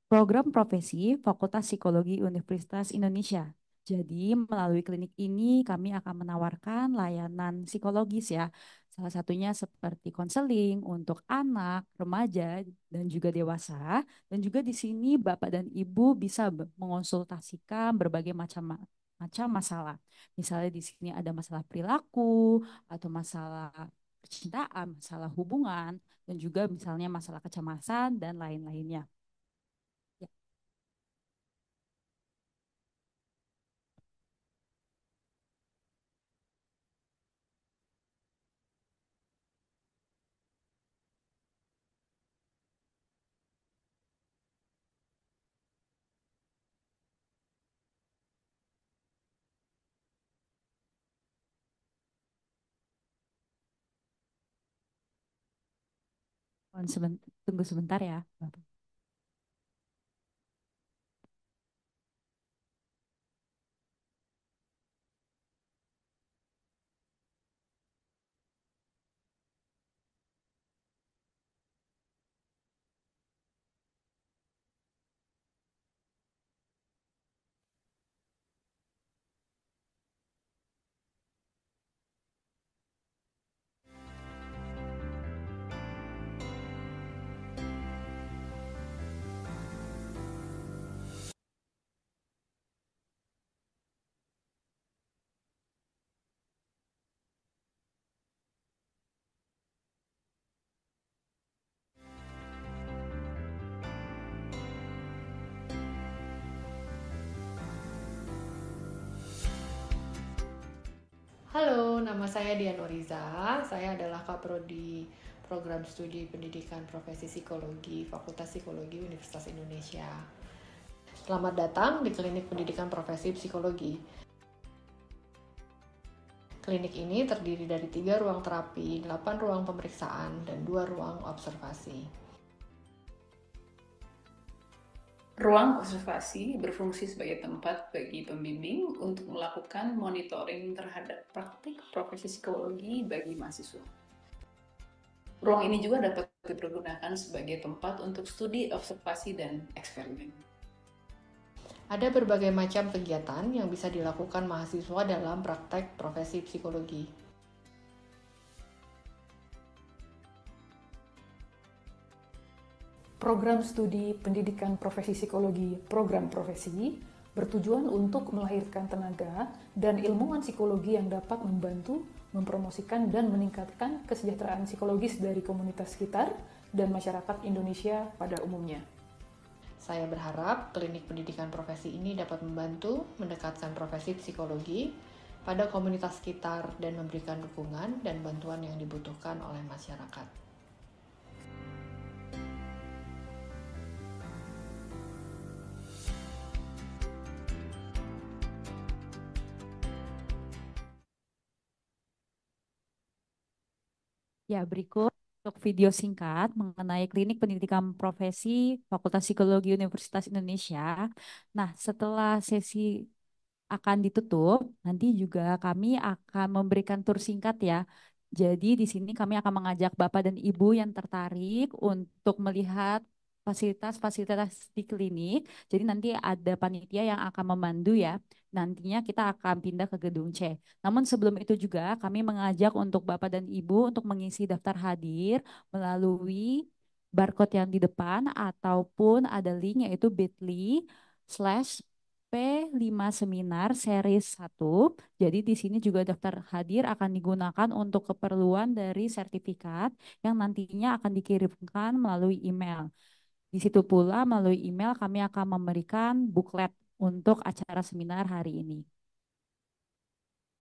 program profesi Fakultas Psikologi Universitas Indonesia. Jadi melalui klinik ini kami akan menawarkan layanan psikologis ya. Salah satunya seperti konseling untuk anak, remaja, dan juga dewasa. Dan juga di sini Bapak dan Ibu bisa mengonsultasikan berbagai macam masalah. Misalnya di sini ada masalah perilaku atau masalah percintaan, masalah hubungan, dan juga misalnya masalah kecemasan dan lain-lainnya. Tunggu sebentar ya, Bapak. Halo, nama saya Dian Oriza. Saya adalah Kaprodi Program Studi Pendidikan Profesi Psikologi Fakultas Psikologi Universitas Indonesia. Selamat datang di Klinik Pendidikan Profesi Psikologi. Klinik ini terdiri dari 3 ruang terapi, 8 ruang pemeriksaan, dan 2 ruang observasi. Ruang observasi berfungsi sebagai tempat bagi pembimbing untuk melakukan monitoring terhadap praktik profesi psikologi bagi mahasiswa. Ruang ini juga dapat dipergunakan sebagai tempat untuk studi, observasi, dan eksperimen. Ada berbagai macam kegiatan yang bisa dilakukan mahasiswa dalam praktek profesi psikologi. Program studi pendidikan profesi psikologi, program profesi, bertujuan untuk melahirkan tenaga dan ilmuwan psikologi yang dapat membantu, mempromosikan, dan meningkatkan kesejahteraan psikologis dari komunitas sekitar dan masyarakat Indonesia pada umumnya. Saya berharap klinik pendidikan profesi ini dapat membantu mendekatkan profesi psikologi pada komunitas sekitar dan memberikan dukungan dan bantuan yang dibutuhkan oleh masyarakat. Ya, berikut untuk video singkat mengenai klinik pendidikan profesi Fakultas Psikologi Universitas Indonesia. Nah, setelah sesi akan ditutup, nanti juga kami akan memberikan tur singkat ya. Jadi di sini kami akan mengajak Bapak dan Ibu yang tertarik untuk melihat fasilitas-fasilitas di klinik. Jadi nanti ada panitia yang akan memandu ya. Nantinya kita akan pindah ke gedung C. Namun sebelum itu juga kami mengajak untuk Bapak dan Ibu untuk mengisi daftar hadir melalui barcode yang di depan ataupun ada link yaitu bit.ly/p FP5 Seminar Series 1. Jadi di sini juga daftar hadir akan digunakan untuk keperluan dari sertifikat yang nantinya akan dikirimkan melalui email. Di situ pula melalui email kami akan memberikan buklet untuk acara seminar hari ini.